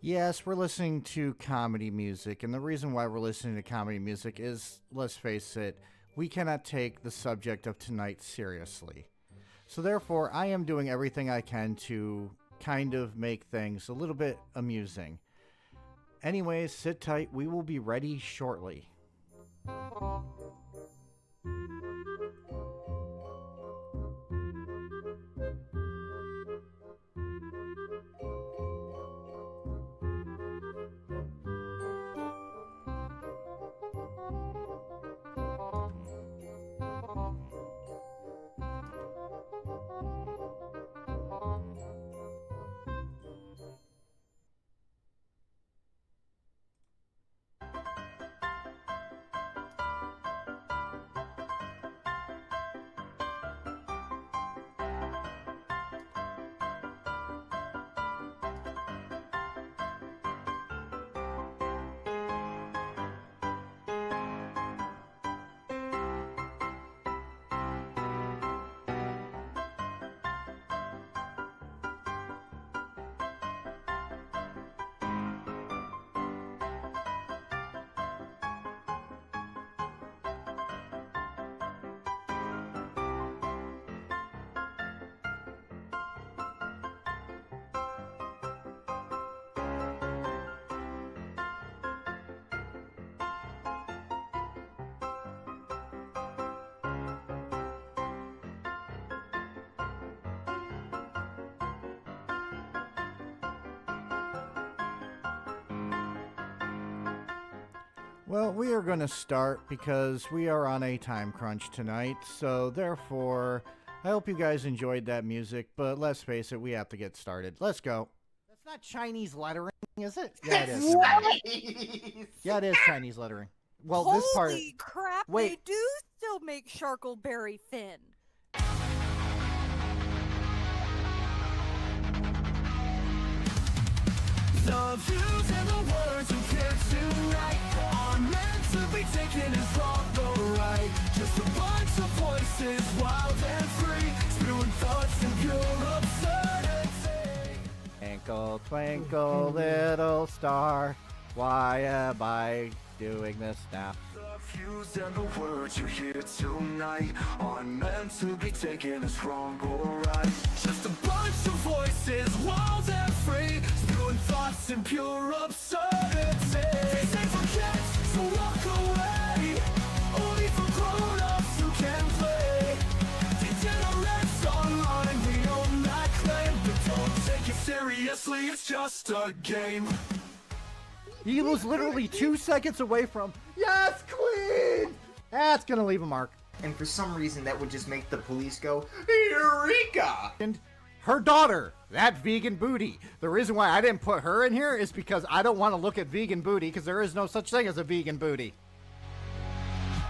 Yes, we're listening to comedy music, and the reason why we're listening to comedy music is, let's face it, we cannot take the subject of tonight seriously. So therefore, I am doing everything I can to kind of make things a little bit amusing. Anyways, sit tight, we will be ready shortly. Well, we are going to start because we are on a time crunch tonight, so therefore, I hope you guys enjoyed that music, but let's face it, we have to get started. Let's go. That's not Chinese lettering, is it? Yeah, it is. Nice. Yeah, it is Chinese lettering. Well, this part... Holy crap, Wait. they do still make Sharkleberry Finn. The views and the words you hear tonight are meant to be taken as wrong or right. Just a bunch of voices, wild and free, spewing thoughts and pure absurdity. Twinkle, twinkle, little star, why am I doing this now? The views and the words you hear tonight are meant to be taken as wrong or right. Just a bunch of voices, wild and free, spewing thoughts and pure absurdity. These ain't for kids, so walk away. Only for grown-ups who can play. Degenerates online, we own that claim, but don't take it seriously, it's just a game. He was literally 2 seconds away from, yes, queen! That's gonna leave a mark. And for some reason, that would just make the police go, Eureka! And her daughter, that vegan booty. The reason why I didn't put her in here is because I don't want to look at vegan booty, because there is no such thing as a vegan booty.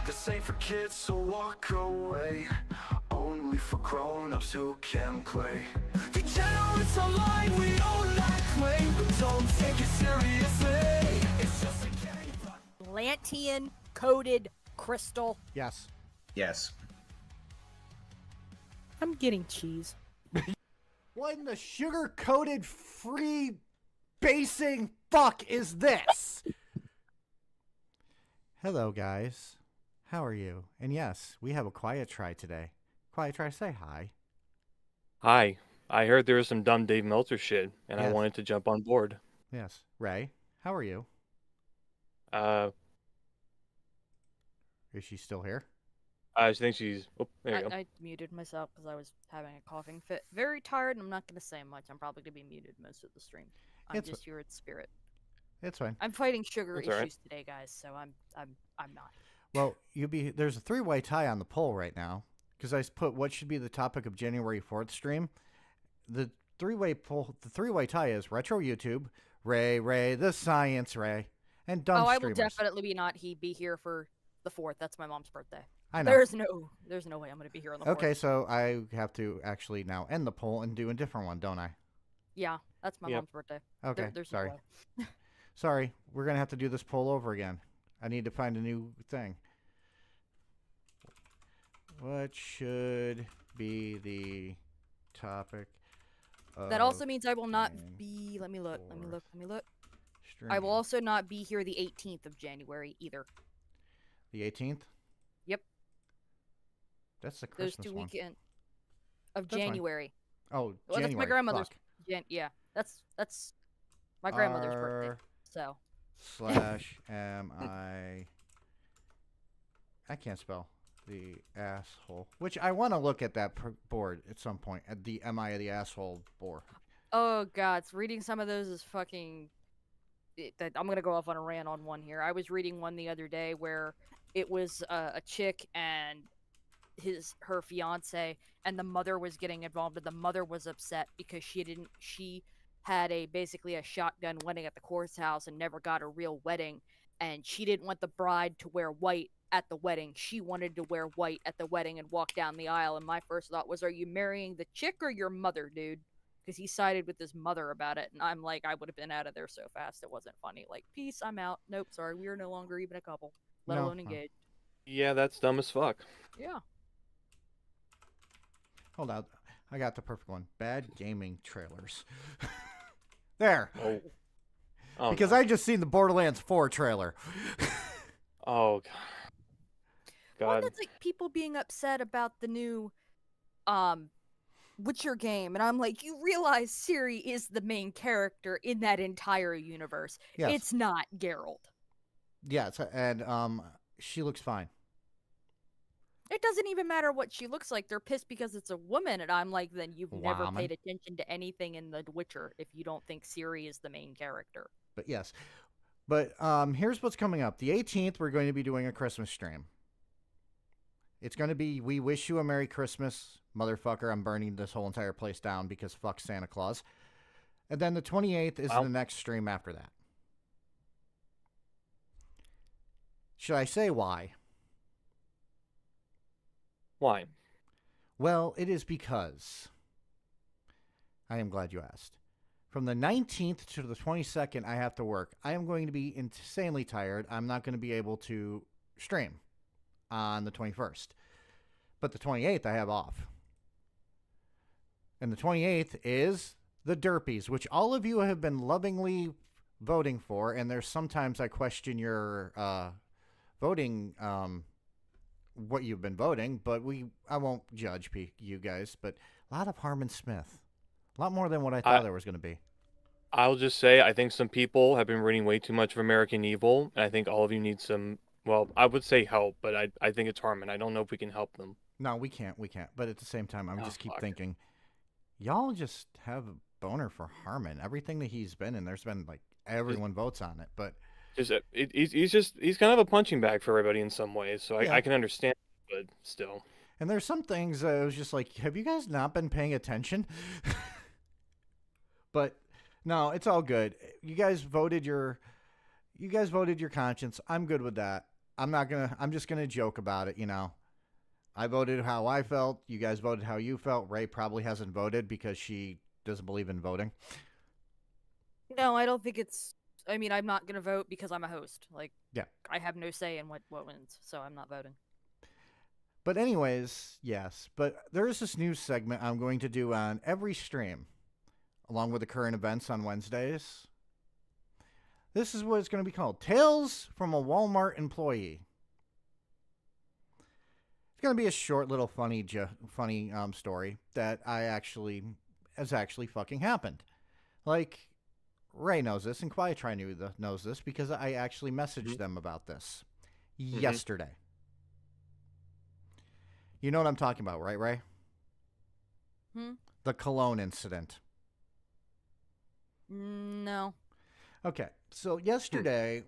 This ain't for kids, so walk away. Only for grown-ups who can play. Degenerates online, we own that claim, but don't take it seriously. It's just a game. Lantean coated crystal. Yes. Yes. I'm getting cheese. What in the sugar-coated free basing fuck is this? Hello, guys. How are you? And yes, we have a quiet try today. Quiet try, say hi. Hi, I heard there was some dumb Dave Meltzer shit, and I Yes. wanted to jump on board. Yes. Ray, how are you? Is she still here? I think she's. Oh, there you go. I muted myself because I was having a coughing fit. Very tired, and I'm not going to say much. I'm probably going to be muted most of the stream. I'm It's just your spirit. It's fine. I'm fighting sugar That's issues all right. today, guys, so I'm not. Well, there's a three-way tie on the poll right now because I put what should be the topic of January 4th stream. The three-way tie is retro YouTube, Ray, the science Ray, and dumb I streamers. will definitely be here for the 4th. That's my mom's birthday. I know. There's no way I'm going to be here on the 4th. Okay, so I have to actually now end the poll and do a different one, don't I? Yeah, that's my Yep. mom's birthday. Okay, There's no sorry. way. Sorry, we're going to have to do this poll over again. I need to find a new thing. What should be the topic of That also means I will not be. Let me look. I will also not be here the 18th of January either. The 18th? Yep. That's the Christmas Those 2 one. weekend of That's fine. January. Oh, Well, January. that's my grandmother's. Fuck. Yeah, that's my grandmother's birthday. So. /MI. I can't spell the asshole. Which I want to look at that board at some point. At the MI of the asshole board. Oh god, reading some of those is fucking. I'm gonna go off on a rant on one here. I was reading one the other day where it was a chick and her fiance, and the mother was getting involved, and the mother was upset because she had basically a shotgun wedding at the courthouse and never got a real wedding, and she didn't want the bride to wear white at the wedding. She wanted to wear white at the wedding and walk down the aisle, and my first thought was, are you marrying the chick or your mother, dude? Because he sided with his mother about it, and I'm like, I would have been out of there so fast it wasn't funny. Like, peace, I'm out. Nope, sorry, we are no longer even a couple, let alone engaged. Yeah, that's dumb as fuck. Yeah. Hold on. I got the perfect one. Bad gaming trailers. There. Oh, because no. I just seen the Borderlands 4 trailer. Oh, God. One that's like people being upset about the new Witcher game, and I'm like, you realize Ciri is the main character in that entire universe. Yes. It's not Geralt. Yes, and she looks fine. It doesn't even matter what she looks like. They're pissed because it's a woman, and I'm like, then you've never Woman. paid attention to anything in The Witcher if you don't think Ciri is the main character. But yes. But here's what's coming up. The 18th, we're going to be doing a Christmas stream. It's going to be, we wish you a Merry Christmas, motherfucker. I'm burning this whole entire place down because fuck Santa Claus. And then the 28th is the next stream after that. Should I say why? Why? Well, it is because I am glad you asked. From the 19th to the 22nd, I have to work. I am going to be insanely tired. I'm not going to be able to stream on the 21st. But the 28th, I have off. And the 28th is the Derpies, which all of you have been lovingly voting for. And there's sometimes I question your voting, what you've been voting, but I won't judge you guys. But a lot of Harmon Smith. A lot more than what I thought there was going to be. I'll just say, I think some people have been reading way too much of American Evil, and I think all of you need some, well, I would say help, but I think it's Harmon. I don't know if we can help them. No, we can't. But at the same time, I just keep thinking, y'all just have a boner for Harmon. Everything that he's been in, there's been, like, everyone votes on it, but... He's kind of a punching bag for everybody in some ways, so I can understand, but still. And there's some things that I was just like, have you guys not been paying attention? But no, it's all good. You guys voted your conscience. I'm good with that. I'm just gonna joke about it, you know. I voted how I felt. You guys voted how you felt. Ray probably hasn't voted because she doesn't believe in voting. No, I don't think it's... I mean, I'm not going to vote because I'm a host. Like, yeah. I have no say in what wins, so I'm not voting. But anyways, yes. But there is this new segment I'm going to do on every stream, along with the current events on Wednesdays. This is what it's going to be called. Tales from a Walmart Employee. It's going to be a short little funny story that has actually fucking happened. Like, Ray knows this, and Quietry knows this, because I actually messaged them about this yesterday. You know what I'm talking about, right, Ray? The cologne incident. No. Okay, so yesterday,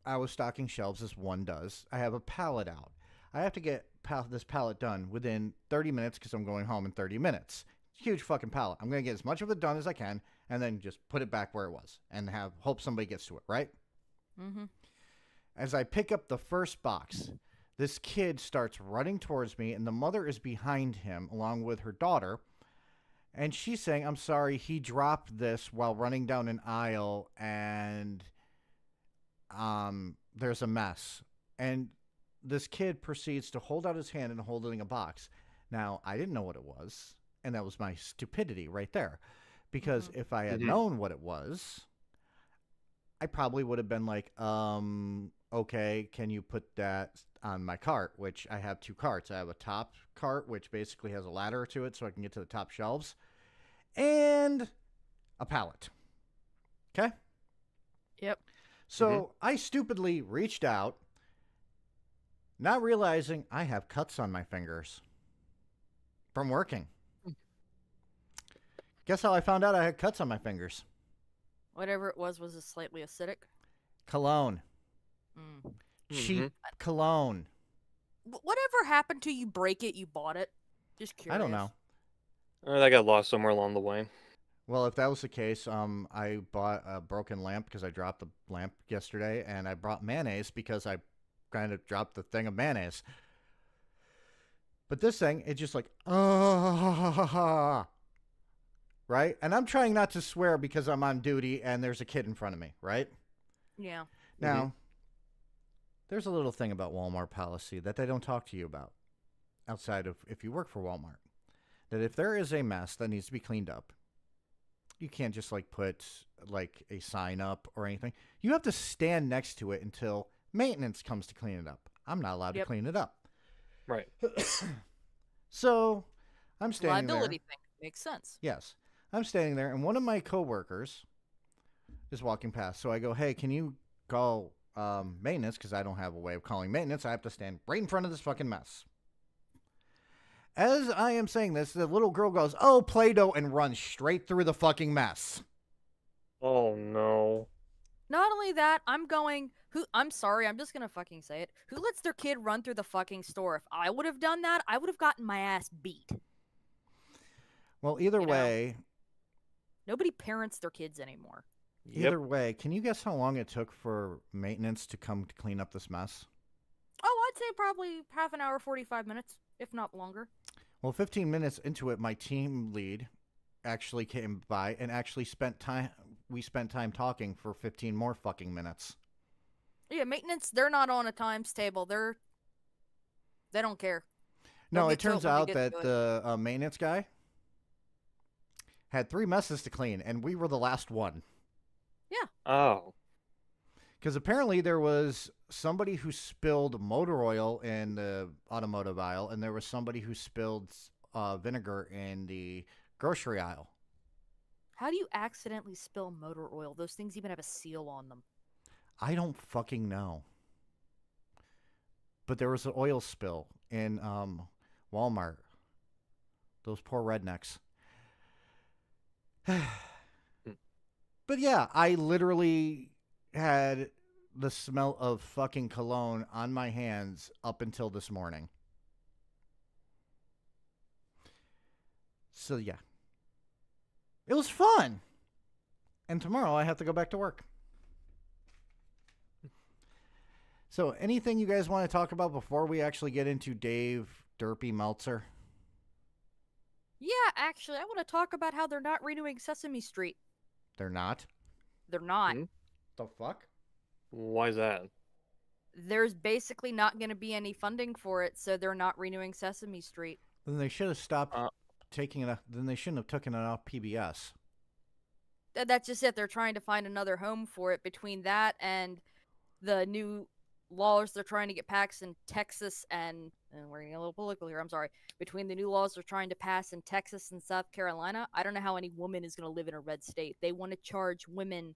I was stocking shelves as one does. I have a pallet out. I have to get this pallet done within 30 minutes because I'm going home in 30 minutes. Huge fucking pallet. I'm going to get as much of it done as I can and then just put it back where it was and hope somebody gets to it, right? Mm-hmm. As I pick up the first box, this kid starts running towards me, and the mother is behind him along with her daughter. And she's saying, I'm sorry, he dropped this while running down an aisle, and there's a mess. And this kid proceeds to hold out his hand and holding a box. Now, I didn't know what it was, and that was my stupidity right there. Because if I had known what it was, I probably would have been like, okay, can you put that on my cart? Which I have 2 carts. I have a top cart, which basically has a ladder to it so I can get to the top shelves, and a pallet. Okay? Yep. So I stupidly reached out, not realizing I have cuts on my fingers from working. Guess how I found out I had cuts on my fingers? Whatever it was it slightly acidic? Cologne. Mm. Cheap cologne. Whatever happened to you break it, you bought it? Just curious. I don't know. Or that got lost somewhere along the way. Well, if that was the case, I bought a broken lamp because I dropped the lamp yesterday, and I brought mayonnaise because I kind of dropped the thing of mayonnaise. But this thing, it's just like, right? And I'm trying not to swear because I'm on duty and there's a kid in front of me, right? Yeah. Now, there's a little thing about Walmart policy that they don't talk to you about outside of if you work for Walmart. That if there is a mess that needs to be cleaned up, you can't just like put like a sign up or anything. You have to stand next to it until maintenance comes to clean it up. I'm not allowed to clean it up. Right. So I'm standing Liability there. thing. Makes sense. Yes. I'm standing there, and one of my coworkers is walking past. So I go, hey, can you call maintenance? Because I don't have a way of calling maintenance. I have to stand right in front of this fucking mess. As I am saying this, the little girl goes, oh, Play-Doh, and runs straight through the fucking mess. Oh, no. Not only that, I'm sorry, I'm just gonna fucking say it. Who lets their kid run through the fucking store? If I would have done that, I would have gotten my ass beat. Well, either way... Nobody parents their kids anymore. Either way, can you guess how long it took for maintenance to come to clean up this mess? Oh, I'd say probably half an hour, 45 minutes, if not longer. Well, 15 minutes into it, my team lead actually came by and actually spent time... We spent time talking for 15 more fucking minutes. Yeah, maintenance, they're not on a times table. They don't care. No, it turns out that the maintenance guy had 3 messes to clean, and we were the last one. Yeah. Oh. Because apparently there was somebody who spilled motor oil in the automotive aisle, and there was somebody who spilled vinegar in the grocery aisle. How do you accidentally spill motor oil? Those things even have a seal on them. I don't fucking know. But there was an oil spill in Walmart. Those poor rednecks. But yeah, I literally had the smell of fucking cologne on my hands up until this morning. So yeah. It was fun. And tomorrow I have to go back to work. So anything you guys want to talk about before we actually get into Dave Derpy Meltzer? Yeah, actually, I want to talk about how they're not renewing Sesame Street. They're not? They're not. The fuck? Why is that? There's basically not going to be any funding for it, so they're not renewing Sesame Street. Then they should have stopped taking it. Then they shouldn't have taken it off PBS. That's just it. They're trying to find another home for it. Between that and the new laws they're trying to get passed in Texas and we're getting a little political here, I'm sorry. Between the new laws they're trying to pass in Texas and South Carolina, I don't know how any woman is going to live in a red state. They want to charge women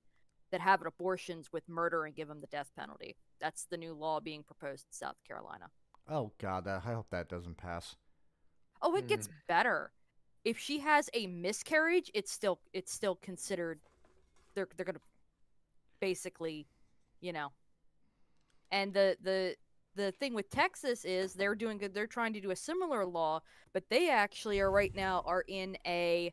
that have abortions with murder and give them the death penalty. That's the new law being proposed in South Carolina. Oh, God. I hope that doesn't pass. Oh, it gets better. If she has a miscarriage, it's still considered. They're gonna basically, you know. And the thing with Texas is they're doing good. They're trying to do a similar law, but they actually are in a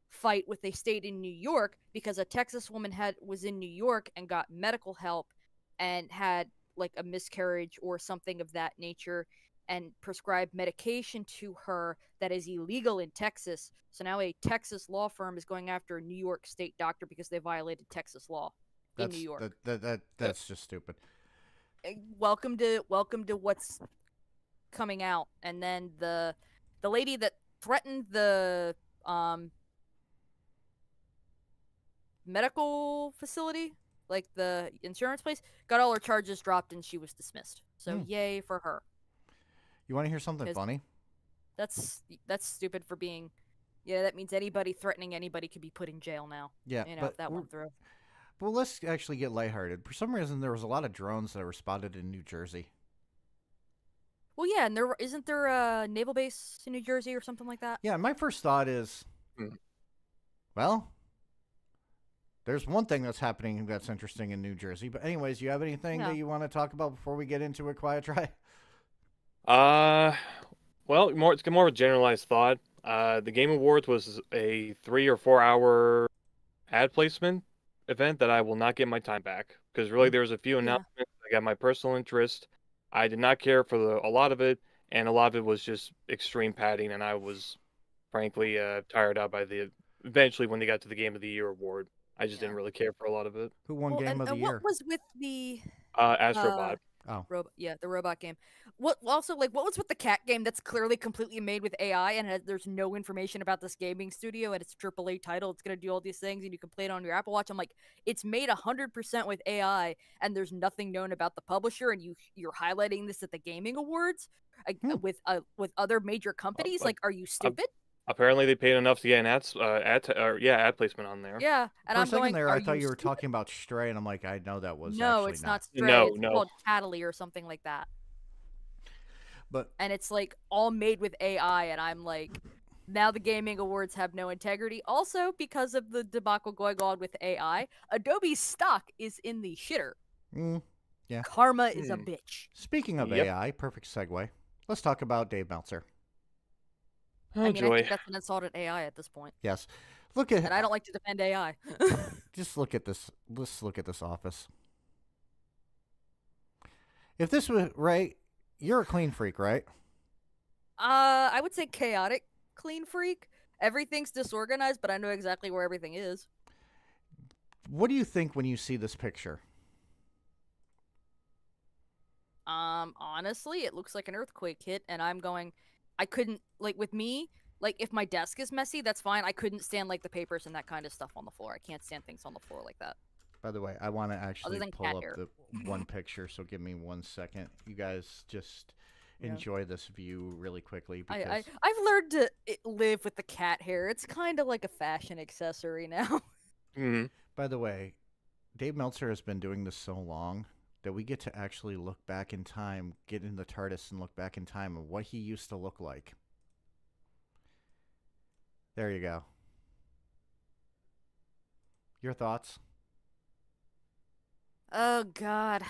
fight with a state in New York because a Texas woman was in New York and got medical help and had like a miscarriage or something of that nature and prescribed medication to her that is illegal in Texas. So now a Texas law firm is going after a New York state doctor because they violated Texas law in New York. That's just stupid. Welcome to what's coming out. And then the lady that threatened the medical facility, like the insurance place, got all her charges dropped, and she was dismissed. So yay for her. You want to hear something 'Cause funny? That's stupid for being. Yeah, that means anybody threatening anybody could be put in jail now. Yeah, You know, but if that went through. Well, let's actually get lighthearted. For some reason, there was a lot of drones that were spotted in New Jersey. Well, yeah, and isn't there a naval base in New Jersey or something like that? Yeah, my first thought is, well, there's one thing that's happening that's interesting in New Jersey. But anyways, you have anything that you want to talk about before we get into a quiet try? Well, it's more of a generalized thought. The Game Awards was a 3 or 4 hour ad placement event that I will not get my time back because really there's a few announcements. I got my personal interest. I did not care for a lot of it, and a lot of it was just extreme padding, and I was frankly tired out by eventually when they got to the Game of the Year award. I just didn't really care for a lot of it. Who won Game of the Year? What was with the Astrobot. the robot game. What was with the cat game that's clearly completely made with AI and there's no information about this gaming studio and it's a AAA title. It's gonna do all these things and you can play it on your Apple Watch. I'm like, it's made 100% with AI and there's nothing known about the publisher and you're highlighting this at the gaming awards with other major companies. Like, are you stupid? Apparently, they paid enough to get an ad placement on there. Yeah, and I'm going. I thought you were talking about Stray, and I'm like, I know that was no, actually it's not Stray. No, it's called Cataly or something like that. And it's like all made with AI, and I'm like, now the gaming awards have no integrity. Also, because of the debacle going on with AI, Adobe's stock is in the shitter. Yeah, karma is a bitch. Speaking of AI, perfect segue. Let's talk about Dave Meltzer. Oh, I joy. think that's an insult at AI at this point. Yes. And I don't like to defend AI. Just look at this. Let's look at this office. If this was right, you're a clean freak, right? I would say chaotic clean freak. Everything's disorganized, but I know exactly where everything is. What do you think when you see this picture? Honestly, it looks like an earthquake hit, and I'm going, I couldn't, like, with me, like, if my desk is messy, that's fine. I couldn't stand, like, the papers and that kind of stuff on the floor. I can't stand things on the floor like that. By the way, I want to actually pull up hair. the one picture, so give me 1 second. You guys just enjoy this view really quickly. Because I've learned to live with the cat hair. It's kind of like a fashion accessory now. By the way, Dave Meltzer has been doing this so long that we get to actually look back in time, get in the TARDIS and look back in time of what he used to look like. There you go. Your thoughts? Oh, God.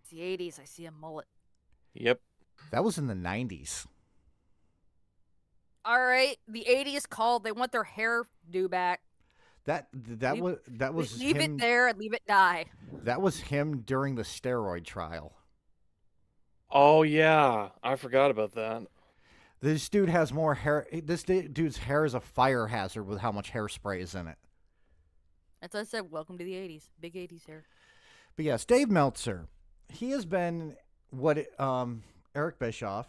It's the 80s. I see a mullet. Yep. That was in the 90s. All right. The 80s called. They want their hair due back. That was leave him, it there and leave it die. That was him during the steroid trial. Oh yeah, I forgot about that. This dude has more hair. This dude's hair is a fire hazard with how much hairspray is in it. As I said, welcome to the 80s. Big 80s hair. But yes, Dave Meltzer. He has been what Eric Bischoff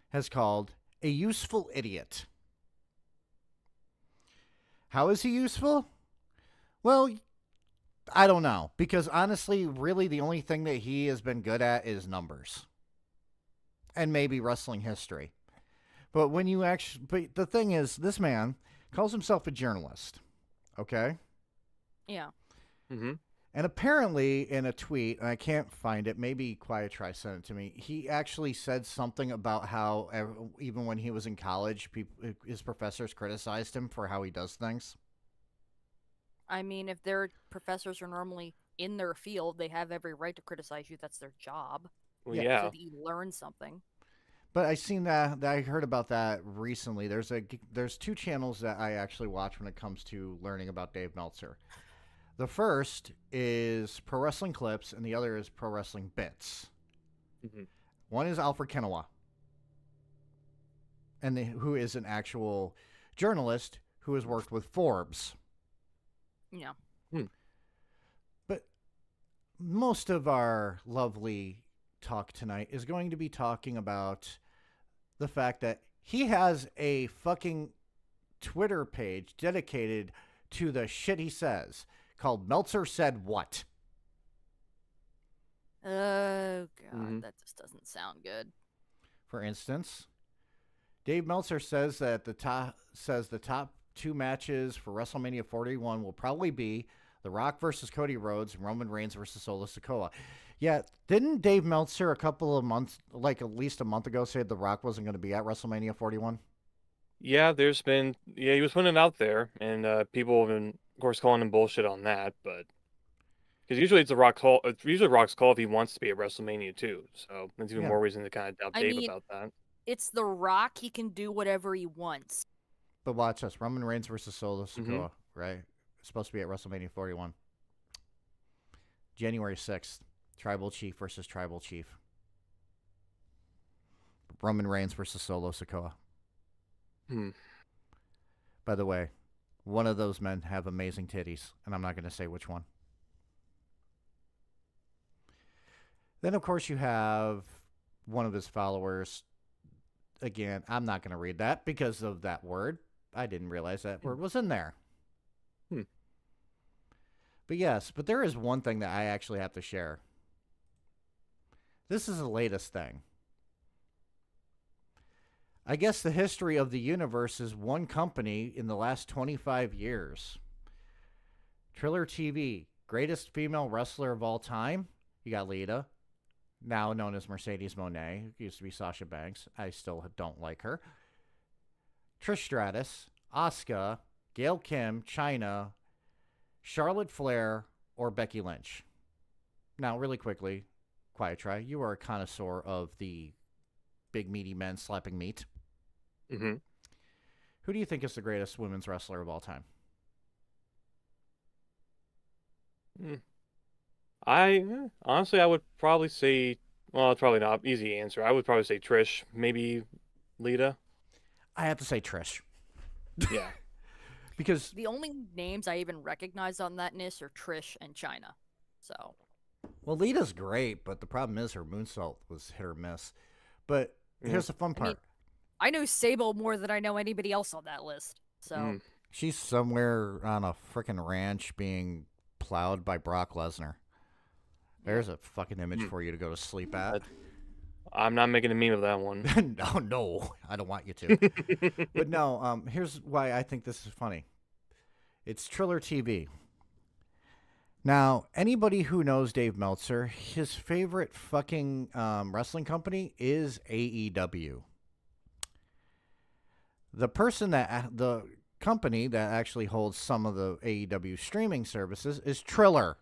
has called a useful idiot. How is he useful? Well, I don't know. Because honestly, really the only thing that he has been good at is numbers. And maybe wrestling history. But but the thing is, this man calls himself a journalist. Okay? Yeah. Mm-hmm. And apparently in a tweet, and I can't find it, maybe Quiet Try sent it to me, he actually said something about how even when he was in college, his professors criticized him for how he does things. I mean, if their professors are normally in their field, they have every right to criticize you. That's their job. Well, yeah. So that you learn something. But I seen that I heard about that recently. There's 2 channels that I actually watch when it comes to learning about Dave Meltzer. The first is Pro Wrestling Clips, and the other is Pro Wrestling Bits. Mm-hmm. One is Alfred Kenowa, who is an actual journalist who has worked with Forbes. Yeah. But most of our lovely talk tonight is going to be talking about the fact that he has a fucking Twitter page dedicated to the shit he says, called Meltzer Said What? Oh god, Mhm. that just doesn't sound good. For instance, Dave Meltzer says that the top two matches for WrestleMania 41 will probably be The Rock versus Cody Rhodes and Roman Reigns versus Solo Sikoa. Yeah, didn't Dave Meltzer a couple of months, like at least a month ago, say The Rock wasn't going to be at WrestleMania 41? Yeah, he was putting it out there, and people have been, of course, calling him bullshit on that, but because usually it's usually Rock's call if he wants to be at WrestleMania too, so that's even Yeah. more reason to kind of doubt I Dave mean, about that. it's The Rock. He can do whatever he wants. But watch this. Roman Reigns versus Solo Sikoa, Mhm. right? It's supposed to be at WrestleMania 41. January 6th, Tribal Chief versus Tribal Chief. Roman Reigns versus Solo Sikoa. Hmm. By the way, one of those men have amazing titties, and I'm not going to say which one. Then, of course, you have one of his followers. Again, I'm not going to read that because of that word. I didn't realize that word was in there. Hmm. But yes, but there is one thing that I actually have to share. This is the latest thing. I guess the history of the universe is one company in the last 25 years. Triller TV, greatest female wrestler of all time. You got Lita, now known as Mercedes Moné, who used to be Sasha Banks. I still don't like her. Trish Stratus, Asuka, Gail Kim, Chyna, Charlotte Flair, or Becky Lynch. Now, really quickly, quiet try. You are a connoisseur of the big meaty men slapping meat. Mm-hmm. Who do you think is the greatest women's wrestler of all time? Honestly, I would probably say, well, it's probably not easy answer. I would probably say Trish, maybe Lita. I have to say Trish. Yeah. Because The only names I even recognize on that list are Trish and China. So, well, Lita's great, but the problem is her moonsault was hit or miss. But here's the fun part. I know Sable more than I know anybody else on that list. So, She's somewhere on a freaking ranch being plowed by Brock Lesnar. There's a fucking image for you to go to sleep at. I'm not making a meme of that one. No, I don't want you to. But no, here's why I think this is funny. It's Triller TV. Now, anybody who knows Dave Meltzer, his favorite fucking wrestling company is AEW. The company that actually holds some of the AEW streaming services is Triller.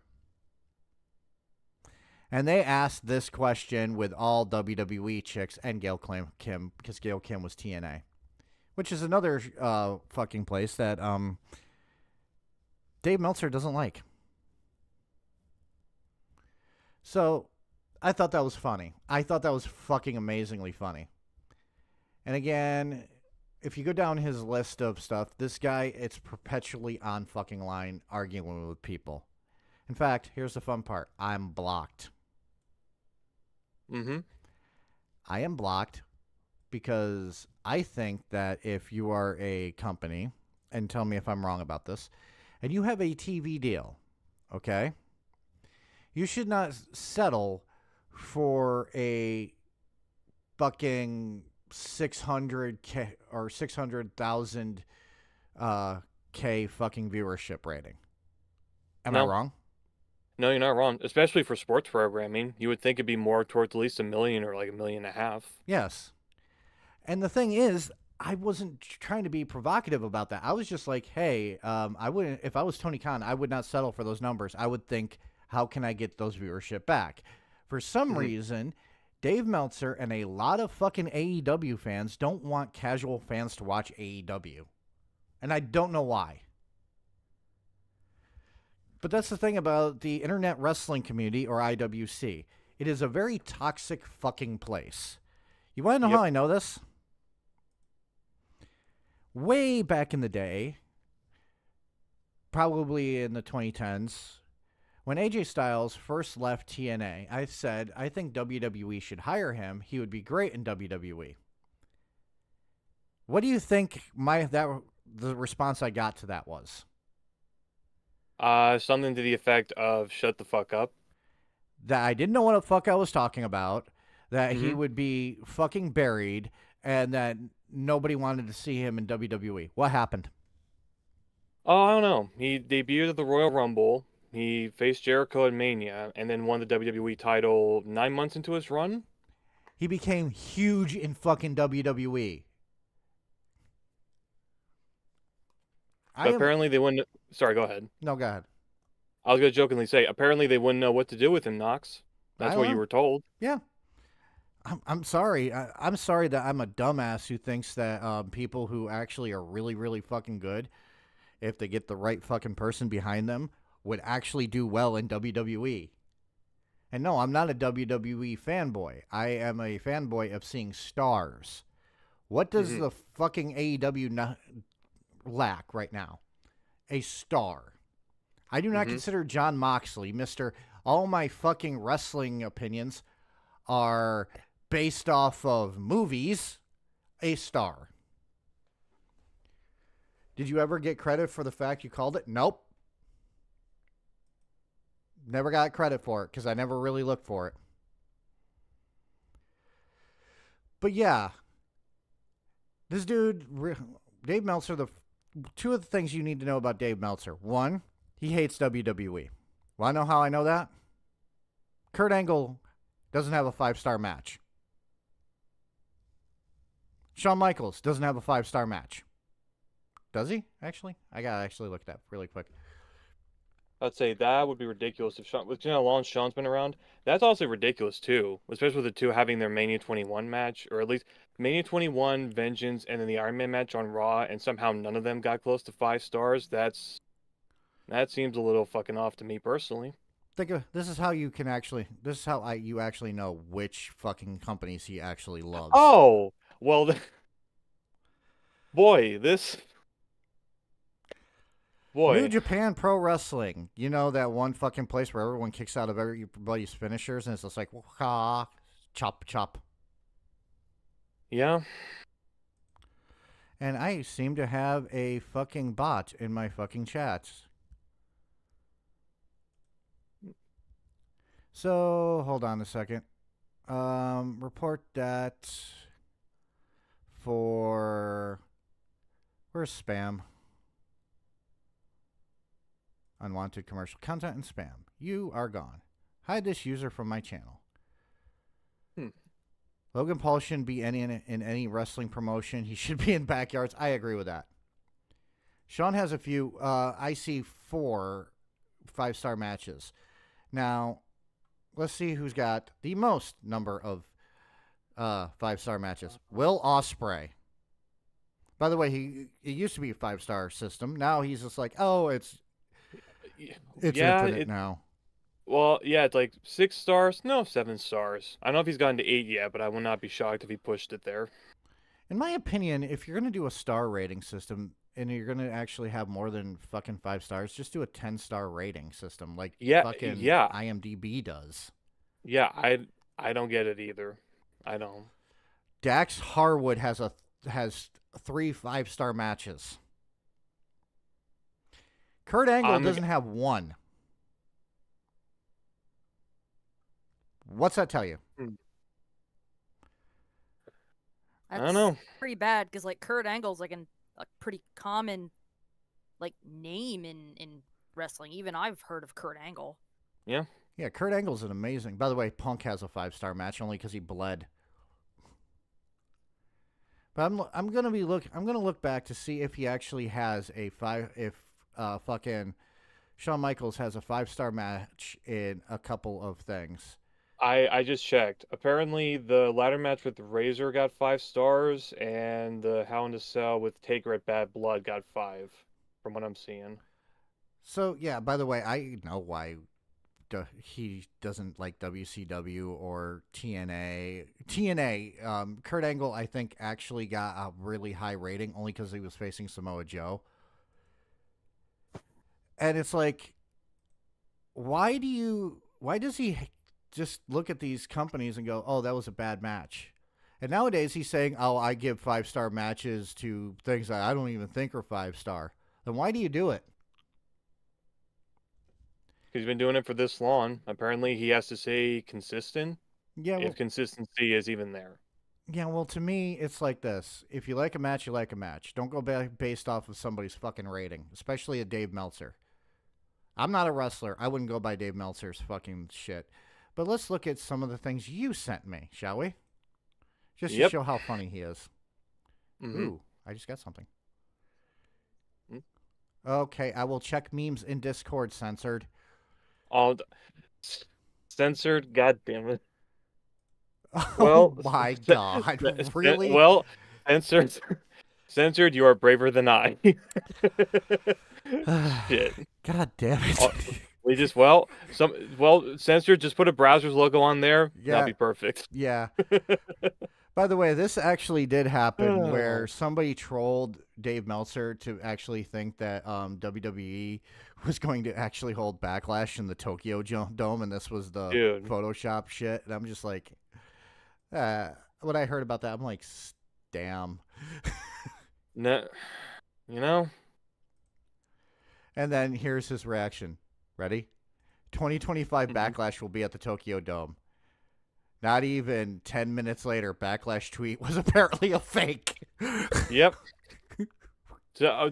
And they asked this question with all WWE chicks and Gail Kim, because Gail Kim was TNA, which is another fucking place that Dave Meltzer doesn't like. So I thought that was funny. I thought that was fucking amazingly funny. And again, if you go down his list of stuff, this guy, it's perpetually on fucking line arguing with people. In fact, here's the fun part. I'm blocked. Mm-hmm. I am blocked because I think that if you are a company, and tell me if I'm wrong about this, and you have a TV deal, okay, you should not settle for a fucking 600K or 600,000 K fucking viewership rating. Am I wrong? No, you're not wrong. Especially for sports programming, you would think it'd be more towards at least 1 million or like 1.5 million. Yes. And the thing is, I wasn't trying to be provocative about that. I was just like, hey, I wouldn't. If I was Tony Khan, I would not settle for those numbers. I would think, how can I get those viewership back? For some reason, Dave Meltzer and a lot of fucking AEW fans don't want casual fans to watch AEW. And I don't know why. But that's the thing about the Internet Wrestling Community, or IWC. It is a very toxic fucking place. You want to know how I know this? Way back in the day, probably in the 2010s, when AJ Styles first left TNA, I said, I think WWE should hire him. He would be great in WWE. What do you think the response I got to that was? Something to the effect of "shut the fuck up." that I didn't know what the fuck I was talking about, that he Mhm. would be fucking buried, and that nobody wanted to see him in WWE. What happened? Oh, I don't know. He debuted at the Royal Rumble. He faced Jericho at Mania, and then won the WWE title 9 months into his run. He became huge in fucking WWE. But apparently they wouldn't. Sorry, go ahead. No, go ahead. I was gonna jokingly say, apparently they wouldn't know what to do with him, Knox. I That's don't what you know. were told. Yeah. I'm sorry. I'm sorry that I'm a dumbass who thinks that people who actually are really, really fucking good, if they get the right fucking person behind them, would actually do well in WWE. And no, I'm not a WWE fanboy. I am a fanboy of seeing stars. What does Mhm. the fucking AEW lack right now? A star. I do not Mhm. consider John Moxley, Mr. All my fucking wrestling opinions are based off of movies, a star. Did you ever get credit for the fact you called it? Nope. Never got credit for it because I never really looked for it. But yeah, this dude, Dave Meltzer, two of the things you need to know about Dave Meltzer. One, he hates WWE. Want to know how I know that? Kurt Angle doesn't have a 5-star match. Shawn Michaels doesn't have a 5-star match. Does he, actually? I got to actually look at that really quick. I'd say that would be ridiculous if Sean, with how long Sean's been around. That's also ridiculous too, especially with the two having their Mania 21 match, or at least Mania 21, Vengeance, and then the Iron Man match on Raw, and somehow none of them got close to 5 stars. That seems a little fucking off to me personally. Think of this is how you can actually. This is how you actually know which fucking companies he actually loves. Oh well, boy, New boy. Japan Pro Wrestling. You know that one fucking place where everyone kicks out of everybody's finishers, and it's just like, ha, chop, chop. Yeah. And I seem to have a fucking bot in my fucking chats. So, hold on a second. Report that for... Where's spam? Unwanted commercial content and spam. You are gone. Hide this user from my channel. Logan Paul shouldn't be in any wrestling promotion. He should be in backyards. I agree with that. Sean has a few. I see 4 5-star matches. Now, let's see who's got the most number of 5-star matches. Will Ospreay. By the way, it used to be a 5-star system. Now he's just like, oh, it's Yeah, infinite now. well, yeah, it's like 6 stars, no, 7 stars. I don't know if he's gotten to 8 yet, but I will not be shocked if he pushed it there. In my opinion, if you're going to do a star rating system and you're going to actually have more than fucking 5 stars, just do a 10-star rating system like fucking IMDb does. Yeah, I don't get it either. I don't. Dax Harwood has 3 5-star matches. Kurt Angle doesn't have 1. What's that tell you? I don't know. Pretty bad because like Kurt Angle's like a pretty common like name in wrestling. Even I've heard of Kurt Angle. Yeah. Yeah, Kurt Angle's an amazing. By the way, Punk has a 5-star match only because he bled. But I'm gonna look back to see if he actually has a 5. If fucking Shawn Michaels has a 5-star match in a couple of things. I just checked. Apparently, the ladder match with Razor got 5 stars, and the Hell in a Cell with Taker at Bad Blood got 5, from what I'm seeing. So yeah, by the way, I know why he doesn't like WCW or TNA. Kurt Angle, I think, actually got a really high rating only because he was facing Samoa Joe. And it's like, why does he just look at these companies and go, oh, that was a bad match? And nowadays he's saying, oh, I give 5-star matches to things that I don't even think are 5-star. Then why do you do it? He's been doing it for this long. Apparently, he has to stay consistent Yeah, well, if consistency is even there. yeah, well, to me, it's like this. If you like a match, you like a match. Don't go based off of somebody's fucking rating, especially a Dave Meltzer. I'm not a wrestler. I wouldn't go by Dave Meltzer's fucking shit. But let's look at some of the things you sent me, shall we? Just to Yep. show how funny he is. Mm-hmm. Ooh, I just got something. Okay, I will check memes in Discord, censored. All censored. God damn it. Oh Well, my god, really? Well, censored. Censored. You are braver than I. Shit. God damn it. We just censored. Just put a browser's logo on there. Yeah. That'll be perfect. Yeah. By the way, this actually did happen where somebody trolled Dave Meltzer to actually think that WWE was going to actually hold Backlash in the Tokyo Dome, and this was the Photoshop shit. And I'm just like, when I heard about that, I'm like, damn. No, you know. And then here's his reaction. Ready? 2025 Backlash will be at the Tokyo Dome. Not even 10 minutes later, Backlash tweet was apparently a fake. Yep. So,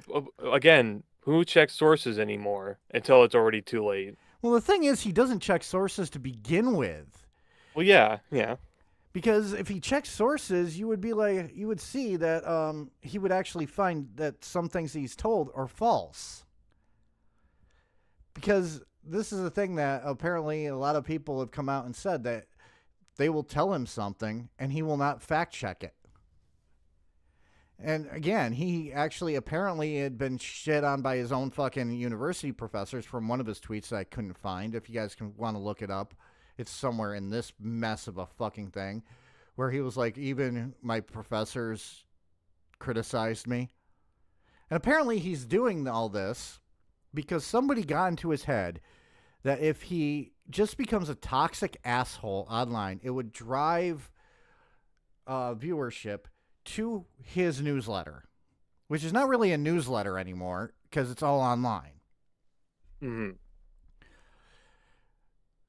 again, who checks sources anymore until it's already too late? Well, the thing is, he doesn't check sources to begin with. Well, yeah. Because if he checked sources, you would see that he would actually find that some things he's told are false. Because this is a thing that apparently a lot of people have come out and said that they will tell him something and he will not fact check it. And again, he actually apparently had been shit on by his own fucking university professors from one of his tweets that I couldn't find. If you guys want to look it up, it's somewhere in this mess of a fucking thing where he was like, even my professors criticized me. And apparently he's doing all this because somebody got into his head that if he just becomes a toxic asshole online, it would drive viewership to his newsletter, which is not really a newsletter anymore because it's all online. Mm-hmm.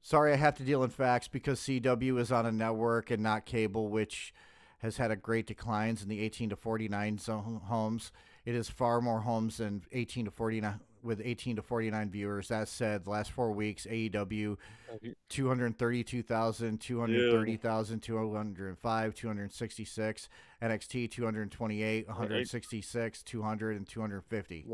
Sorry, I have to deal in facts because CW is on a network and not cable, which has had a great declines in the 18 to 49 homes. It is far more homes than 18 to 49 with 18 to 49 viewers. That said, the last 4 weeks, AEW 232,000, 230,000, 205, 266, NXT 228, 166, 200, and 250.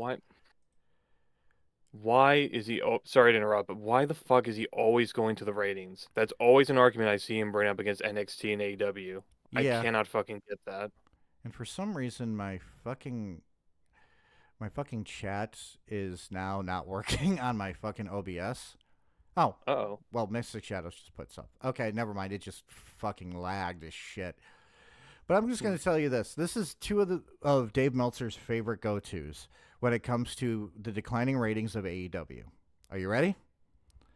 Why is he? Oh, sorry to interrupt, but why the fuck is he always going to the ratings? That's always an argument I see him bring up against NXT and AEW. Yeah. I cannot fucking get that. And for some reason, my fucking chat is now not working on my fucking OBS. Oh. Uh-oh. Well, Mystic Shadows just put stuff. Okay, never mind. It just fucking lagged as shit. But I'm just going to tell you this. This is two of Dave Meltzer's favorite go-tos when it comes to the declining ratings of AEW. Are you ready?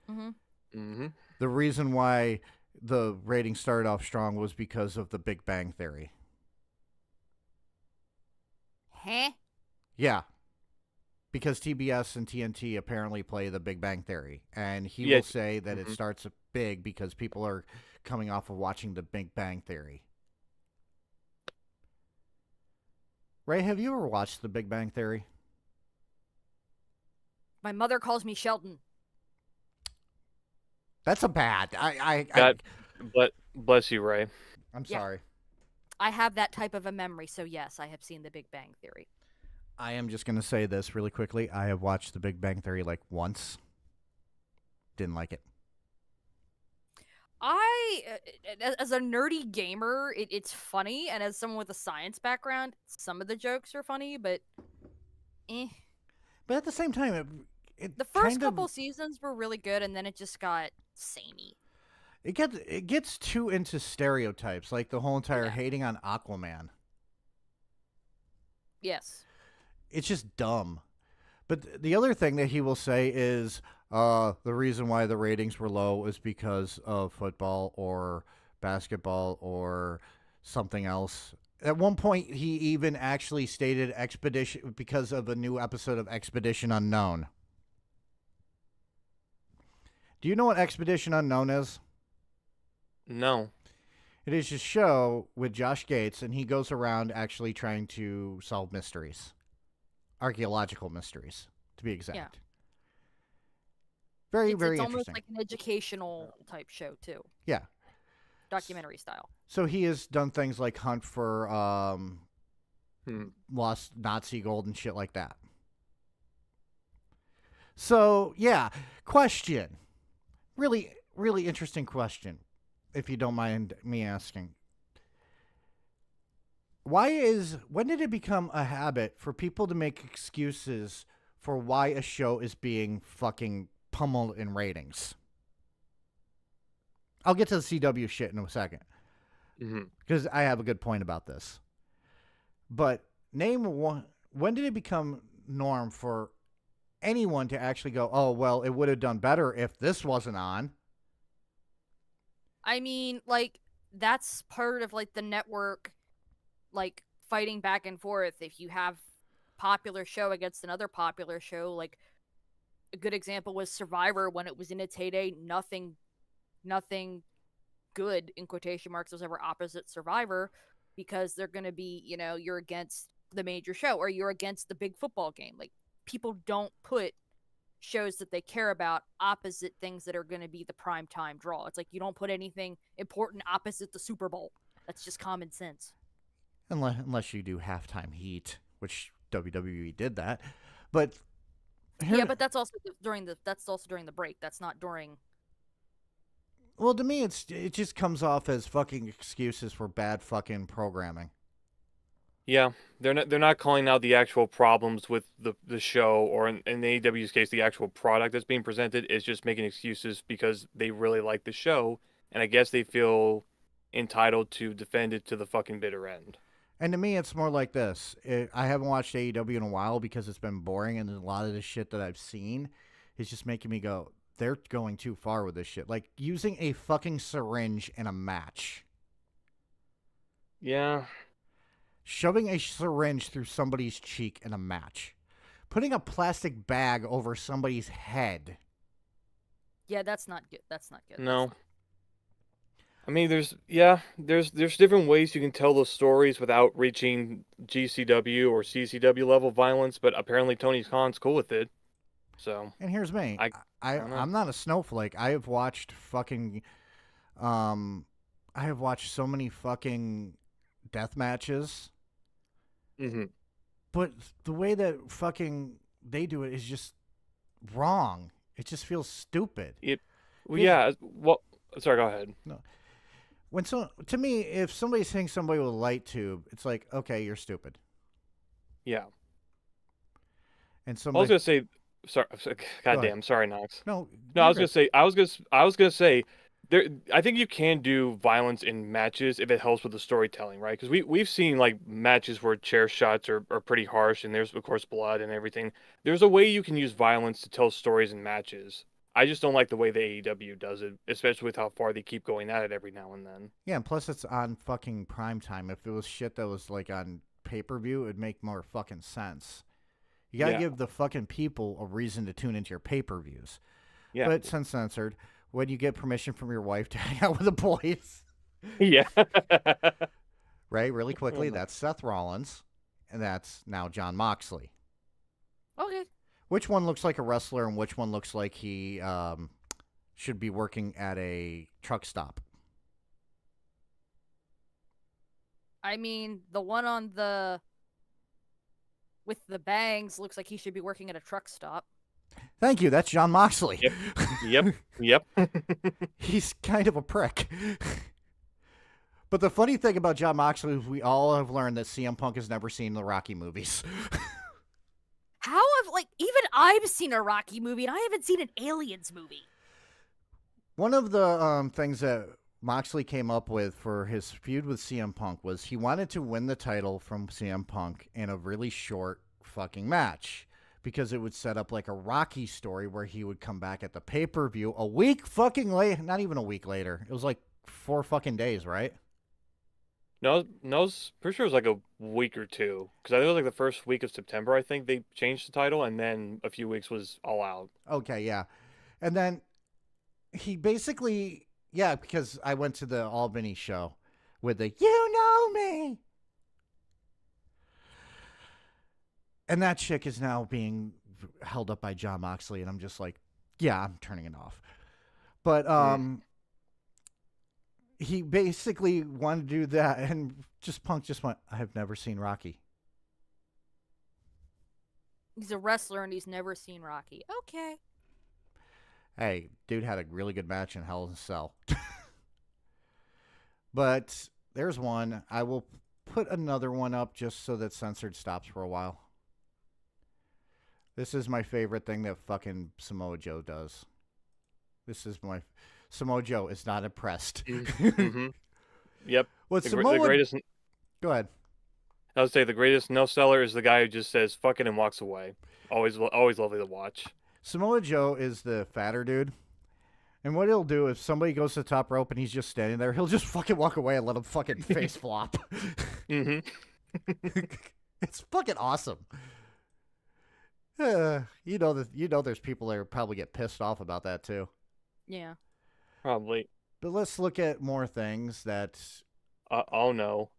Mm-hmm. Mm-hmm. The reason why the ratings started off strong was because of the Big Bang Theory. Huh? Yeah. Because TBS and TNT apparently play the Big Bang Theory. And he will say that it starts big because people are coming off of watching the Big Bang Theory. Ray, have you ever watched the Big Bang Theory? My mother calls me Sheldon. That's a bad. But bless you, Ray. I'm sorry. I have that type of a memory, so yes, I have seen the Big Bang Theory. I am just going to say this really quickly. I have watched the Big Bang Theory like once. Didn't like it. As a nerdy gamer, it's funny, and as someone with a science background, some of the jokes are funny, but But at the same time, the first couple seasons were really good, and then it just got samey. It gets too into stereotypes, like the whole entire hating on Aquaman. Yes. It's just dumb. But the other thing that he will say is the reason why the ratings were low is because of football or basketball or something else. At one point, he even actually stated Expedition because of a new episode of Expedition Unknown. Do you know what Expedition Unknown is? No. It is a show with Josh Gates, and he goes around actually trying to solve mysteries. Archaeological mysteries, to be exact. Yeah. Very, It's very almost interesting. like an educational type show too, Yeah. documentary style. So he has done things like hunt for Hmm. lost Nazi gold and shit like that. So, yeah. Question. Really, really interesting question, if you don't mind me asking. When did it become a habit for people to make excuses for why a show is being fucking pummeled in ratings? I'll get to the CW shit in a second, because I have a good point about this. But name one. When did it become norm for anyone to actually go, oh, well, it would have done better if this wasn't on? I mean, like, that's part of like the network, like, fighting back and forth. If you have popular show against another popular show, like a good example was Survivor. When it was in its heyday, nothing good in quotation marks was ever opposite Survivor, because they're going to be, you're against the major show or you're against the big football game. Like, people don't put shows that they care about opposite things that are going to be the prime time draw. It's like you don't put anything important opposite the Super Bowl. That's just common sense. Unless you do halftime heat, which WWE did that. But yeah, but that's also during the break. That's not during. Well, to me, it just comes off as fucking excuses for bad fucking programming. Yeah, they're not calling out the actual problems with the show, or in AEW's case, the actual product that's being presented. Is just making excuses because they really like the show, and I guess they feel entitled to defend it to the fucking bitter end. And to me, it's more like this. I haven't watched AEW in a while because it's been boring, and a lot of the shit that I've seen is just making me go, they're going too far with this shit. Like using a fucking syringe in a match. Yeah. Shoving a syringe through somebody's cheek in a match. Putting a plastic bag over somebody's head. Yeah, that's not good. That's not good. No. I mean, there's different ways you can tell those stories without reaching GCW or CCW level violence, but apparently Tony Khan's cool with it. So. And here's me. I'm not a snowflake. I have watched fucking, I have watched so many fucking death matches. Mm-hmm. But the way that fucking they do it is just wrong. It just feels stupid. Well, sorry, go ahead. No. To me, if somebody's hitting somebody with a light tube, it's like, okay, you're stupid. Yeah. And I was gonna say, sorry, goddamn, sorry, Nox. I was gonna say, I think you can do violence in matches if it helps with the storytelling, right? Because we've seen like matches where chair shots are pretty harsh, and there's of course blood and everything. There's a way you can use violence to tell stories in matches. I just don't like the way the AEW does it, especially with how far they keep going at it every now and then. Yeah, and plus it's on fucking primetime. If it was shit that was like on pay-per-view, it'd make more fucking sense. You gotta give the fucking people a reason to tune into your pay-per-views. Yeah. But it's uncensored. When you get permission from your wife to hang out with the boys. Yeah. Right, really quickly, that's Seth Rollins, and that's now Jon Moxley. Okay. Which one looks like a wrestler and which one looks like he should be working at a truck stop? I mean, the one with the bangs looks like he should be working at a truck stop. Thank you. That's Jon Moxley. Yep. He's kind of a prick. But the funny thing about Jon Moxley is we all have learned that CM Punk has never seen the Rocky movies. Even I've seen a Rocky movie, and I haven't seen an Aliens movie. One of the things that Moxley came up with for his feud with CM Punk was he wanted to win the title from CM Punk in a really short fucking match, because it would set up like a Rocky story where he would come back at the pay-per-view a week fucking late. Not even a week later. It was like 4 fucking days, right? No, I was pretty sure it was like a week or two. Because I think it was like the first week of September, I think they changed the title, and then a few weeks was All Out. Okay, yeah. And then he basically, yeah, because I went to the Albany show with the "You Know Me," and that chick is now being held up by John Moxley, and I'm just like, yeah, I'm turning it off. But he basically wanted to do that, and Punk just went, I have never seen Rocky. He's a wrestler and he's never seen Rocky. Okay. Hey, dude had a really good match in Hell in a Cell. But there's one. I will put another one up just so that Censored stops for a while. This is my favorite thing that fucking Samoa Joe does. This is my... Samoa Joe is not impressed. Mm-hmm. Yep. What the Samoa... greatest... Go ahead. I would say the greatest no-seller is the guy who just says fuck it and walks away. Always lovely to watch. Samoa Joe is the fatter dude. And what he'll do if somebody goes to the top rope and he's just standing there, he'll just fucking walk away and let him fucking face flop. Mm-hmm. It's fucking awesome. You know there's people that probably get pissed off about that too. Yeah. Probably. But let's look at more things that... oh no.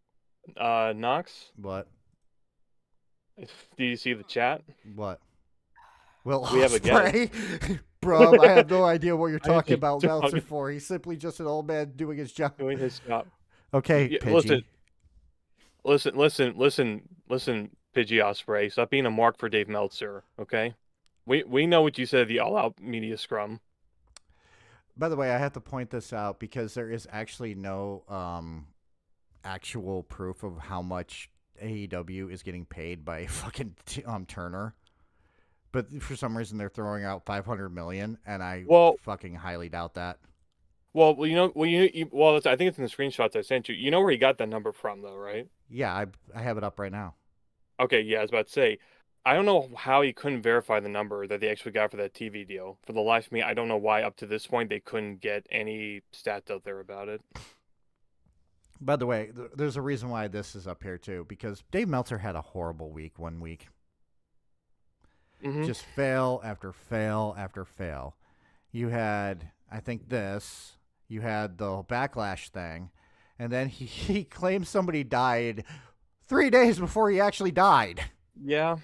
Nox? What? Do you see the chat? What? Will We have a Ospreay? Bro, I have no idea what you're talking about talking- Meltzer for. He's simply just an old man doing his job. Doing his job. Okay, Yeah, Pidgey. listen, Pidgey Ospreay. Stop being a mark for Dave Meltzer, okay? We know what you said at the All Out Media Scrum. By the way, I have to point this out because there is actually no actual proof of how much AEW is getting paid by fucking Turner. But for some reason, they're throwing out $500 million, and I fucking highly doubt that. Well, I think it's in the screenshots I sent you. You know where he got that number from, though, right? Yeah, I have it up right now. Okay, yeah, I was about to say, I don't know how he couldn't verify the number that they actually got for that TV deal. For the life of me, I don't know why up to this point they couldn't get any stats out there about it. By the way, there's a reason why this is up here, too, because Dave Meltzer had a horrible week one week. Mm-hmm. Just fail after fail after fail. You had, I think this, you had the backlash thing, and then he claimed somebody died 3 days before he actually died. Yeah,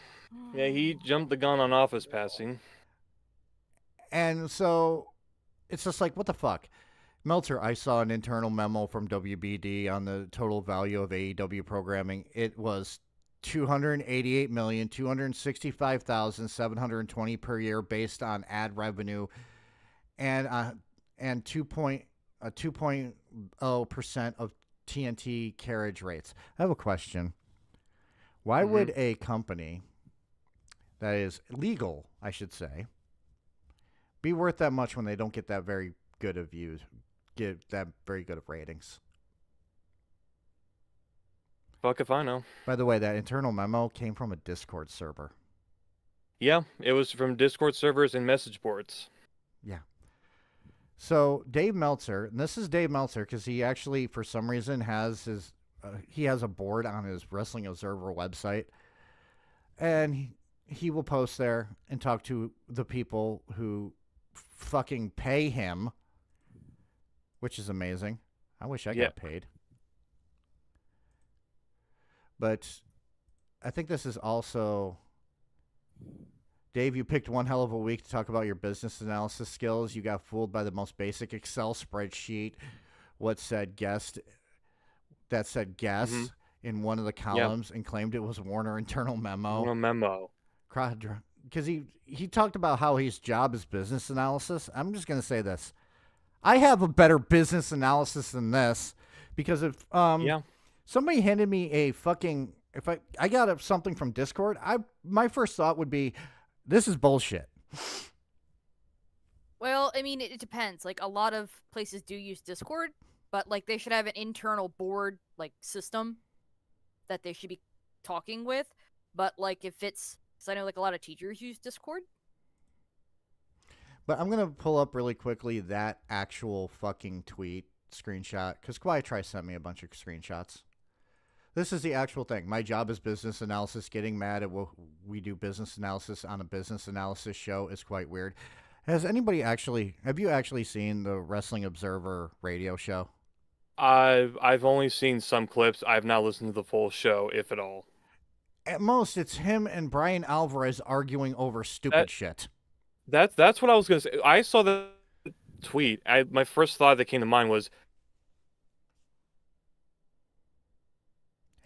he jumped the gun on Office Passing. And so it's just like, what the fuck? Meltzer, I saw an internal memo from WBD on the total value of AEW programming. It was $288,265,720 per year based on ad revenue and 2.0% of TNT carriage rates. I have a question. Why would a company that is legal, I should say, be worth that much when they don't get that very good of views, get that very good of ratings? Fuck if I know. By the way, that internal memo came from a Discord server. Yeah, it was from Discord servers and message boards. Yeah. So Dave Meltzer, and this is Dave Meltzer because he actually, for some reason, has he has a board on his Wrestling Observer website, and he will post there and talk to the people who fucking pay him, which is amazing. I wish I got paid. But I think this is also... Dave, you picked one hell of a week to talk about your business analysis skills. You got fooled by the most basic Excel spreadsheet. That said guest in one of the columns and claimed it was Warner internal memo. Because he talked about how his job is business analysis. I'm just going to say this. I have a better business analysis than this because if somebody handed me a fucking... If I got something from Discord, my first thought would be, this is bullshit. Well, I mean, it depends. Like, a lot of places do use Discord, but, like, they should have an internal board, like, system that they should be talking with. But, like, if it's... Because I know, like, a lot of teachers use Discord. But I'm going to pull up really quickly that actual fucking tweet screenshot, because Quiet Try sent me a bunch of screenshots. This is the actual thing. My job is business analysis. Getting mad at what we do business analysis on a business analysis show is quite weird. Have you actually seen the Wrestling Observer radio show? I've only seen some clips. I've not listened to the full show, if at all. At most, it's him and Brian Alvarez arguing over stupid That shit. that's what I was gonna say. I saw the tweet. My first thought that came to mind was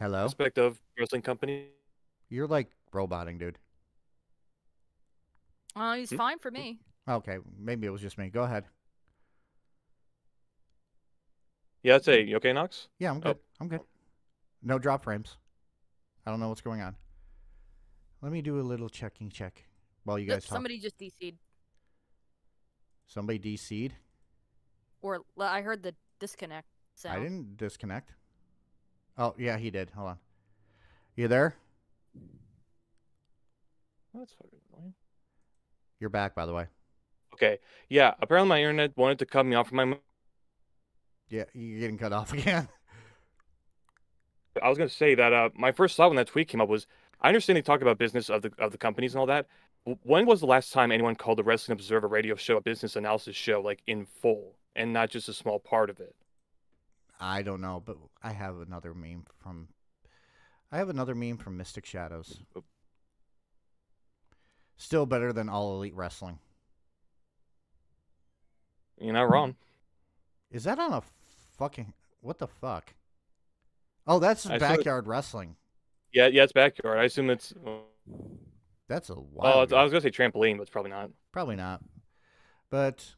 Hello? aspect of wrestling company. You're like roboting, dude. He's Hmm? fine for me. Okay, maybe it was just me. Go ahead. Yeah, I'd say you okay, Nox? Yeah, I'm good. I'm good. No drop frames. I don't know what's going on. Let me do a little check while you guys talk. Somebody just DC'd. Somebody DC'd? Or I heard the disconnect sound. I didn't disconnect. Oh, yeah, he did. Hold on. You there? That's fucking annoying. You're back, by the way. Okay. Yeah, apparently my internet wanted to cut me off from my. Yeah, you're getting cut off again. I was gonna say that my first thought when that tweet came up was, I understand they talk about business of the companies and all that. When was the last time anyone called the Wrestling Observer radio show a business analysis show, like in full, and not just a small part of it? I don't know, but I have another meme from Mystic Shadows. Still better than All Elite Wrestling. You're not wrong. Is that on a fucking... What the fuck? Oh, that's Backyard Wrestling. Yeah, it's backyard. I assume it's. That's a Well, wild... I was gonna say trampoline, but it's probably not. Probably not. But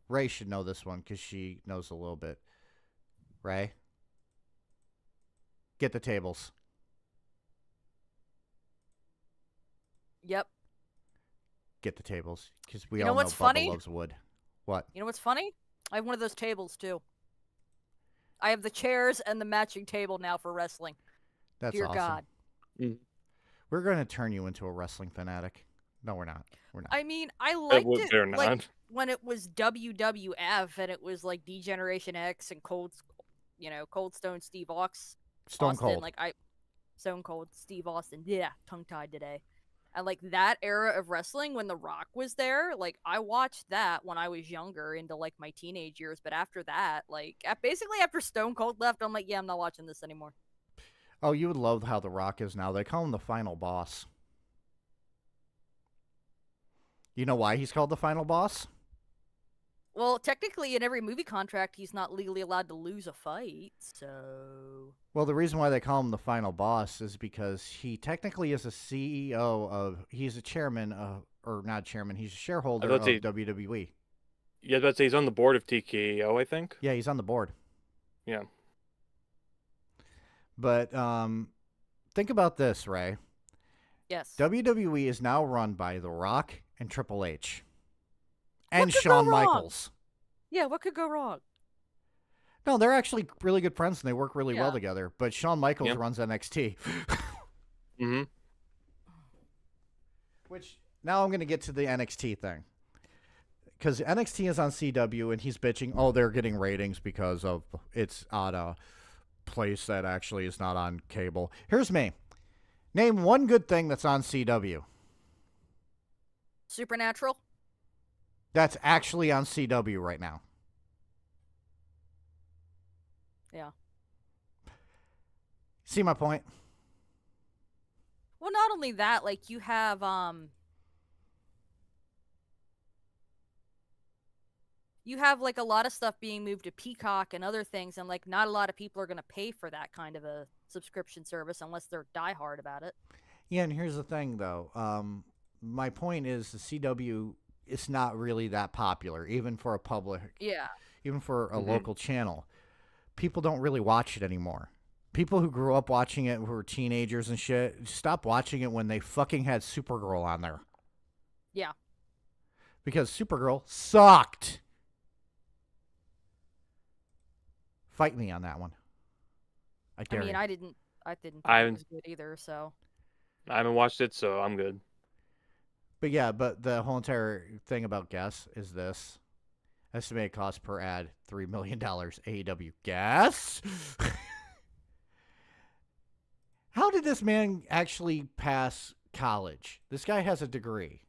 Ray should know this one because she knows a little bit. Ray? Get the tables. Yep. Get the tables. Because we You know all know what's Bubba funny? loves wood. What? You know what's funny? I have one of those tables too. I have the chairs and the matching table now for wrestling. That's Dear awesome. God. We're going to turn you into a wrestling fanatic. No, we're not. We're not. I mean, I liked it They're like not. when it was WWF and it was like D-Generation X and Cold Stone Steve Stone Austin. Cold. Stone Cold Steve Austin. Yeah, tongue-tied today. And like that era of wrestling when The Rock was there, like I watched that when I was younger into like my teenage years. But after that, like basically after Stone Cold left, I'm like, yeah, I'm not watching this anymore. Oh, you would love how The Rock is now. They call him the final boss. You know why he's called the final boss? Well, technically in every movie contract, he's not legally allowed to lose a fight, so... Well, the reason why they call him the final boss is because he technically is a CEO of... He's a chairman of... Or not chairman, he's a shareholder of WWE. Yeah, I was about to say he's on the board of TKO, I think. Yeah, he's on the board. Yeah. But think about this, Ray. Yes. WWE is now run by The Rock and Triple H. And could go Shawn wrong? Michaels. Yeah, what could go wrong? No, they're actually really good friends and they work really well Yeah. together. But Shawn Michaels Yep. runs NXT. Mm-hmm. Which, now I'm going to get to the NXT thing. Because NXT is on CW and he's bitching, oh, they're getting ratings because of it's on a place that actually is not on cable. Here's me. Name one good thing that's on CW. Supernatural? That's actually on CW right now. Yeah. See my point? Well, not only that, like, you have, like, a lot of stuff being moved to Peacock and other things, and, like, not a lot of people are going to pay for that kind of a subscription service unless they're diehard about it. Yeah, and here's the thing, though. My point is the CW is not really that popular, even for a public, Yeah. even for a local channel. People don't really watch it anymore. People who grew up watching it, who were teenagers and shit, stopped watching it when they fucking had Supergirl on there. Yeah. Because Supergirl sucked. Fight me on that one. I dare you. I didn't think I it haven't- was good either, so. I haven't watched it, so I'm good. But yeah, but the whole entire thing about gas is this. Estimated cost per ad, $3 million. AEW gas? How did this man actually pass college? This guy has a degree.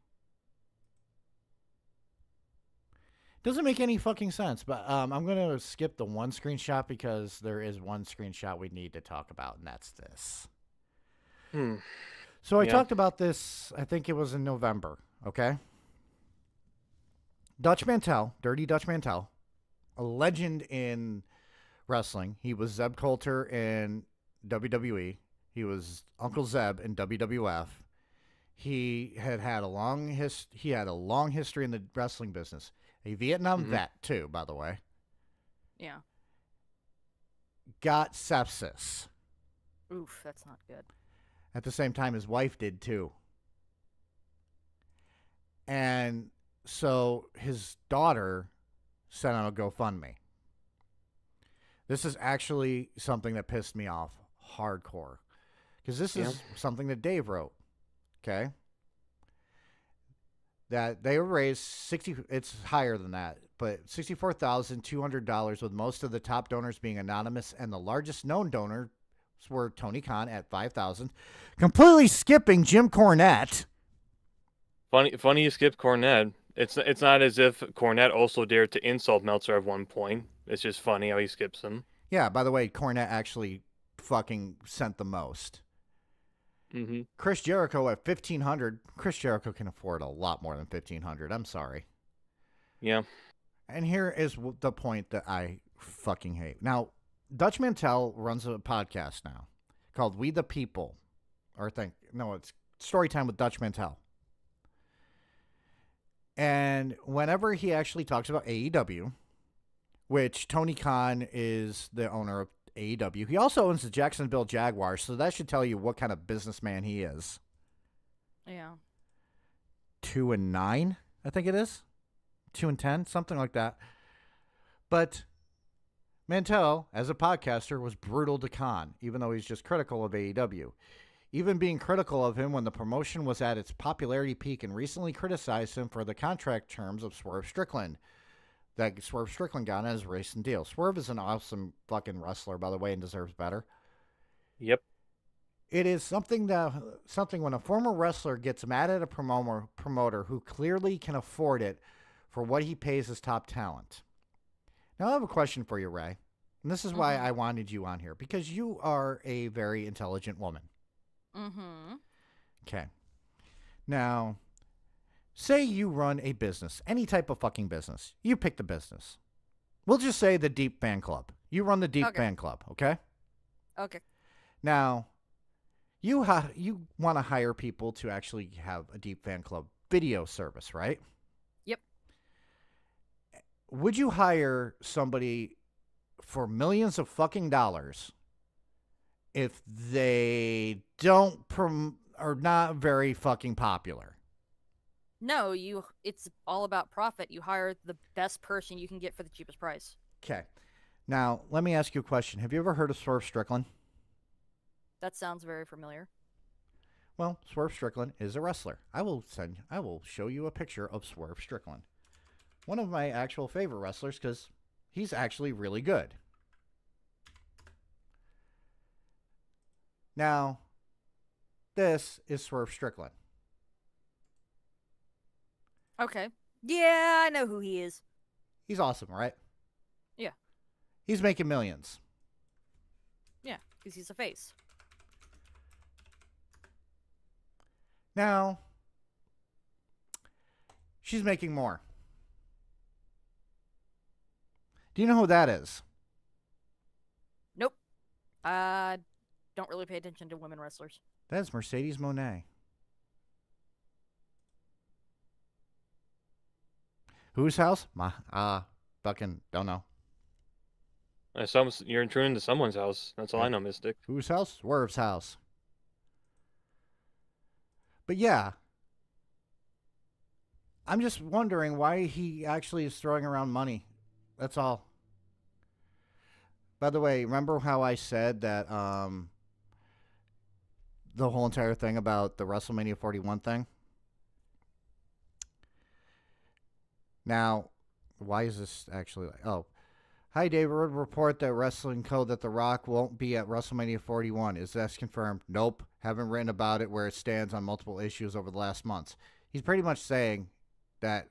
Doesn't make any fucking sense. But I'm gonna skip the one screenshot because there is one screenshot we need to talk about, and that's this. So I talked about this. I think it was in November. Okay. Dutch Mantel, Dirty Dutch Mantel, a legend in wrestling. He was Zeb Coulter in WWE. He was Uncle Zeb in WWF. He had a long history in the wrestling business. A Vietnam vet too, by the way. Yeah. Got sepsis. Oof, that's not good. At the same time, his wife did too. And so his daughter sent out a GoFundMe. This is actually something that pissed me off hardcore. Because this is something that Dave wrote. Okay? That they raised it's higher than that, but $64,200, with most of the top donors being anonymous, and the largest known donors were Tony Khan at $5,000, completely skipping Jim Cornette. Funny you skipped Cornette. It's not as if Cornette also dared to insult Meltzer at one point. It's just funny how he skips him. Yeah, by the way, Cornette actually fucking sent the most. Chris Jericho at $1,500. Chris Jericho can afford a lot more than $1,500. I'm sorry. Yeah. And here is the point that I fucking hate. Now, Dutch Mantel runs a podcast now called We the People. It's Storytime with Dutch Mantel. And whenever he actually talks about AEW, which Tony Khan is the owner of AEW, he also owns the Jacksonville Jaguars, so that should tell you what kind of businessman he is. Yeah. 2-9, I think it is. 2-10, something like that. But Mantel, as a podcaster, was brutal to Khan, even though he's just critical of AEW. Even being critical of him when the promotion was at its popularity peak, and recently criticized him for the contract terms of Swerve Strickland that Swerve Strickland got in his recent deal. Swerve is an awesome fucking wrestler, by the way, and deserves better. Yep. It is something when a former wrestler gets mad at a promoter who clearly can afford it for what he pays his top talent. Now, I have a question for you, Ray. And this is why I wanted you on here, because you are a very intelligent woman. Okay. Now, say you run a business, any type of fucking business. You pick the business. We'll just say the Deep Fan Club. You run the Deep Fan Club, okay? Okay. Now, you want to hire people to actually have a Deep Fan Club video service, right? Yep. Would you hire somebody for millions of fucking dollars if they are not very fucking popular? No, it's all about profit. You hire the best person you can get for the cheapest price. Okay. Now, let me ask you a question. Have you ever heard of Swerve Strickland? That sounds very familiar. Well, Swerve Strickland is a wrestler. I will show you a picture of Swerve Strickland. One of my actual favorite wrestlers, because he's actually really good. Now, this is Swerve Strickland. Okay. Yeah, I know who he is. He's awesome, right? Yeah. He's making millions. Yeah, because he's a face. Now, she's making more. Do you know who that is? Nope. I don't really pay attention to women wrestlers. That is Mercedes Moné. Whose house? Fucking don't know. You're intruding into someone's house. That's all I know, Mystic. Whose house? Swerve's house. But yeah, I'm just wondering why he actually is throwing around money. That's all. By the way, remember how I said that the whole entire thing about the WrestleMania 41 thing? Now, why is this actually like... Oh. Hi, David. Report that Wrestling Code that The Rock won't be at WrestleMania 41. Is this confirmed? Nope. Haven't written about it where it stands on multiple issues over the last months. He's pretty much saying that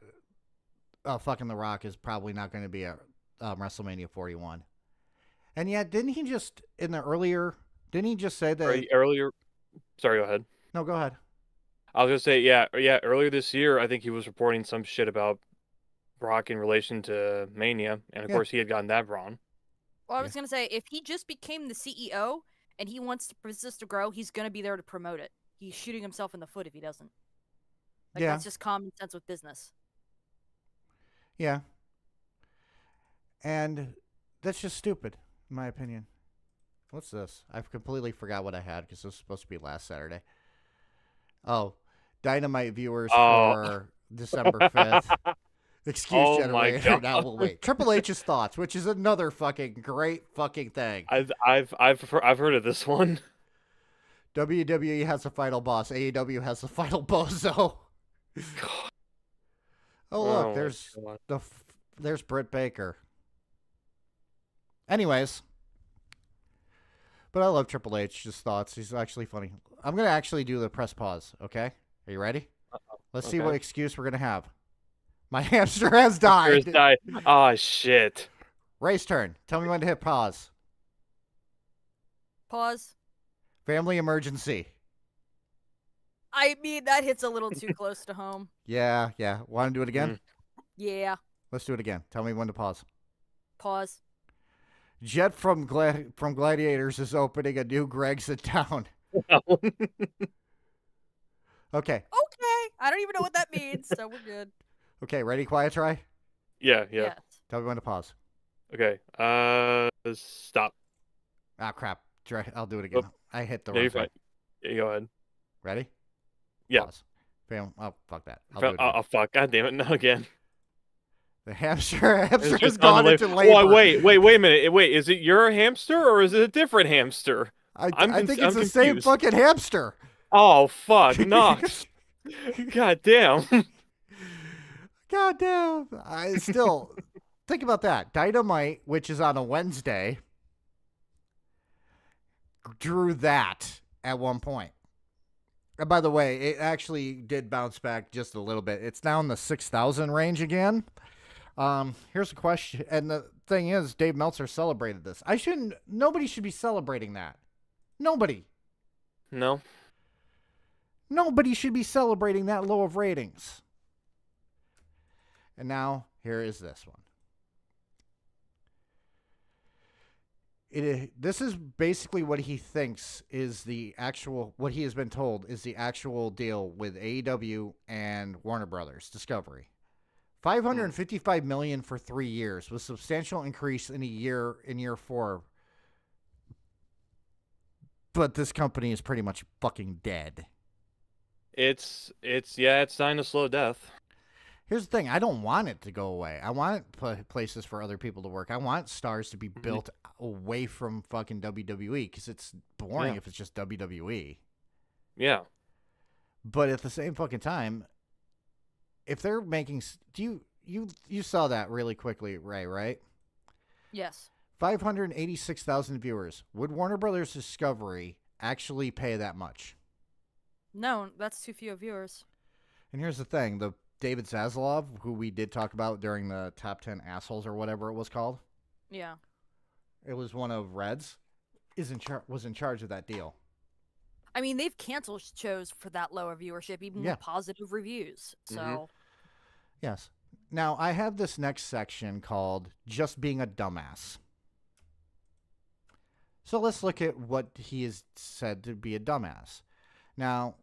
fucking The Rock is probably not going to be at WrestleMania 41. And yet, didn't he just say that? Earlier. Sorry, go ahead. No, go ahead. I was gonna say, yeah. Earlier this year, I think he was reporting some shit about Brock in relation to Mania, and of course he had gotten that wrong. Well, I was gonna say, if he just became the CEO and he wants the business to grow, he's gonna be there to promote it. He's shooting himself in the foot if he doesn't. That's just common sense with business. Yeah. And that's just stupid, in my opinion. What's this? I've completely forgot what I had because this was supposed to be last Saturday. Oh, Dynamite viewers for December 5th. Excuse generator. Now we'll wait. Triple H's thoughts, which is another fucking great fucking thing. I've heard of this one. WWE has a final boss. AEW has a final bozo. Oh look, there's Britt Baker. Anyways, but I love Triple H's thoughts. He's actually funny. I'm gonna actually do the press pause. Okay, are you ready? Let's see what excuse we're gonna have. My hamster has died. Oh shit. Ray's turn. Tell me when to hit pause. Pause. Family emergency. I mean, that hits a little too close to home. Yeah. Want to do it again? Yeah. Let's do it again. Tell me when to pause. Pause. Jet from Gladiators is opening a new Greg's in town. Okay. I don't even know what that means, so we're good. Okay, ready? Quiet try? Yeah. Yes. Tell me when to pause. Okay. Stop. Ah, crap. I'll do it again. Oh. I hit the Yeah, wrong you're thing. fine. Yeah, go ahead. Ready? Yeah. Pause. Oh, fuck that. I'll do it again. Oh, fuck. God damn it. No, again. The hamster has on gone into labor. Oh, wait a minute. Wait, is it your hamster or is it a different hamster? I think it's the same confused. fucking hamster. Oh, fuck. Nox. God damn. God damn. I still think about that. Dynamite, which is on a Wednesday, drew that at one point. And by the way, it actually did bounce back just a little bit. It's now in the 6,000 range again. Here's a question. And the thing is, Dave Meltzer celebrated this. Nobody should be celebrating that. Nobody. No. Nobody should be celebrating that low of ratings. And now, here is this one. This is basically what he thinks is what he has been told is the actual deal with AEW and Warner Brothers Discovery. $555 million for 3 years with substantial increase in year 4. But this company is pretty much fucking dead. It's time to slow death. Here's the thing. I don't want it to go away. I want places for other people to work. I want stars to be built away from fucking WWE because it's boring if it's just WWE. Yeah. But at the same fucking time, if they're making... You saw that really quickly, Ray, right? Yes. 586,000 viewers. Would Warner Brothers Discovery actually pay that much? No, that's too few viewers. And here's the thing. The David Zaslav, who we did talk about during the top 10 assholes or whatever it was called. Yeah. It was one of Red's. Was in charge of that deal. I mean, they've canceled shows for that lower viewership, even with positive reviews. So. Yes. Now, I have this next section called Just Being a Dumbass. So let's look at what he is said to be a dumbass. Now,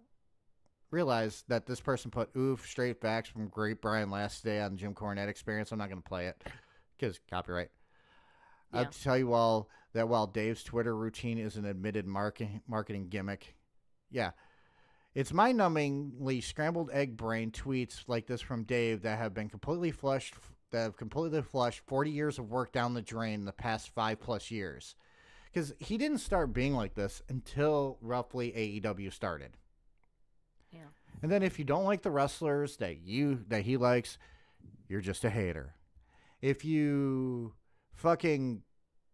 realize that this person put oof, straight facts from Great Brian Last Day on Jim Cornette Experience. I'm not going to play it because copyright. Yeah. I'll tell you all that while Dave's Twitter routine is an admitted marketing gimmick, it's mind-numbingly scrambled egg brain tweets like this from Dave that have completely flushed 40 years of work down the drain in the past 5+ years. Because he didn't start being like this until roughly AEW started. Yeah. And then if you don't like the wrestlers that he likes, you're just a hater. If you fucking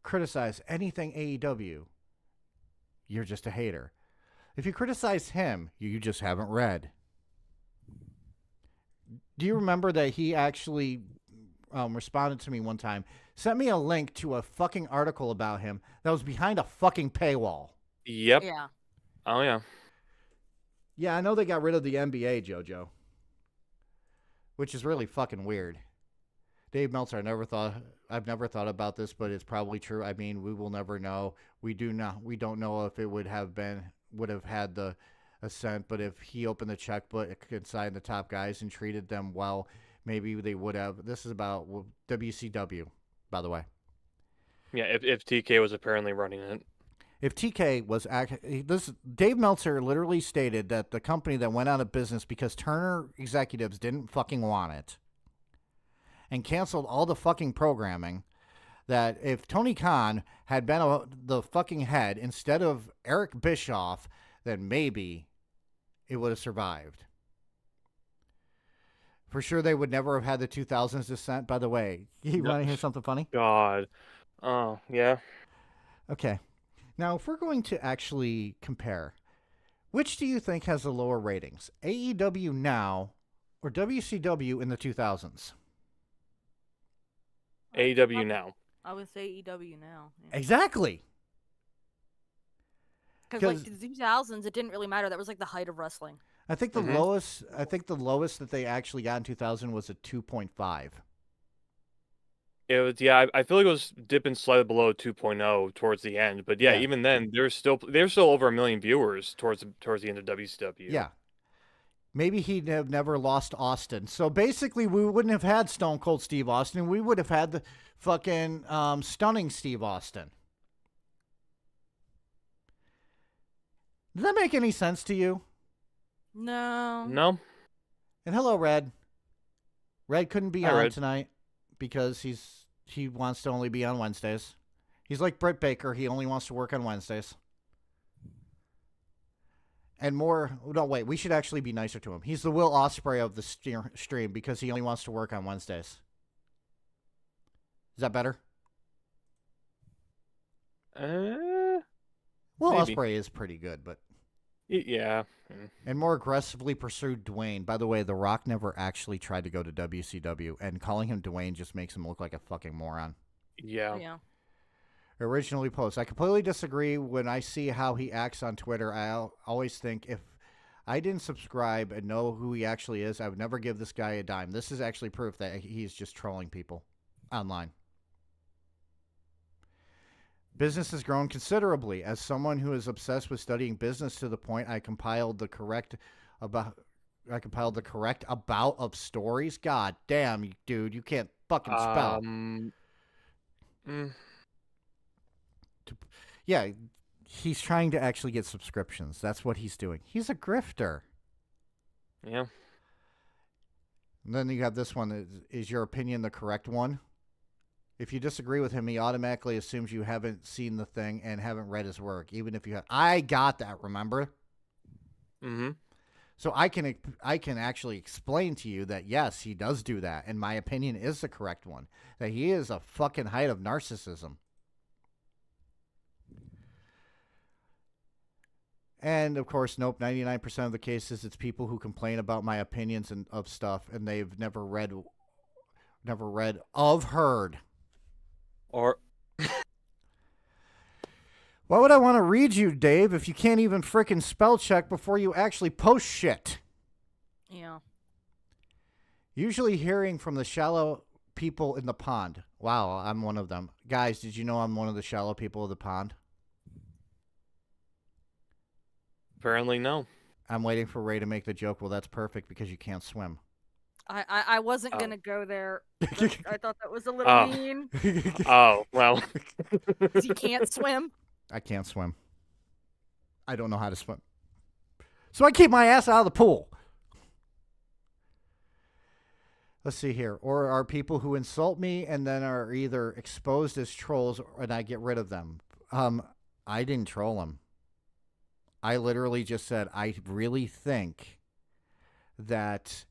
criticize anything AEW, you're just a hater. If you criticize him, you just haven't read. Do you remember that he actually responded to me one time, sent me a link to a fucking article about him that was behind a fucking paywall. Yep. Yeah. Oh yeah. Yeah, I know they got rid of the NBA, JoJo, which is really fucking weird. Dave Meltzer, I've never thought about this, but it's probably true. I mean, we will never know. We don't know if it would have had the ascent, but if he opened the checkbook and signed the top guys and treated them well, maybe they would have. This is about WCW, by the way. Yeah, if TK was apparently running it. If TK was Dave Meltzer literally stated that the company that went out of business because Turner executives didn't fucking want it and canceled all the fucking programming, that if Tony Khan had been the fucking head instead of Eric Bischoff, then maybe it would have survived. For sure, they would never have had the 2000s descent. By the way, you want to hear something funny? God. Oh, yeah. Okay. Now, if we're going to actually compare, which do you think has the lower ratings? AEW now or WCW in the 2000s? AEW now. I would say EW now. Yeah. Exactly. Because like the 2000s, it didn't really matter. That was like the height of wrestling. I think the lowest that they actually got in 2000 was a 2.5. It was, yeah, I feel like it was dipping slightly below 2.0 towards the end, but yeah, even then there's still over 1 million viewers towards the end of WCW. Yeah. Maybe he'd have never lost Austin. So basically, we wouldn't have had Stone Cold Steve Austin. We would have had the fucking stunning Steve Austin. Does that make any sense to you? No. No. And hello, Red. Red couldn't be on Red. tonight because he wants to only be on Wednesdays. He's like Britt Baker. He only wants to work on Wednesdays. And more, no, wait, we should actually be nicer to him. He's the Will Ospreay of the stream because he only wants to work on Wednesdays. Is that better? Will maybe. Ospreay is pretty good, but... Yeah. And more aggressively pursued Dwayne. By the way, The Rock never actually tried to go to WCW, and calling him Dwayne just makes him look like a fucking moron. Yeah. Yeah. Originally post. I completely disagree. When I see how he acts on Twitter, I always think if I didn't subscribe and know who he actually is, I would never give this guy a dime. This is actually proof that he's just trolling people online. Business has grown considerably. As someone who is obsessed with studying business to the point I compiled the correct about of stories. God damn, dude, you can't fucking spell. Yeah, he's trying to actually get subscriptions. That's what he's doing. He's a grifter. Yeah. And then you have this one. Is your opinion the correct one? If you disagree with him, he automatically assumes you haven't seen the thing and haven't read his work, even if you have. I got that, remember? Mm-hmm. So I can actually explain to you that, yes, he does do that, and my opinion is the correct one. That he is a fucking height of narcissism. And, of course, nope, 99% of the cases, it's people who complain about my opinions of stuff, and they've never read, heard. Or... Why would I want to read you, Dave, if you can't even frickin' spell check before you actually post shit? Yeah. Usually hearing from the shallow people in the pond. Wow, I'm one of them. Guys, did you know I'm one of the shallow people of the pond? Apparently, no. I'm waiting for Ray to make the joke. Well, that's perfect because you can't swim. I wasn't going to go there. I thought that was a little mean. Oh, well. You can't swim? I can't swim. I don't know how to swim. So I keep my ass out of the pool. Let's see here. Or are people who insult me and then are either exposed as trolls and I get rid of them. I didn't troll them. I literally just said, I really think that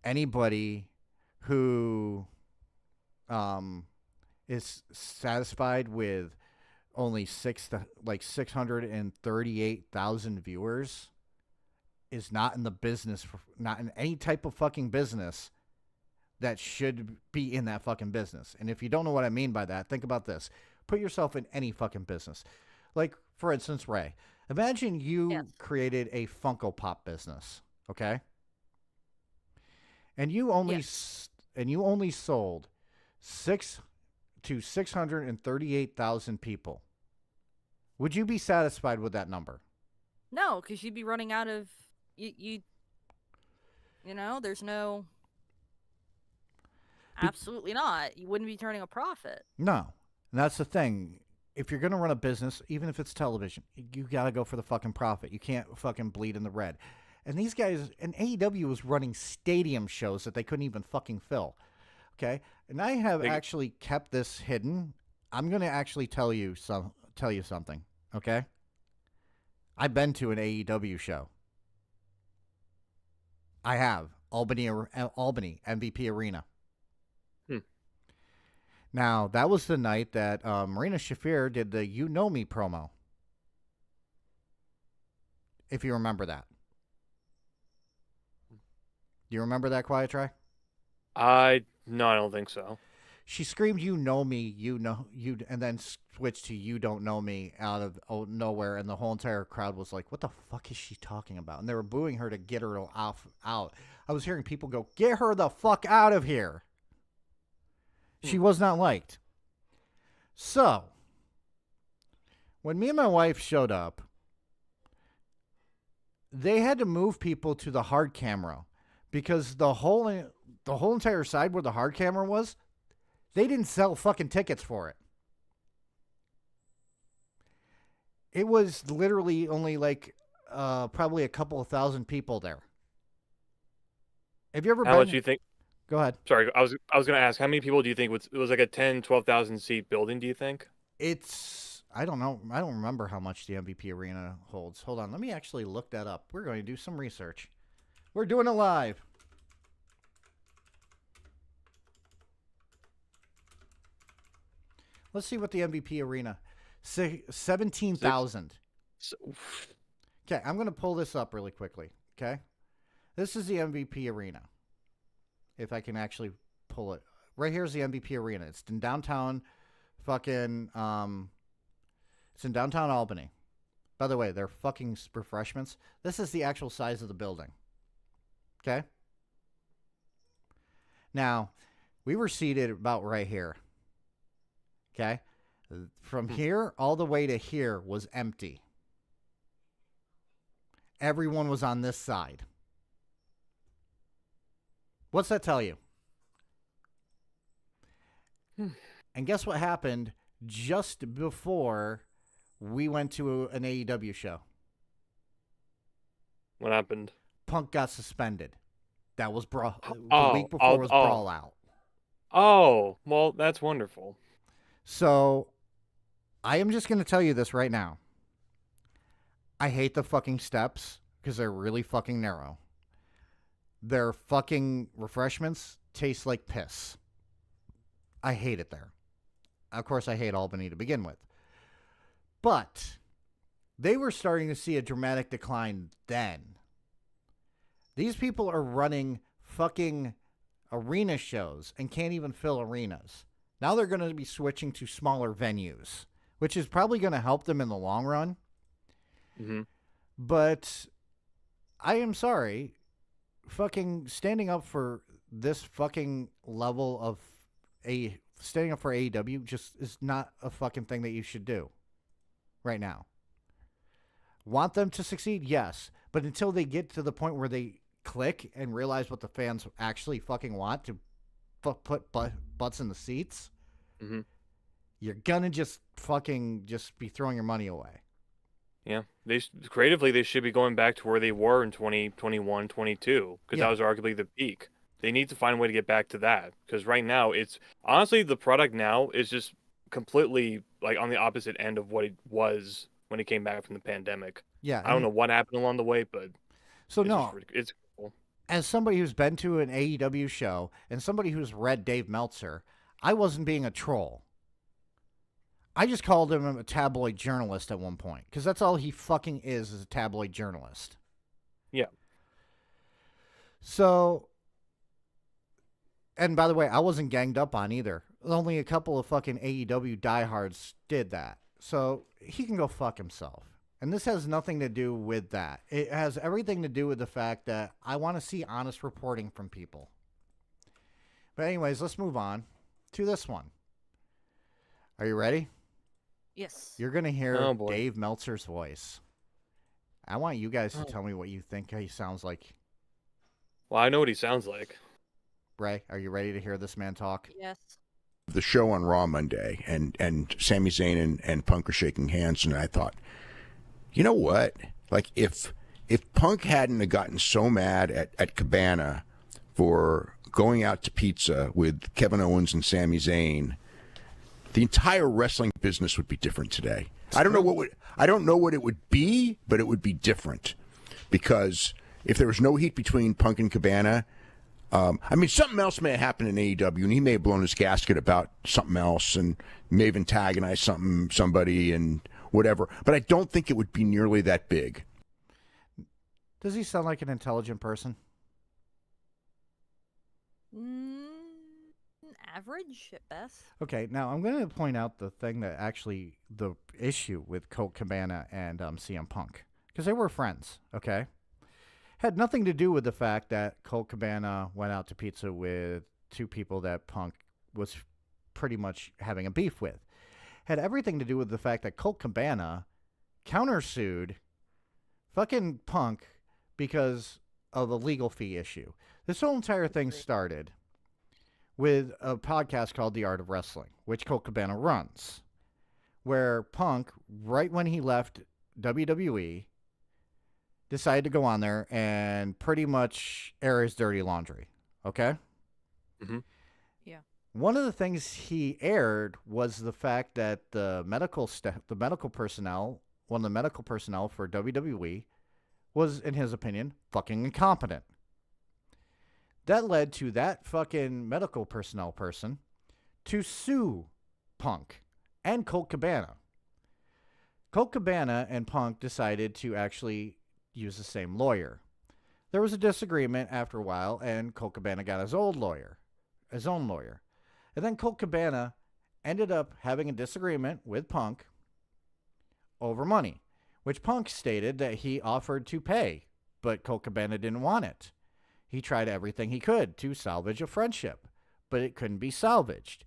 anybody who is satisfied with only 638,000 viewers is not in the business, not in any type of fucking business that should be in that fucking business. And if you don't know what I mean by that, think about this. Put yourself in any fucking business. Like, for instance, Ray, imagine you Yes. created a Funko Pop business, okay? And you only Yes. and you only sold 638,000 people. Would you be satisfied with that number? No, because you'd be running out of you. You know, there's no. Absolutely not. You wouldn't be turning a profit. No. And that's the thing. If you're going to run a business, even if it's television, you got to go for the fucking profit. You can't fucking bleed in the red. And these guys, and AEW was running stadium shows that they couldn't even fucking fill. Okay? And I have actually kept this hidden. I'm going to actually tell you something. Okay? I've been to an AEW show. I have. Albany MVP Arena. Now, that was the night that Marina Shafir did the You Know Me promo. If you remember that. Do you remember that, Quiet Try? No, I don't think so. She screamed, "You know me, you know you," and then switched to "You don't know me" out of nowhere, and the whole entire crowd was like, "What the fuck is she talking about?" And they were booing her to get her out. I was hearing people go, "Get her the fuck out of here." She was not liked. So, when me and my wife showed up, they had to move people to the hard camera because the whole entire side where the hard camera was, they didn't sell fucking tickets for it. It was literally only like probably a couple of thousand people there. Have you ever been? How much do you think? Go ahead. Sorry, I was going to ask, how many people do you think it was like a 10, 12,000 seat building, do you think? I don't know. I don't remember how much the MVP Arena holds. Hold on. Let me actually look that up. We're going to do some research. We're doing it live. Let's see what the MVP Arena. 17,000. Okay, I'm going to pull this up really quickly. Okay? This is the MVP Arena. If I can actually pull it. Right here's the MVP Arena. It's in downtown fucking it's in downtown Albany. By the way, they're fucking refreshments. This is the actual size of the building. Okay? Now, we were seated about right here. Okay? From here all the way to here was empty. Everyone was on this side. What's that tell you? And guess what happened just before we went to an AEW show? What happened? Punk got suspended. That was the week before was Brawl Out. Oh, well, that's wonderful. So, I am just going to tell you this right now. I hate the fucking steps because they're really fucking narrow. Their fucking refreshments taste like piss. I hate it there. Of course, I hate Albany to begin with. But they were starting to see a dramatic decline then. These people are running fucking arena shows and can't even fill arenas. Now they're going to be switching to smaller venues, which is probably going to help them in the long run. Mm-hmm. But I am sorry. Fucking standing up for this fucking level of standing up for AEW just is not a fucking thing that you should do right now. Want them to succeed? Yes. But until they get to the point where they click and realize what the fans actually fucking want to put butts in the seats, mm-hmm. You're gonna just be throwing your money away. Yeah, creatively they should be going back to where they were in 2021, 22, because that was arguably the peak. They need to find a way to get back to that, because right now it's honestly the product now is just completely like on the opposite end of what it was when it came back from the pandemic. Yeah, I don't know what happened along the way, but it's cool. As somebody who's been to an AEW show and somebody who's read Dave Meltzer, I wasn't being a troll. I just called him a tabloid journalist at one point, because that's all he fucking is a tabloid journalist. Yeah. So, And by the way, I wasn't ganged up on either. Only a couple of fucking AEW diehards did that. So he can go fuck himself. And this has nothing to do with that. It has everything to do with the fact that I want to see honest reporting from people. But anyways, let's move on to this one. Are you ready? Yes. You're going to hear Oh, boy. Dave Meltzer's voice. I want you guys to tell me what you think he sounds like. Well, I know what he sounds like. Ray, are you ready to hear this man talk? Yes. The show on Raw Monday, and Sami Zayn and Punk are shaking hands, and I thought, you know what? Like, if Punk hadn't have gotten so mad at Cabana for going out to pizza with Kevin Owens and Sami Zayn, the entire wrestling business would be different today. I don't know what it would be, but it would be different, because if there was no heat between Punk and Cabana, I mean, something else may have happened in AEW, and he may have blown his gasket about something else, and may have antagonized somebody and whatever. But I don't think it would be nearly that big. Does he sound like an intelligent person? Average at best. Okay, now I'm going to point out the thing that actually, the issue with Colt Cabana and CM Punk. Because they were friends, okay? Had nothing to do with the fact that Colt Cabana went out to pizza with two people that Punk was pretty much having a beef with. Had everything to do with the fact that Colt Cabana countersued fucking Punk because of a legal fee issue. This whole entire thing started with a podcast called The Art of Wrestling, which Colt Cabana runs, where Punk, right when he left WWE, decided to go on there and pretty much air his dirty laundry. Okay? Mhm. Yeah. One of the things he aired was the fact that the medical personnel, one of the medical personnel for WWE, was, in his opinion, fucking incompetent. That led to that fucking medical personnel person to sue Punk and Colt Cabana. Colt Cabana and Punk decided to actually use the same lawyer. There was a disagreement after a while, and Colt Cabana got his own lawyer. And then Colt Cabana ended up having a disagreement with Punk over money, which Punk stated that he offered to pay, but Colt Cabana didn't want it. He tried everything he could to salvage a friendship, but it couldn't be salvaged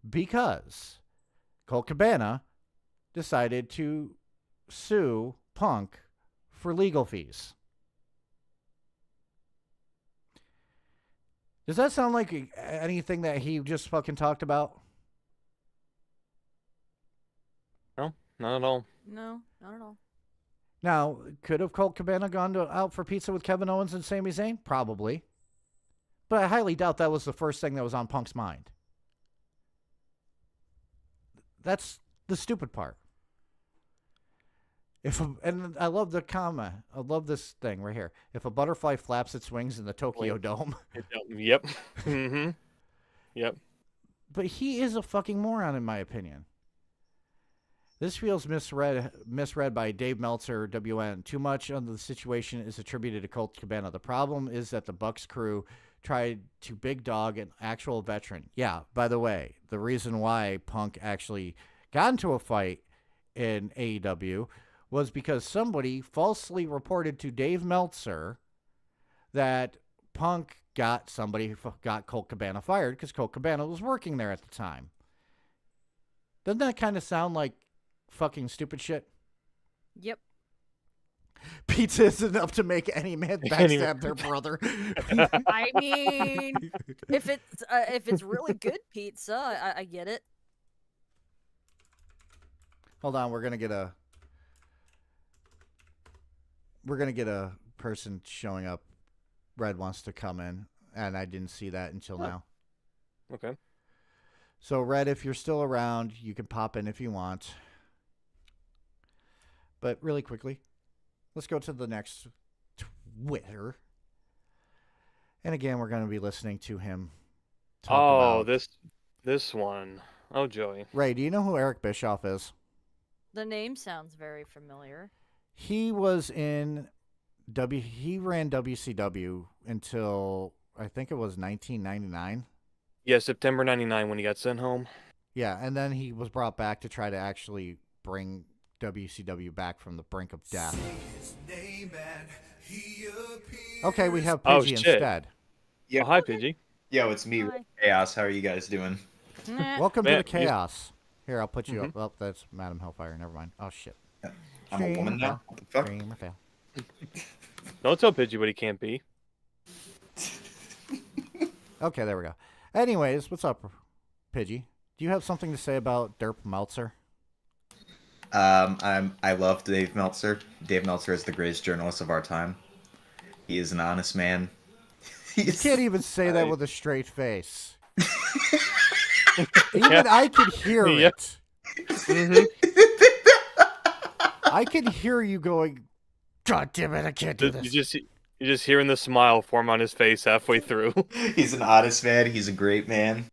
because Colt Cabana decided to sue Punk for legal fees. Does that sound like anything that he just fucking talked about? No, not at all. No, not at all. Now, could have Colt Cabana gone out for pizza with Kevin Owens and Sami Zayn? Probably. But I highly doubt that was the first thing that was on Punk's mind. That's the stupid part. And I love the comma. I love this thing right here. If a butterfly flaps its wings in the Tokyo Dome. Yep. Mm-hmm. Yep. But he is a fucking moron, in my opinion. This feels misread by Dave Meltzer, WN. Too much of the situation is attributed to Colt Cabana. The problem is that the Bucks crew tried to big dog an actual veteran. Yeah, by the way, the reason why Punk actually got into a fight in AEW was because somebody falsely reported to Dave Meltzer that Punk got Colt Cabana fired because Colt Cabana was working there at the time. Doesn't that kind of sound like fucking stupid shit? Yep. Pizza is enough to make any man backstab their brother. I mean, if it's really good pizza, I get it. Hold on, we're gonna get a person showing up. Red wants to come in, and I didn't see that until now. Okay. So, Red, if you're still around, you can pop in if you want. But really quickly, let's go to the next Twitter. And again, we're going to be listening to him talk about... this one. Oh, Joey. Ray, do you know who Eric Bischoff is? The name sounds very familiar. He was in he ran WCW until I think it was 1999. Yeah, September '99 when he got sent home. Yeah, and then he was brought back to try to actually bring WCW back from the brink of death. Okay, we have Oh, Pidgey shit. instead. Yeah. Oh, hi, Pidgey. Yo, it's me, Hi. Chaos. How are you guys doing? Welcome to Man, the chaos. Here, I'll put you up. Mm-hmm. Oh, that's Madam Hellfire. Never mind. Oh, shit. I'm a woman now. What the fuck? Streamer fail. Don't tell Pidgey what he can't be. Okay, there we go. Anyways, what's up, Pidgey? Do you have something to say about Derp Meltzer? I love Dave Meltzer. Dave Meltzer is the greatest journalist of our time. He is an honest man. You can't even say that with a straight face. Even I can hear Yeah. it. Mm-hmm. I can hear you going, God damn it, I can't do this. You're just hearing the smile form on his face halfway through. He's an honest man. He's a great man.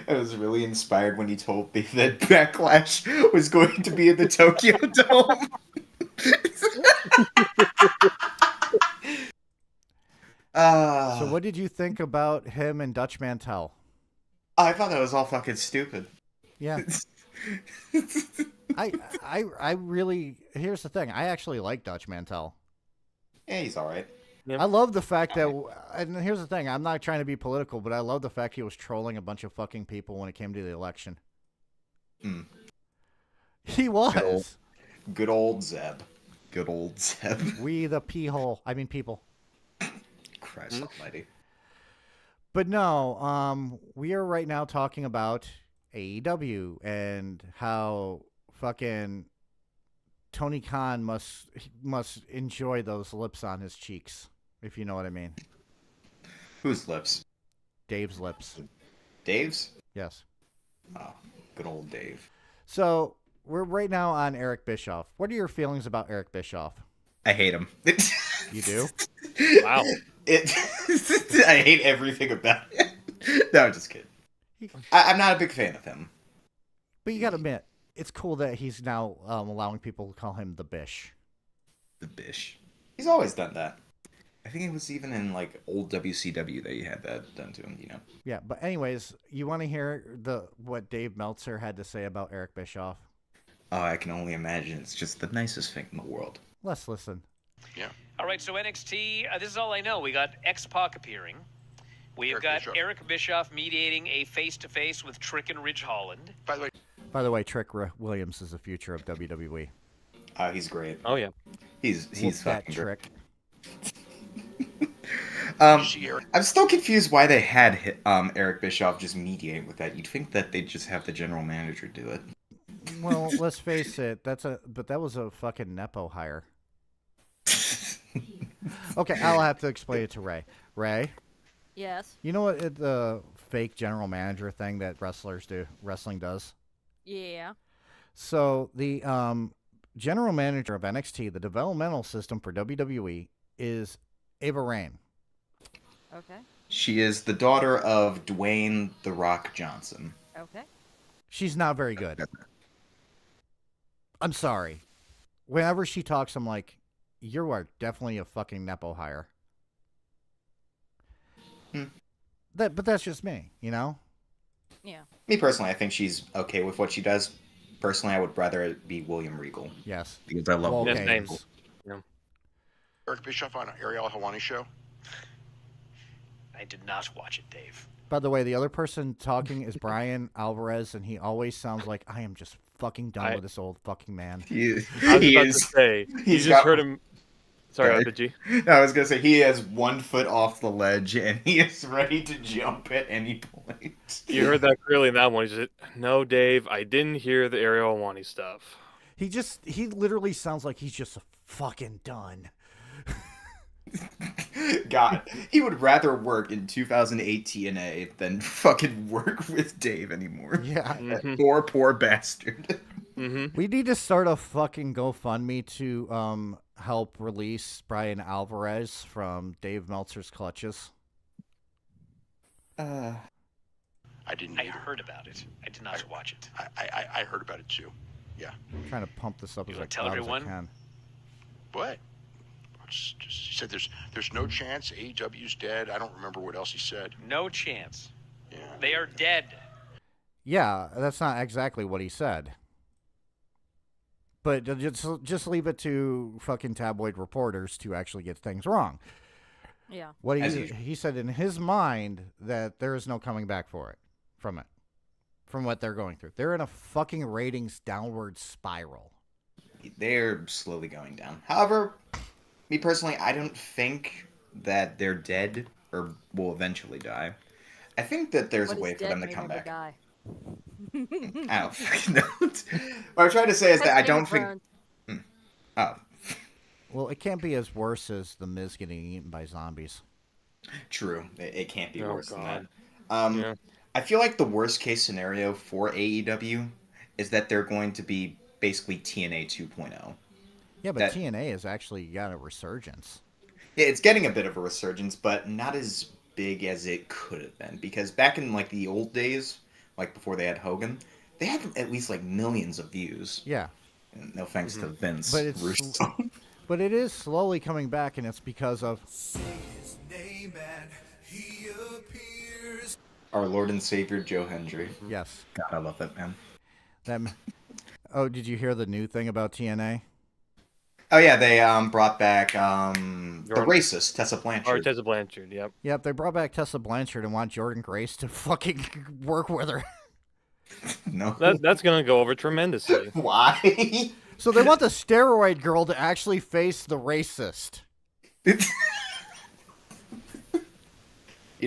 I was really inspired when he told me that Backlash was going to be in the Tokyo Dome. So what did you think about him and Dutch Mantel? I thought that was all fucking stupid. Yeah. I really, here's the thing. I actually like Dutch Mantel. Yeah, he's all right. Yep. I love the fact that, and here's the thing. I'm not trying to be political, but I love the fact he was trolling a bunch of fucking people when it came to the election. Mm. He was. Good old Zeb. Good old Zeb. We the pee-hole. I mean people. Christ almighty. But no, we are right now talking about AEW and how fucking Tony Khan must enjoy those lips on his cheeks, if you know what I mean. Whose lips? Dave's lips. Dave's? Yes. Oh, good old Dave. So we're right now on Eric Bischoff. What are your feelings about Eric Bischoff? I hate him. You do? Wow. I hate everything about it. No, I'm just kidding. I'm not a big fan of him. But you gotta admit, it's cool that he's now allowing people to call him the Bish. The Bish. He's always done that. I think it was even in like old WCW that he had that done to him, you know. Yeah, but anyways, you want to hear what Dave Meltzer had to say about Eric Bischoff? Oh, I can only imagine. It's just the nicest thing in the world. Let's listen. Yeah. All right, so NXT, this is all I know. We got X-Pac appearing. We've got Bischoff. Eric Bischoff mediating a face-to-face with Trick and Ridge Holland. By the way, Trick Williams is the future of WWE. He's great. Oh yeah. He's Whoop that fucking great. Trick. I'm still confused why they had Eric Bischoff just mediate with that. You'd think that they'd just have the general manager do it. Well, let's face it, but that was a fucking Nepo hire. Okay, I'll have to explain it to Ray. Ray, Yes. you know what the fake general manager thing that wrestling does? Yeah. So the general manager of NXT, the developmental system for WWE, is Ava Raine. Okay. She is the daughter of Dwayne "The Rock" Johnson. Okay. She's not very good. I'm sorry. Whenever she talks, I'm like, you are definitely a fucking Nepo hire. But that's just me, you know? Yeah. Me personally, I think she's okay with what she does. Personally, I would rather it be William Regal. Yes. Because I love Well, William okay. Regal. Eric Bischoff on Ariel Helwani's show. I did not watch it, Dave. By the way, the other person talking is Brian Alvarez, and he always sounds like, I am just fucking done with this old fucking man. He I was about to say, you he's just got- heard him. Sorry, Go RPG. No, I was gonna say he has 1 foot off the ledge and he is ready to jump at any point. You heard that clearly in that one. He said, "No, Dave, I didn't hear the Ariel Wani stuff." He literally sounds like he's just fucking done. God, he would rather work in 2008 TNA than fucking work with Dave anymore. Yeah. Mhm. Poor bastard. Mm-hmm. We need to start a fucking GoFundMe to help release Brian Alvarez from Dave Meltzer's clutches. I didn't I either. heard about it. I did not watch it. I heard about it too. Yeah. I'm trying to pump this up You as wanna tell loud as I everyone? can. What? He said there's no chance AEW's dead. I don't remember what else he said. No chance. They are dead. Yeah, that's not exactly what he said. But just leave it to fucking tabloid reporters to actually get things wrong. Yeah. What he said in his mind that there is no coming back from it, from what they're going through. They're in a fucking ratings downward spiral. They're slowly going down. However, me personally, I don't think that they're dead or will eventually die. I think that there's a way for them to come back. Die. I don't fucking know. What I'm trying to say is that I don't think. Oh. Well, it can't be as worse as The Miz getting eaten by zombies. True. It can't be worse than that. Yeah. I feel like the worst case scenario for AEW is that they're going to be basically TNA 2.0. Yeah, but TNA has actually got a resurgence. Yeah, it's getting a bit of a resurgence, but not as big as it could have been. Because back in like the old days, like before they had Hogan, they had at least like millions of views. Yeah. And no thanks to Vince. But it is slowly coming back, and it's because of our Lord and Savior Joe Hendry. Yes. God, I love that man. Oh, did you hear the new thing about TNA? Oh yeah, they brought back the racist Tessa Blanchard. Or Tessa Blanchard, yep. Yep, they brought back Tessa Blanchard and want Jordan Grace to fucking work with her. No. That's gonna go over tremendously. Why? So they want the steroid girl to actually face the racist. You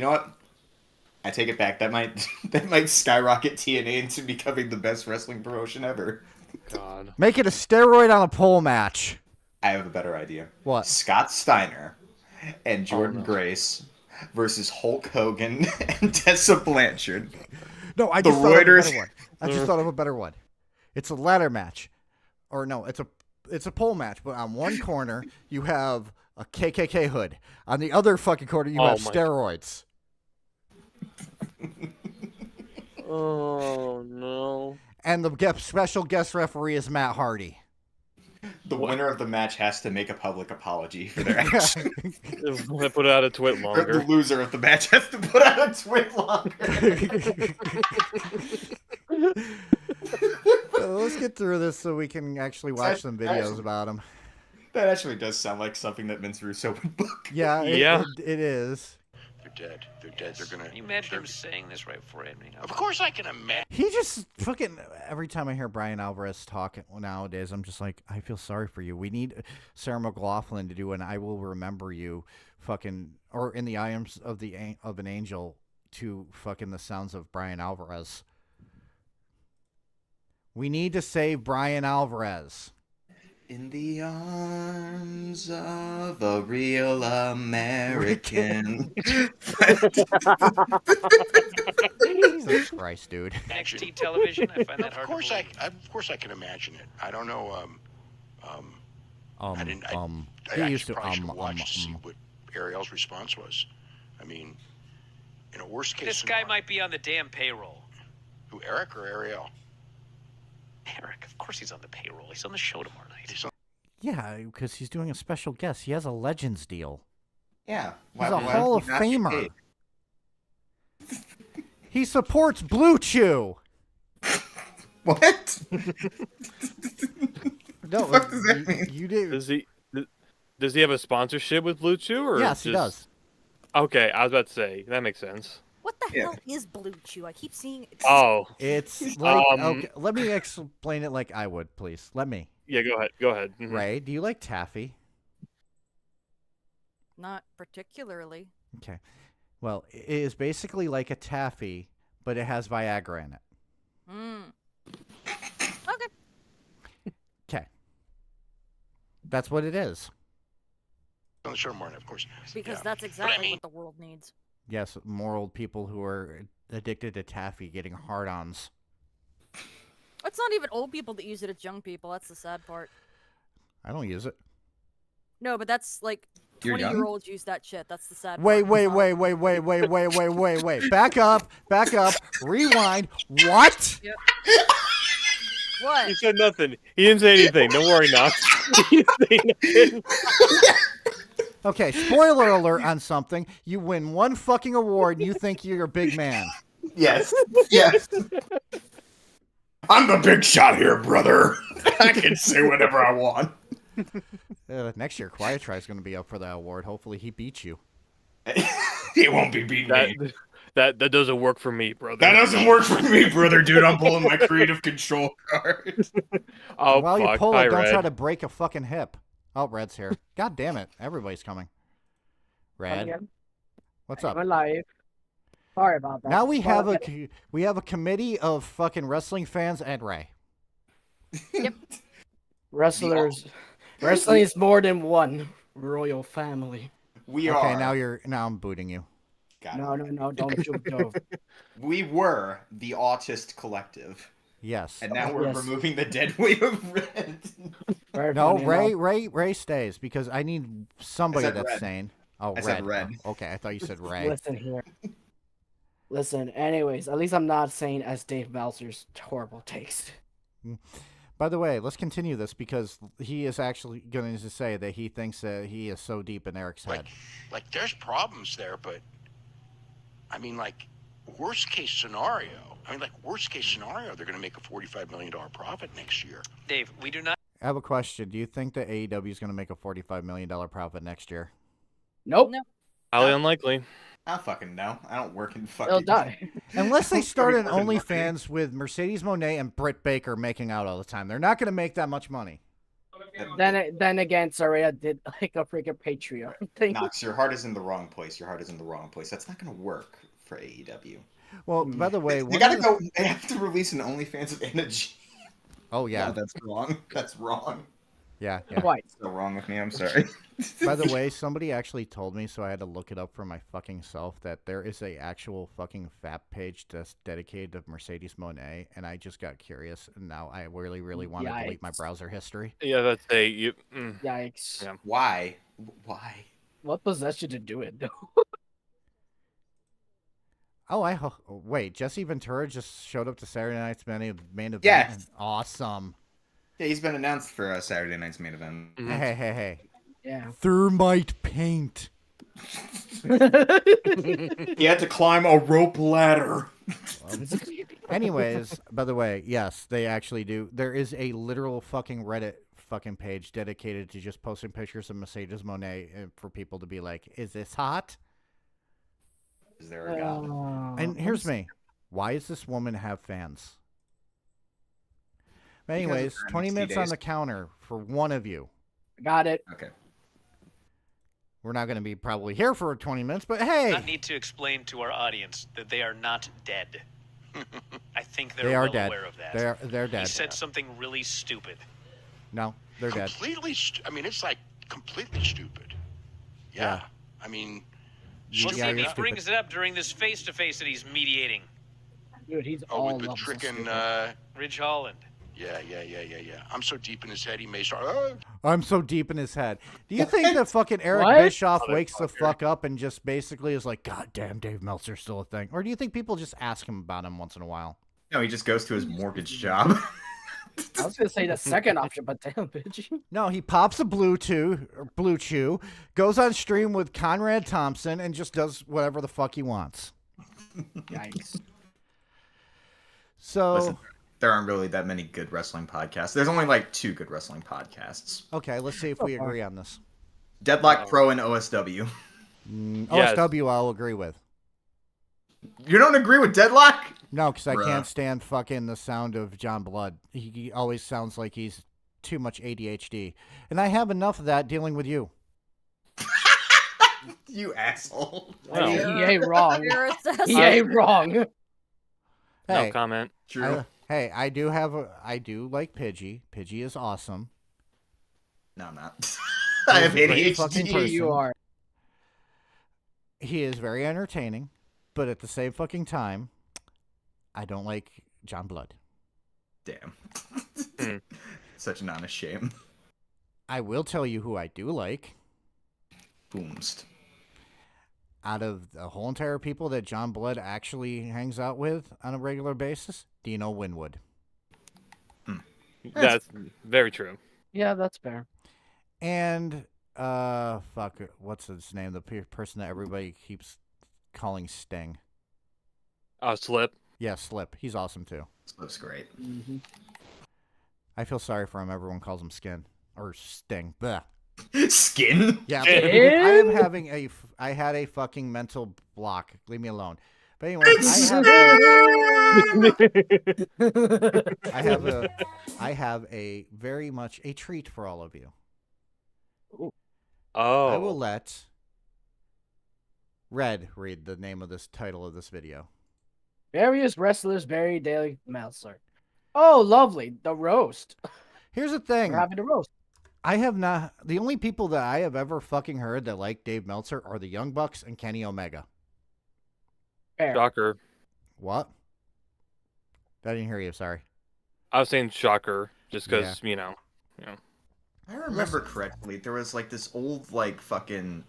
know what? I take it back. That might skyrocket TNA into becoming the best wrestling promotion ever. God. Make it a steroid on a pole match. I have a better idea. What? Scott Steiner and Jordan Grace versus Hulk Hogan and Tessa Blanchard. No, I just thought of a better one. I just thought of a better one. It's a ladder match. Or no, it's a pole match, but on one corner you have a KKK hood. On the other fucking corner you have steroids. Oh no. And the special guest referee is Matt Hardy. The winner of the match has to make a public apology for their actions. Put out a twit longer. The loser of the match has to put out a twit longer. Let's get through this so we can actually watch some videos about him. That actually does sound like something that Vince Russo would book. Yeah, it is. They're dead. They're dead. They're gonna. Can you imagine him saying this right before ending? Of course I can imagine. He just fucking every time I hear Brian Alvarez talk nowadays, I'm just like, I feel sorry for you. We need Sarah McLachlan to do an "I Will Remember You" fucking, or in the arms of an angel to fucking the sounds of Brian Alvarez. We need to save Brian Alvarez. In the arms of a real American. Jesus Christ, dude. NXT television, I find that hard to believe. Of course I can imagine it. I don't know. I didn't. I he actually used to probably should have watched to see what Ariel's response was. I mean, in a worst case This scenario, guy might be on the damn payroll. Who, Eric or Ariel? Eric, of course he's on the payroll. He's on the show tomorrow night. Yeah, because he's doing a special guest. He has a Legends deal. Yeah. He's a Hall of Famer. He supports Blue Chew. What? No, What does that mean? You do. Does he have a sponsorship with Blue Chew? Or Yes, he does. Okay, I was about to say that makes sense. What the hell is Blue Chew? I keep seeing it. Oh, it's like okay. Let me explain it like I would, please. Let me. Yeah, go ahead. Go ahead. Mm-hmm. Ray, do you like taffy? Not particularly. Okay. Well, it is basically like a taffy, but it has Viagra in it. Okay. Okay. That's what it is. On the show tomorrow, of course. Because that's exactly what the world needs. Yes, more old people who are addicted to taffy getting hard-ons. It's not even old people that use it, it's young people. That's the sad part. I don't use it. No, but that's like 20-year-olds use that shit. That's the sad Wait. part. Back up. Rewind. What? Yep. What? He said nothing. He didn't say anything. Don't worry, Nox. He didn't say nothing. Okay, spoiler alert on something. You win one fucking award and you think you're a big man. Yes. Yes. I'm the big shot here, brother. I can say whatever I want. Next year, Quiet Try is going to be up for that award. Hopefully, he beats you. He won't be beating me. That doesn't work for me, brother. That doesn't work for me, brother, dude. I'm pulling my creative control card. Oh, While fuck. you pull Hi, it, don't Red. try to break a fucking hip. Oh, Red's here. God damn it. Everybody's coming. Red, what's up? I'm alive. Sorry about that. Now we have a committee of fucking wrestling fans and Ray. Wrestlers. Wrestling is more than one royal family. We Okay, are. now I'm booting you. No, don't you go. We were the Autist Collective. Yes. And now we're Yes. removing the dead weight of Red. Very No, funny, Ray stays because I need somebody said that's Red. sane. Oh, I said Red. Oh, okay, I thought you said Ray. Listen here. Listen, anyways, at least I'm not saying as Dave Meltzer's horrible takes. By the way, let's continue this because he is actually going to say that he thinks that he is so deep in Eric's head. Like there's problems there, but I mean, like worst case scenario. Worst case scenario, they're going to make a $45 million profit next year. Dave, we do not. I have a question. Do you think that AEW is going to make a $45 million profit next year? Nope. No. Highly unlikely. I don't fucking know. I don't work in They'll fucking. die. Unless they start an Fucking marketing. OnlyFans with Mercedes Moné and Britt Baker making out all the time. They're not going to make that much money. Then again, sorry, I did like a freaking Patreon thing. Knox, your heart is in the wrong place. Your heart is in the wrong place. That's not going to work for AEW. Well, by the way, They gotta go. They have to release an OnlyFans of Anna G. Oh yeah, No, that's wrong. That's wrong. yeah. Quite. So wrong with me. I'm sorry. By the way, somebody actually told me, so I had to look it up for my fucking self, that there is a actual fucking FAP page that's dedicated to Mercedes Moné, and I just got curious, and now I really, really want to delete my Yikes. browser history. Yeah, that's Yikes. Yeah. Why? Why? What possessed you to do it, though? Oh, wait, Jesse Ventura just showed up to Saturday Night's main event? Yes. Awesome. Yeah, he's been announced for Saturday night's main event. Mhm. Hey. Yeah. Thermite paint. He had to climb a rope ladder. Anyways, by the way, yes, they actually do. There is a literal fucking Reddit fucking page dedicated to just posting pictures of Mercedes Moné for people to be like, is this hot? Is there a god? And here's me. Why does this woman have fans? But anyways, her 20 NXT minutes on days. the counter for one of you. Got it. Okay. We're not going to be probably here for 20 minutes, but hey, Not need to explain to our audience that they are not dead. I think they're they are well dead. aware of that. They're He dead. said something really stupid. No, they're dead. Completely. I mean, it's like completely stupid. Yeah. I mean, Well, Yeah, see, you're he stupid. brings it up during this face-to-face that he's mediating. Dude, he's oh, all with the up to trickin'. stupid. Ridge Holland. Yeah. I'm so deep in his head, he may start. Oh. I'm so deep in his head. Do you think that fucking Eric What? Bischoff wakes the fuck up and just basically is like, God damn, Dave Meltzer's still a thing? Or do you think people just ask him about him once in a while? No, he just goes to his mortgage job. I was gonna say the second option, but damn, bitch. No, he pops a blue chew, goes on stream with Conrad Thompson, and just does whatever the fuck he wants. Yikes. So, Listen, there aren't really that many good wrestling podcasts. There's only like 2 good wrestling podcasts. okay, let's see if we agree on this. Deadlock Pro and OSW. Yes. OSW, I'll agree with. You don't agree with Deadlock? No, because I Bruh. can't stand fucking the sound of John Blood. He always sounds like he's too much ADHD. And I have enough of that dealing with you. You asshole. Well, He ain't wrong. You're a He ain't wrong. no Hey, comment. True. I do like Pidgey. Pidgey is awesome. No, I'm not. I have He's a great fucking ADHD. person. You are. He is very entertaining, but at the same fucking time, I don't like John Blood. Damn. Hmm. Such an honest shame. I will tell you who I do like. Boomst. Out of the whole entire people that John Blood actually hangs out with on a regular basis, Dino Winwood. That's very true. Yeah, that's fair. And, what's his name? The person that everybody keeps calling Sting. Slip. Yeah, Slip. He's awesome too. Slip's great. I feel sorry for him. Everyone calls him Skin or Sting. Blech. Skin? Yeah, Skin? I am having I had a fucking mental block. Leave me alone. But anyway, I have a very much a treat for all of you. Oh. I will let Red read the name of this title of this video. Various wrestlers bury daily Meltzer. Oh, lovely. The roast. Here's the thing. We're having a roast. I have not. The only people that I have ever fucking heard that like Dave Meltzer are the Young Bucks and Kenny Omega. Fair. Shocker. What? I didn't hear you. Sorry. I was saying shocker, just because you know. I remember correctly, there was like this old like fucking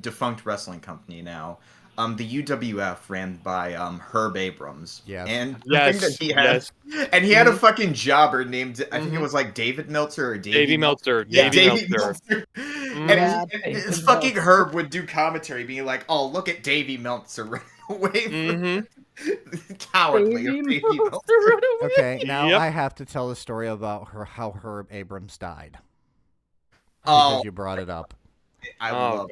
defunct wrestling company now. The UWF ran by Herb Abrams. Yeah. And the thing that he had, and he had a fucking jobber named, I think it was like David Meltzer or Davey Meltzer. Yeah, Davey Meltzer. And his fucking Herb would do commentary being like, "Oh, look at Davey Meltzer running away from cowardly Davey Meltzer." Okay, now I have to tell the story about how Herb Abrams died. Oh, because you brought it up. I love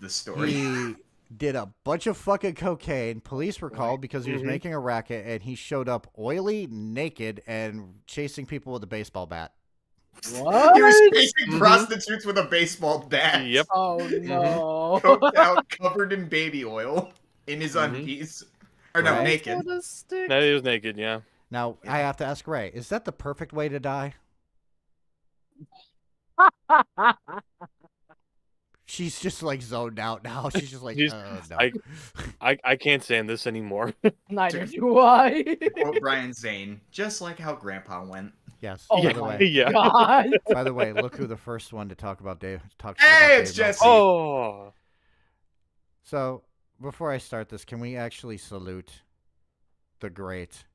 this story. He did a bunch of fucking cocaine. Police were called because he was making a racket, and he showed up oily, naked, and chasing people with a baseball bat. What? He was chasing prostitutes with a baseball bat. Yep. Oh no. Coked out, covered in baby oil, in his undies. Or no, Right. naked. No, he was naked, yeah. Now, I have to ask Ray, is that the perfect way to die? She's just like zoned out now. She's just like, no. I can't stand this anymore. Neither do I. Quote Brian Zane, just like how Grandpa went. Yes. Oh by the my way, God. by the way, look who the first one to talk about Dave. Hey, it's Jesse. Oh. So before I start this, can we actually salute the great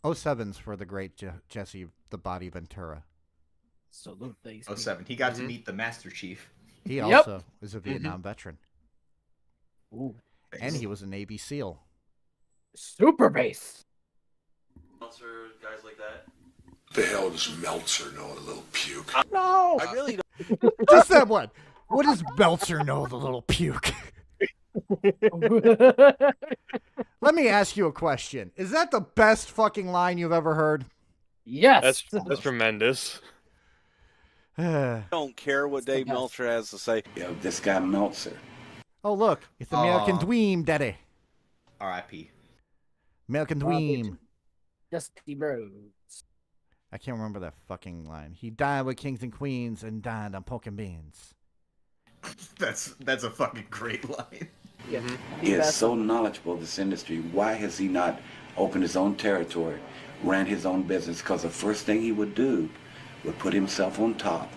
07s for the great Jesse the Body Ventura? Salute these. 07. He got to meet the Master Chief. He also is a Vietnam veteran. Ooh. And he was a Navy SEAL. Super base. Meltzer, guys like that. The hell does Meltzer know, the little puke? No. I really don't. Just that one. What does Meltzer know, the little puke? Let me ask you a question. Is that the best fucking line you've ever heard? Yes. That's tremendous. I don't care what Dave Meltzer has to say. Yeah, this guy Meltzer. Oh, look. It's American Dweem, Daddy. R.I.P. American Dweem. Dusty Rhodes. I can't remember that fucking line. He died with kings and queens and died on pork and beans. That's a fucking great line. Yeah. He is so knowledgeable of this industry. Why has he not opened his own territory, ran his own business? Because the first thing he would do would put himself on top,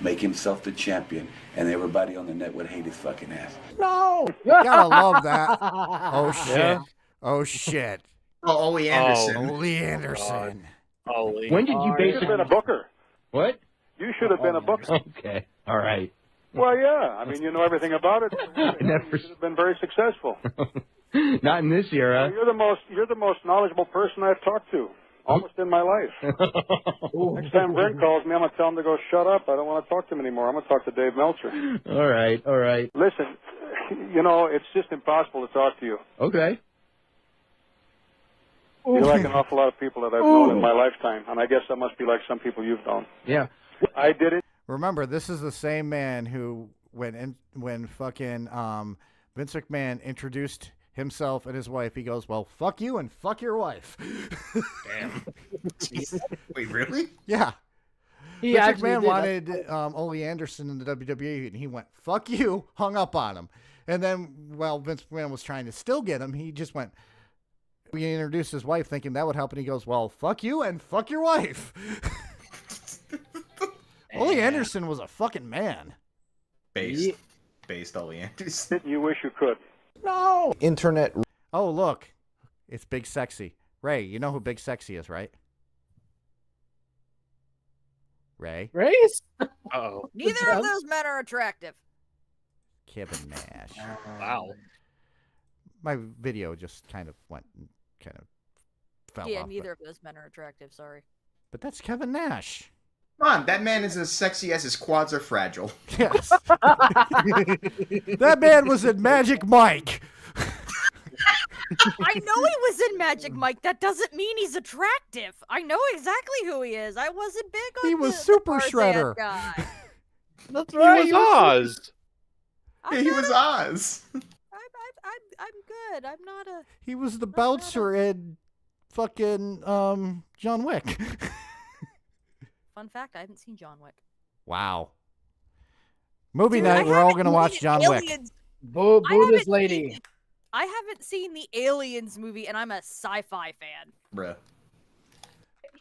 make himself the champion, and everybody on the net would hate his fucking ass. No. Gotta love that. Oh, shit. Yeah. Oh, shit. Oh, Ole Anderson. Ole Anderson. Ollie. When did you basically... You should have been a booker. What? You should have been a booker. Okay. All right. Well, yeah. I mean, you know everything about it. You should have been very successful. Not in this era. You're the most knowledgeable person I've talked to. Almost in my life. Next time Brent calls me, I'm going to tell him to go shut up. I don't want to talk to him anymore. I'm going to talk to Dave Meltzer. All right, all right. Listen, you know, it's just impossible to talk to you. Okay. You're like an awful lot of people that I've known in my lifetime, and I guess that must be like some people you've known. Yeah. I did it. Remember, this is the same man who, when fucking Vince McMahon introduced himself and his wife, he goes, "Well, fuck you and fuck your wife." Damn. Wait, really? Yeah. He Vince actually McMahon did. wanted Ole Anderson in the WWE, and he went, "Fuck you," hung up on him. And then, while Vince McMahon was trying to still get him, he just went, he introduced his wife thinking that would help, and he goes, "Well, fuck you and fuck your wife." Ole Anderson was a fucking man. Based Ole Anderson. You wish you could. No. Internet. Oh, look. It's Big Sexy. Ray, you know who Big Sexy is, right? Ray? Race? Uh-oh. Neither of those men are attractive. Kevin Nash. Wow. My video just kind of went kind of fell Yeah, off. neither of those men are attractive. Sorry. But that's Kevin Nash. Come on, that man is as sexy as his quads are fragile. Yes. That man was in Magic Mike. I know he was in Magic Mike. That doesn't mean he's attractive. I know exactly who he is. I wasn't big on He was the Super Tarzan Shredder. guy. That's He right. was Oz. He was Oz. I'm good. I'm not a. He was the bouncer in fucking John Wick. Fun fact: I haven't seen John Wick. Wow. Movie Dude, night, I we're all haven't gonna watch seen John Wick. Aliens. Boo I this haven't lady. I haven't seen the Aliens movie, and I'm a sci-fi fan. Bruh.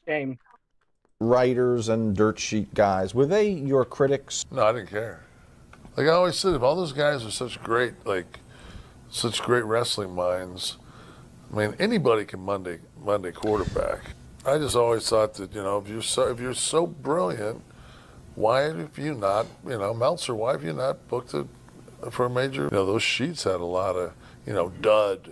Shame. Writers and dirt sheet guys, were they your critics? No, I didn't care. Like I always said, if all those guys are such great wrestling minds, I mean, anybody can Monday quarterback. I just always thought that, if you're so brilliant, why have you not, Meltzer, why have you not booked it for a major? Those sheets had a lot of, dud.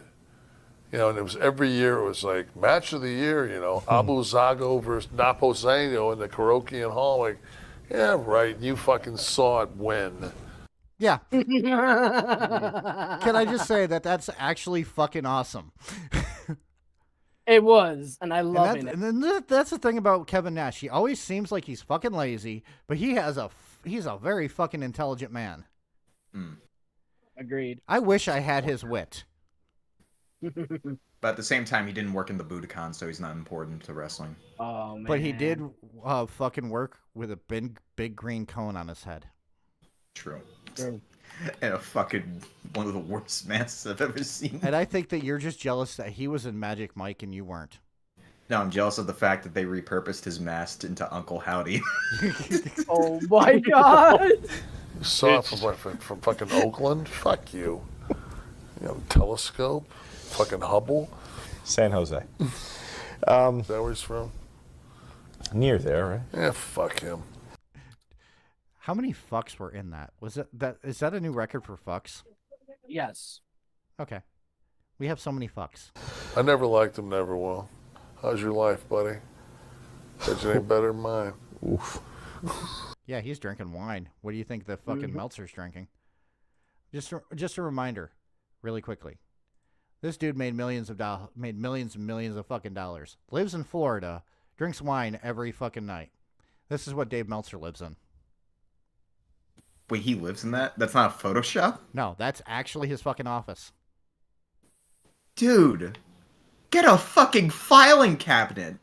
And it was every year, it was like match of the year, Abu Zago versus Naposeno in the Karokian Hall. Like, yeah, right, you fucking saw it win. Yeah. Can I just say that that's actually fucking awesome? It was, and I love it. And then that's the thing about Kevin Nash. He always seems like he's fucking lazy, but he's a very fucking intelligent man. Agreed. I wish I had his wit. But at the same time, he didn't work in the Budokan, so he's not important to wrestling. Oh man. But he did fucking work with a big green cone on his head. True. And a fucking one of the worst masks I've ever seen. And I think that you're just jealous that he was in Magic Mike and you weren't. No, I'm jealous of the fact that they repurposed his mask into Uncle Howdy. Oh my god! You saw it from fucking Oakland? Fuck you. Telescope? Fucking Hubble? San Jose. Is that where he's from? Near there, right? Yeah, fuck him. How many fucks were in that? Is that a new record for fucks? Yes. Okay. We have so many fucks. I never liked him, never will. How's your life, buddy? Bet you ain't better than mine. Oof. Yeah, he's drinking wine. What do you think the fucking Meltzer's drinking? Just a reminder, really quickly. This dude made millions and millions of fucking dollars. Lives in Florida, drinks wine every fucking night. This is what Dave Meltzer lives in. Wait, he lives in that? That's not a Photoshop? No, that's actually his fucking office. Dude, get a fucking filing cabinet.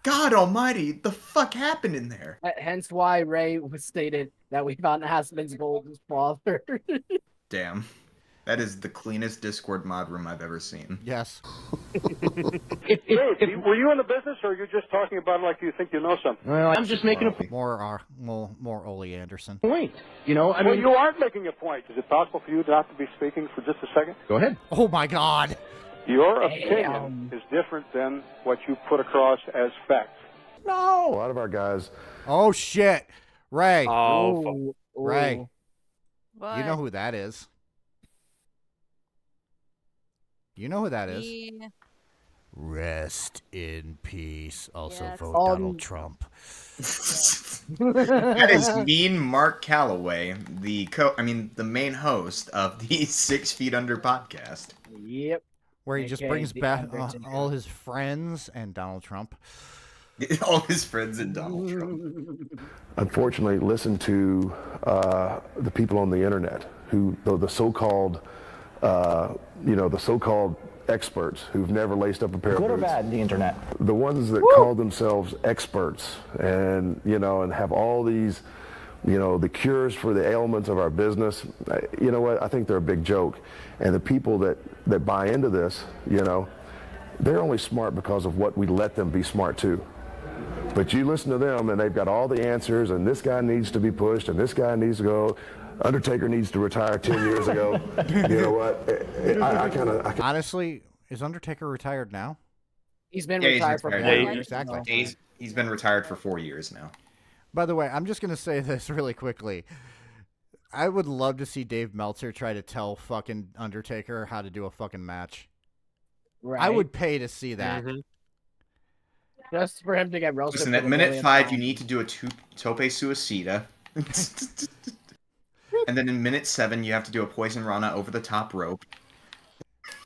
God almighty, the fuck happened in there? Hence why Ray stated that we found Aspen's golden father. Damn. That is the cleanest Discord mod room I've ever seen. Yes. Dude, were you in the business, or are you just talking about it like you think you know something? Well, I'm just making a more Ole Anderson. point. Well, you aren't making a point. Is it possible for you not to be speaking for just a second? Go ahead. Oh my God. Your opinion is different than what you put across as facts. No. A lot of our guys. Oh shit, Ray. Oh, Ray. What? You know who that is? You know who that is? Me. Rest in peace. Also Yes. vote Donald Trump. That is mean Mark Calloway, the main host of the 6 Feet Under podcast. Yep. Where he just AKA brings the back Undertaker. all his friends and Donald Trump. All his friends and Donald Trump. Unfortunately, listen to the people on the internet who the so-called, the so-called experts who've never laced up a pair of boots. Good or bad, the internet? The ones that call themselves experts and have all these, the cures for the ailments of our business. You know what? I think they're a big joke. And the people that buy into this, they're only smart because of what we let them be smart too. But you listen to them and they've got all the answers, and this guy needs to be pushed and this guy needs to go. Undertaker needs to retire 10 years ago. You know what? Honestly, is Undertaker retired now? He's been Yeah, retired for 4 years. Exactly. He's been retired for 4 years now. By the way, I'm just going to say this really quickly. I would love to see Dave Meltzer try to tell fucking Undertaker how to do a fucking match. Right. I would pay to see that. Just for him to get roasted. Listen, for at the minute millionth 5, time. you need to do a tope suicida. And then in minute 7, you have to do a poison rana over the top rope.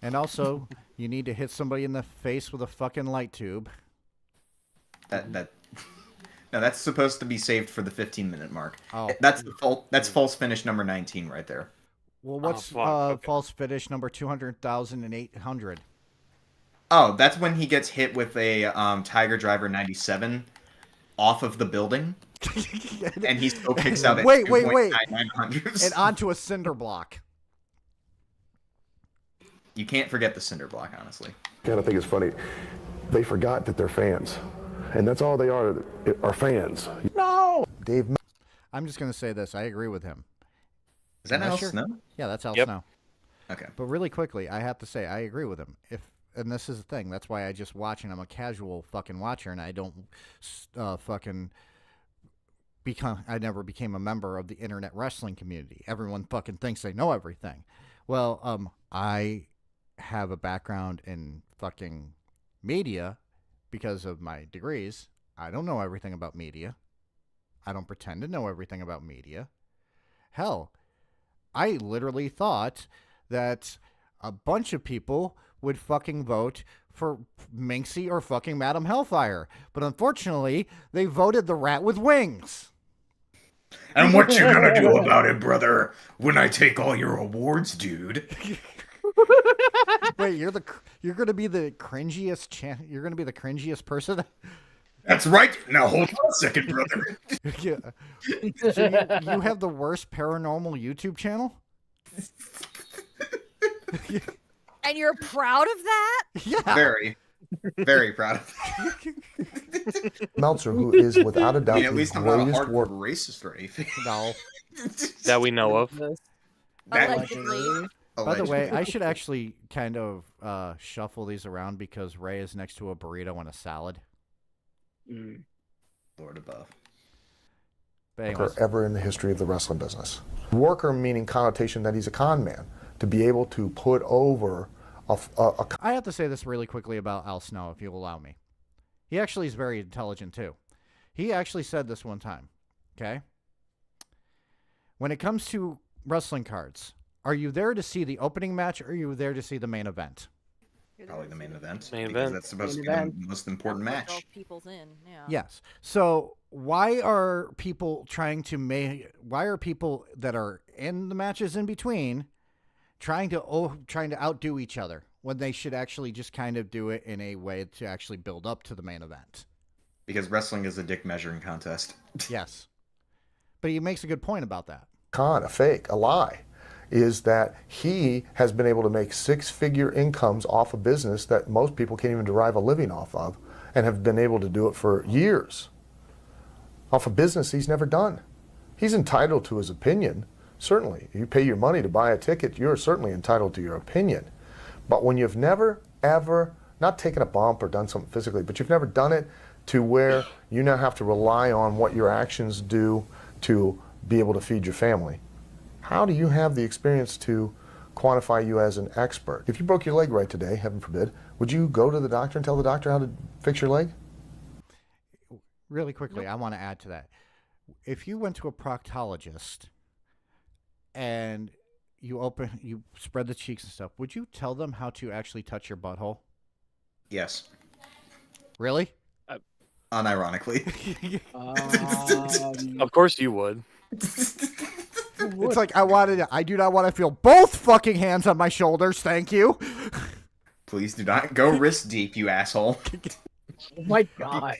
And also, you need to hit somebody in the face with a fucking light tube. No, that's supposed to be saved for the 15-minute mark. Oh. That's false finish number 19 right there. Well, what's false finish number 200,800? Oh, that's when he gets hit with a Tiger Driver 97 off of the building, and he still kicks out at wait. 2.9900. And onto a cinder block. You can't forget the cinder block, honestly. And I think it's funny. They forgot that they're fans. And that's all they are fans. No! Dave. I'm just going to say this. I agree with him. Is that Al Snow? Yeah, that's Al Yep. Snow. Okay. But really quickly, I have to say, I agree with him. And this is the thing. That's why I just watch, and I'm a casual fucking watcher, and I don't I never became a member of the internet wrestling community. Everyone fucking thinks they know everything. Well, I have a background in fucking media because of my degrees. I don't know everything about media. I don't pretend to know everything about media. Hell, I literally thought that a bunch of people would fucking vote for Minxie or fucking Madam Hellfire. But unfortunately, they voted the rat with wings. And what you gonna do about it, brother? When I take all your awards, dude. Wait, you're gonna be the cringiest you're gonna be the cringiest person? That's right. Now hold on a second, brother. Yeah. So you have the worst paranormal YouTube channel? And you're proud of that? Yeah. Very, very proud of that. Meltzer, who is without a doubt at least I'm not a greatest hardcore racist or anything. No. That we know of. Allegedly. By the way, I should actually kind of shuffle these around because Ray is next to a burrito and a salad. Lord above. Ever in the history of the wrestling business. Worker meaning connotation that he's a con man. To be able to put over I have to say this really quickly about Al Snow, if you'll allow me. He actually is very intelligent, too. He actually said this one time, okay? When it comes to wrestling cards, are you there to see the opening match, or are you there to see the main event? Probably the main event. Main because event. that's supposed to be the most important match. People's in, yeah. Yes. So why are people trying to why are people that are in the matches in between trying to outdo each other when they should actually just kind of do it in a way to actually build up to the main event? Because wrestling is a dick measuring contest. Yes. But he makes a good point about that. Con, a fake, a lie, is that he has been able to make six-figure incomes off a business that most people can't even derive a living off of, and have been able to do it for years. Off a business he's never done. He's entitled to his opinion, certainly. You pay your money to buy a ticket, you're certainly entitled to your opinion. But when you've never, ever, not taken a bump or done something physically, but you've never done it to where you now have to rely on what your actions do to be able to feed your family, how do you have the experience to quantify you as an expert? If you broke your leg right today, heaven forbid, would you go to the doctor and tell the doctor how to fix your leg? Really quickly, I want to add to that. If you went to a proctologist and you spread the cheeks and stuff, would you tell them how to actually touch your butthole? Yes. Really? Unironically. Of course you would. It's like I do not want to feel both fucking hands on my shoulders, thank you. Please do not go wrist deep, you asshole. Oh my god.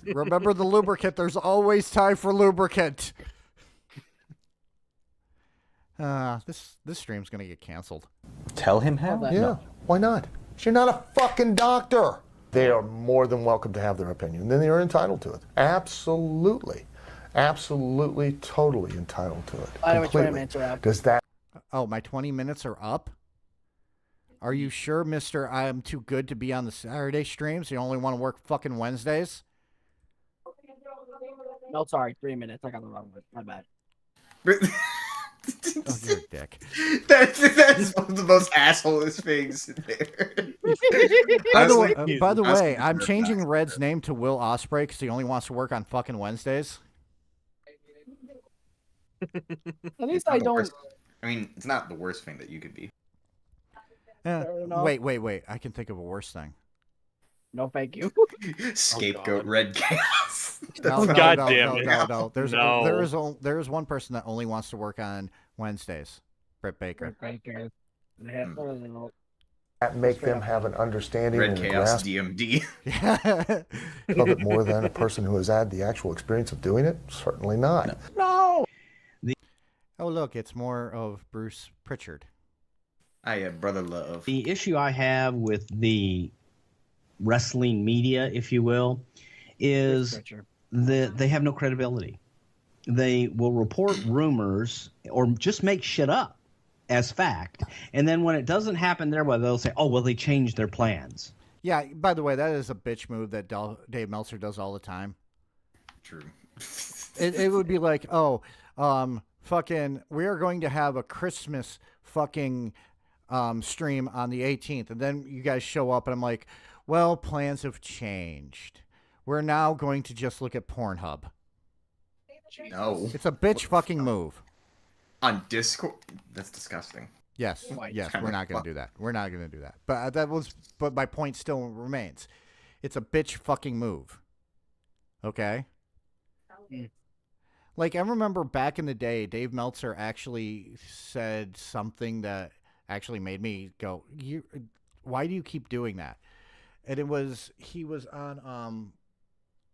Remember the lubricant, there's always time for lubricant. This stream's gonna get canceled. Tell him how? Yeah, no. Why not? You're not a fucking doctor. They are more than welcome to have their opinion. Then they are entitled to it. Absolutely. Absolutely, totally entitled to it. By the way, 20 Completely. minutes are up. Does that... Oh, my 20 minutes are up? Are you sure, Mr. I'm too good to be on the Saturday streams? You only want to work fucking Wednesdays? No, sorry, 3 minutes. I got the wrong one. My bad. Oh, you're a dick. That's one of the most asshole things in there. By the way, I'm changing Red's name to Will Ospreay because he only wants to work on fucking Wednesdays. At least I don't. I mean, it's not the worst thing that you could be. Wait. I can think of a worse thing. No, thank you. Scapegoat Red Chaos. No. There's there is one person that only wants to work on Wednesdays. Britt Baker. That make them have an understanding Red and a Chaos grasp DMD. of it more than a person who has had the actual experience of doing it? Certainly not. No. Oh, look, it's more of Bruce Pritchard. Brother Love. The issue I have with the wrestling media, if you will, is that they have no credibility. They will report rumors or just make shit up as fact, and then when it doesn't happen their way, they'll say, "Oh, well, they changed their plans." Yeah. By the way, that is a bitch move that Dave Meltzer does all the time. True. It would be like, fucking, we are going to have a Christmas fucking stream on the 18th, and then you guys show up, and I'm like, well, plans have changed. We're now going to just look at Pornhub. No. It's a bitch fucking move. On Discord? That's disgusting. Yes, we're not going to do that. We're not going to do that. But my point still remains. It's a bitch fucking move. Okay? Like, I remember back in the day, Dave Meltzer actually said something that actually made me go, why do you keep doing that? And he was on,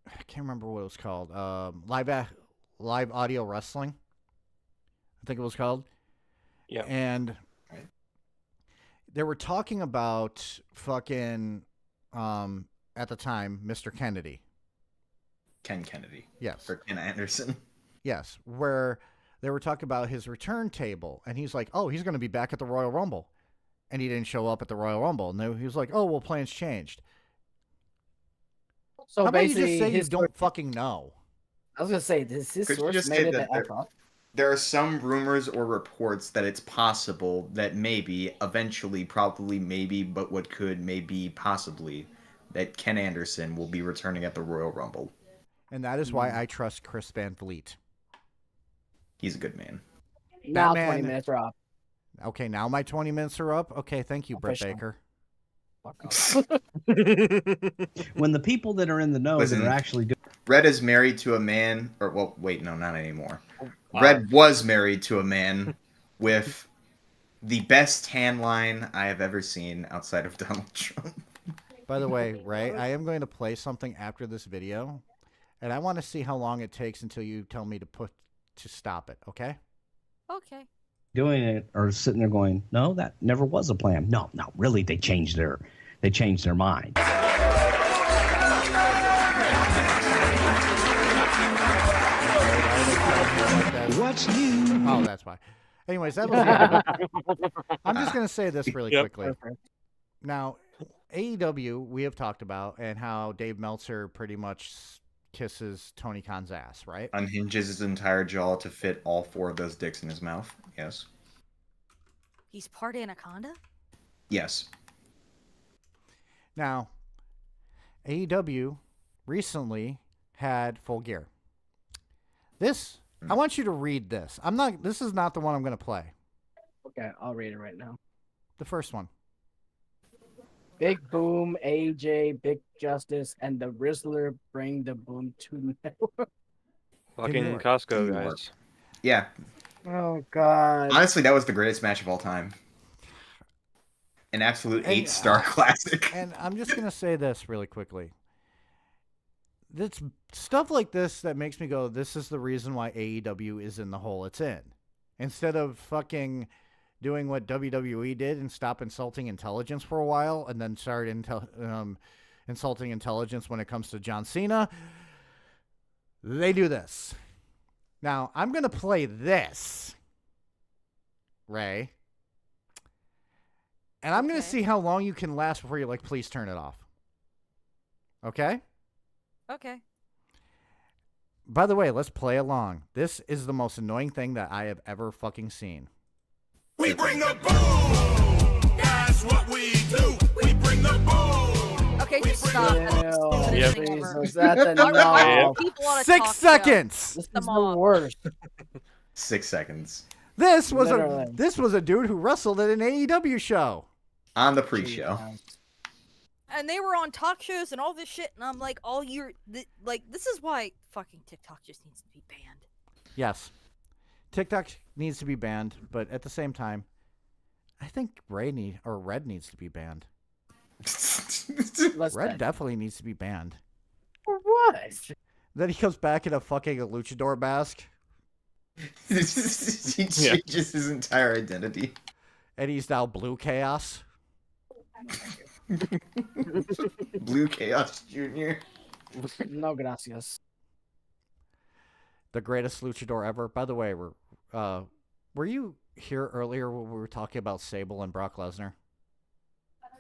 I can't remember what it was called, live audio wrestling, I think it was called. Yeah. And they were talking about fucking, at the time, Mr. Kennedy. Ken Kennedy. Yes. Or Ken Anderson. Yes, where they were talking about his return table, and he's like, oh, he's going to be back at the Royal Rumble. And he didn't show up at the Royal Rumble. And he was like, oh, well, plans changed. So how about you basically, just say you don't fucking know? I was going to say, this Could you source just made say it that the F up. there are some rumors or reports that it's possible that maybe, eventually, probably, maybe, but what could, maybe, possibly, that Ken Anderson will be returning at the Royal Rumble. And that is why I trust Chris Van Vliet. He's a good man. Now That 20 man- minutes are up. Okay, now my 20 minutes are up. Okay, thank you, Britt Official. Baker. When the people that are in the know Listen, that are actually doing Red is married to a man, or, well, wait, no, not anymore. Wow. Red was married to a man with the best tan line I have ever seen outside of Donald Trump. By the way, Ray, I am going to play something after this video, and I want to see how long it takes until you tell me to stop it, okay? Okay. doing it are sitting there going, no, that never was a plan. No, really, they changed their mind. What's new? Oh, that's why. Anyways, that was the end of it. I'm just going to say this really quickly. Now, AEW, we have talked about, and how Dave Meltzer pretty much kisses Tony Khan's ass, right? Unhinges his entire jaw to fit all four of those dicks in his mouth. Yes. He's part anaconda? Yes. Now, AEW recently had Full Gear. This, I want you to read this. This is not the one I'm going to play. Okay, I'll read it right now. The first one. Big Boom, AJ, Big Justice, and the Rizzler bring the boom to the network. Fucking Costco, guys. Yeah. Oh, God. Honestly, that was the greatest match of all time. An absolute 8-star classic. And I'm just going to say this really quickly. It's stuff like this that makes me go, this is the reason why AEW is in the hole it's in. Instead of fucking doing what WWE did and stop insulting intelligence for a while and then start insulting intelligence when it comes to John Cena, they do this. Now, I'm going to play this, Ray. And I'm going to see how long you can last before you're like, please turn it off. Okay? Okay. By the way, let's play along. This is the most annoying thing that I have ever fucking seen. We bring the boom! Guys, That's what we do. We bring the boom. Okay, just stop. Yep. Jesus, that's enough. 6 seconds. This is the worst. 6 seconds. This was Literally. a dude who wrestled at an AEW show. On the pre-show. And they were on talk shows and all this shit, and I'm like, all year, like, this is why fucking TikTok just needs to be banned. Yes. TikTok needs to be banned, but at the same time, I think Red needs to be banned. Red definitely needs to be banned. For what? Then he comes back in a fucking luchador mask. He changes his entire identity. And he's now Blue Chaos. Blue Chaos Jr. No gracias. The greatest luchador ever. By the way, were you here earlier when we were talking about Sable and Brock Lesnar?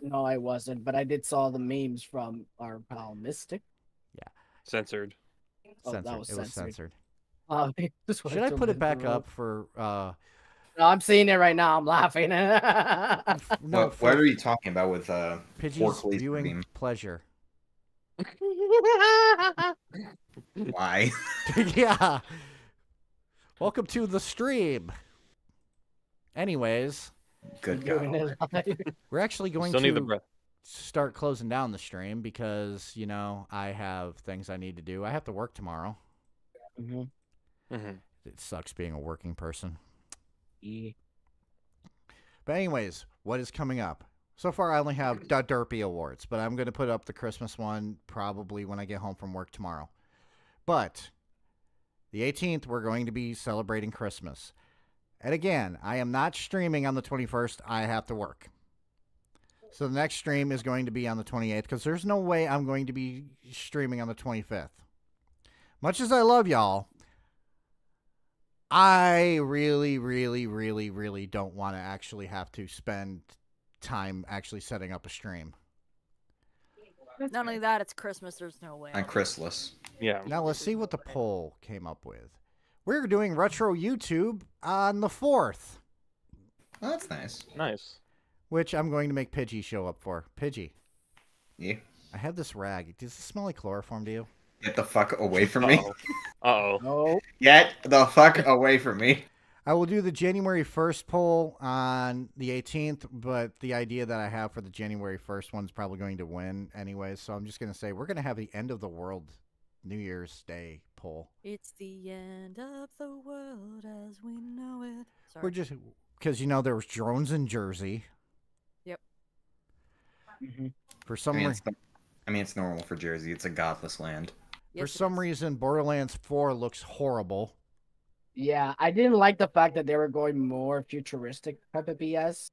No, I wasn't, but I did saw the memes from our pal Mystic. Yeah. Censored. Oh, Censored. that was It was censored. censored. Should I put it back up for... No, I'm seeing it right now. I'm laughing. No, what are you talking about with Pidgey's viewing pleasure. Why? Yeah. Welcome to the stream. Anyways. Good God. We're actually going Still need the to breath. start closing down the stream because, you know, I have things I need to do. I have to work tomorrow. It sucks being a working person. Yeah. But anyways, what is coming up? So far, I only have the Derpy Awards, but I'm going to put up the Christmas one probably when I get home from work tomorrow. But the 18th, we're going to be celebrating Christmas. And again, I am not streaming on the 21st. I have to work. So the next stream is going to be on the 28th because there's no way I'm going to be streaming on the 25th. Much as I love y'all, I really, really, really, really don't want to actually have to spend time actually setting up a stream. Not only that, it's Christmas. There's no way. On Christmas. Yeah. Now let's see what the poll came up with. We're doing retro YouTube on the 4th. Oh, that's nice. Nice. Which I'm going to make Pidgey show up for. Pidgey. Yeah. I have this rag. Does it smell like chloroform to you? Get the fuck away from me. Uh-oh. No. Get the fuck away from me. I will do the January 1st poll on the 18th, but the idea that I have for the January 1st one is probably going to win anyway. So I'm just going to say we're going to have the end of the world New Year's Day poll. It's the end of the world as we know it. Sorry. We're just because you know there was drones in Jersey. Yep. For some I mean, it's normal for Jersey. It's a godless land. For some reason, Borderlands 4 looks horrible. Yeah, I didn't like the fact that they were going more futuristic type of BS.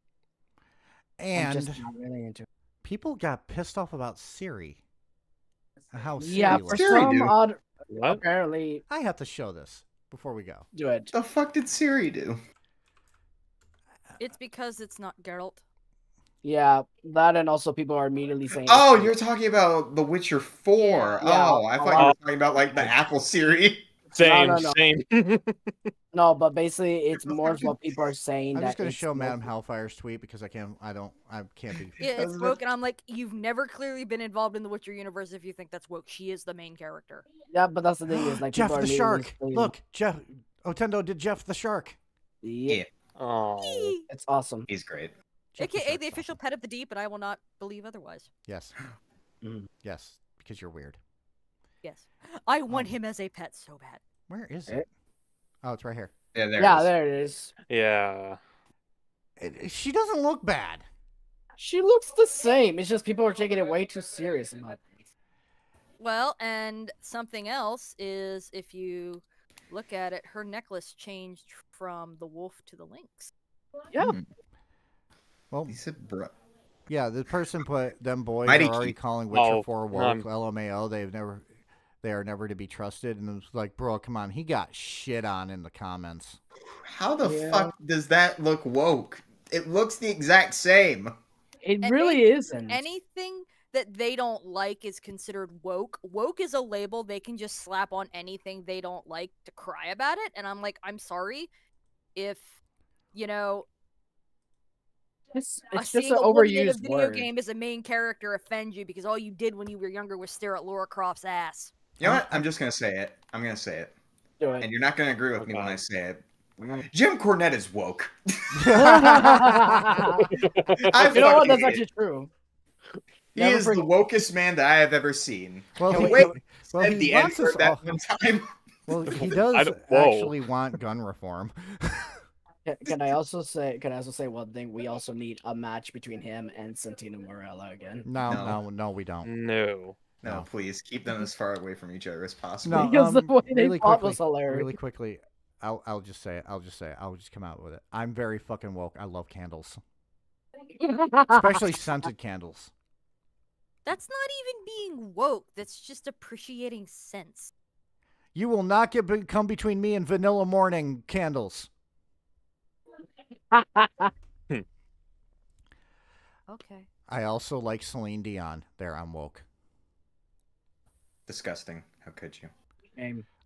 I'm And just not really into it. people got pissed off about Siri. How Siri Yeah, looks. for some odd. What? Apparently, I have to show this before we go. do it. The fuck did Siri do? It's because it's not Geralt. Yeah, that and also people are immediately saying. Oh, you're talking about The Witcher 4. Yeah. Oh, I thought you were talking about like the Apple Siri. Same, No. same. No, but basically, it's more of what people are saying. I'm that just going to it's show more- Madam Hellfire's tweet because I can't be. Yeah, it's woke, and I'm like, you've never clearly been involved in the Witcher universe if you think that's woke. She is the main character. Yeah, but that's the thing is like Jeff people are the immediately Shark. saying- Look, Jeff Otendo did Jeff the Shark. Yeah, Oh. it's awesome. He's great. Jeff the AKA Shark's the official pet of the deep, and I will not believe otherwise. Yes. Yes, because you're weird. Yes. I want him as a pet so bad. Where is it? Oh, it's right here. Yeah, there. Yeah, it is. there it is. Yeah. She doesn't look bad. She looks the same. It's just people are taking it way too serious. In my opinion. Well, and something else is if you look at it, her necklace changed from the wolf to the lynx. Yeah. Well, He said, bro. yeah, the person put them boys Mighty are already cute. calling Witcher Oh, 4 woke. LMAO. They are never to be trusted. And it was like, bro, come on. He got shit on in the comments. How the fuck does that look woke? It looks the exact same. It And really isn't. Anything that they don't like is considered woke. Woke is a label they can just slap on anything they don't like to cry about it. And I'm like, I'm sorry if, you know, It's just seeing an a woman in a overused video word. game as a main character offends you because all you did when you were younger was stare at Laura Croft's ass. You know what? I'm just gonna say it. I'm gonna say it. Do it. And you're not gonna agree with me when I say it. Jim Cornette is woke. You know what? That's actually true. He Never is the wokest man that I have ever seen. Well, The he- way well, said he the wants N-word us that all- one time. Well, he I does don't- whoa. actually want gun reform. Can I also say one thing? We also need a match between him and Santino Marella again. No, we don't. No. No, please keep them as far away from each other as possible. No, Because the way they really fought quickly, was hilarious. really quickly, I'll just say it. I'll just come out with it. I'm very fucking woke. I love candles, especially scented candles. That's not even being woke. That's just appreciating scents. You will not come between me and vanilla morning candles. Okay. I also like Celine Dion. There, I'm woke. Disgusting. How could you?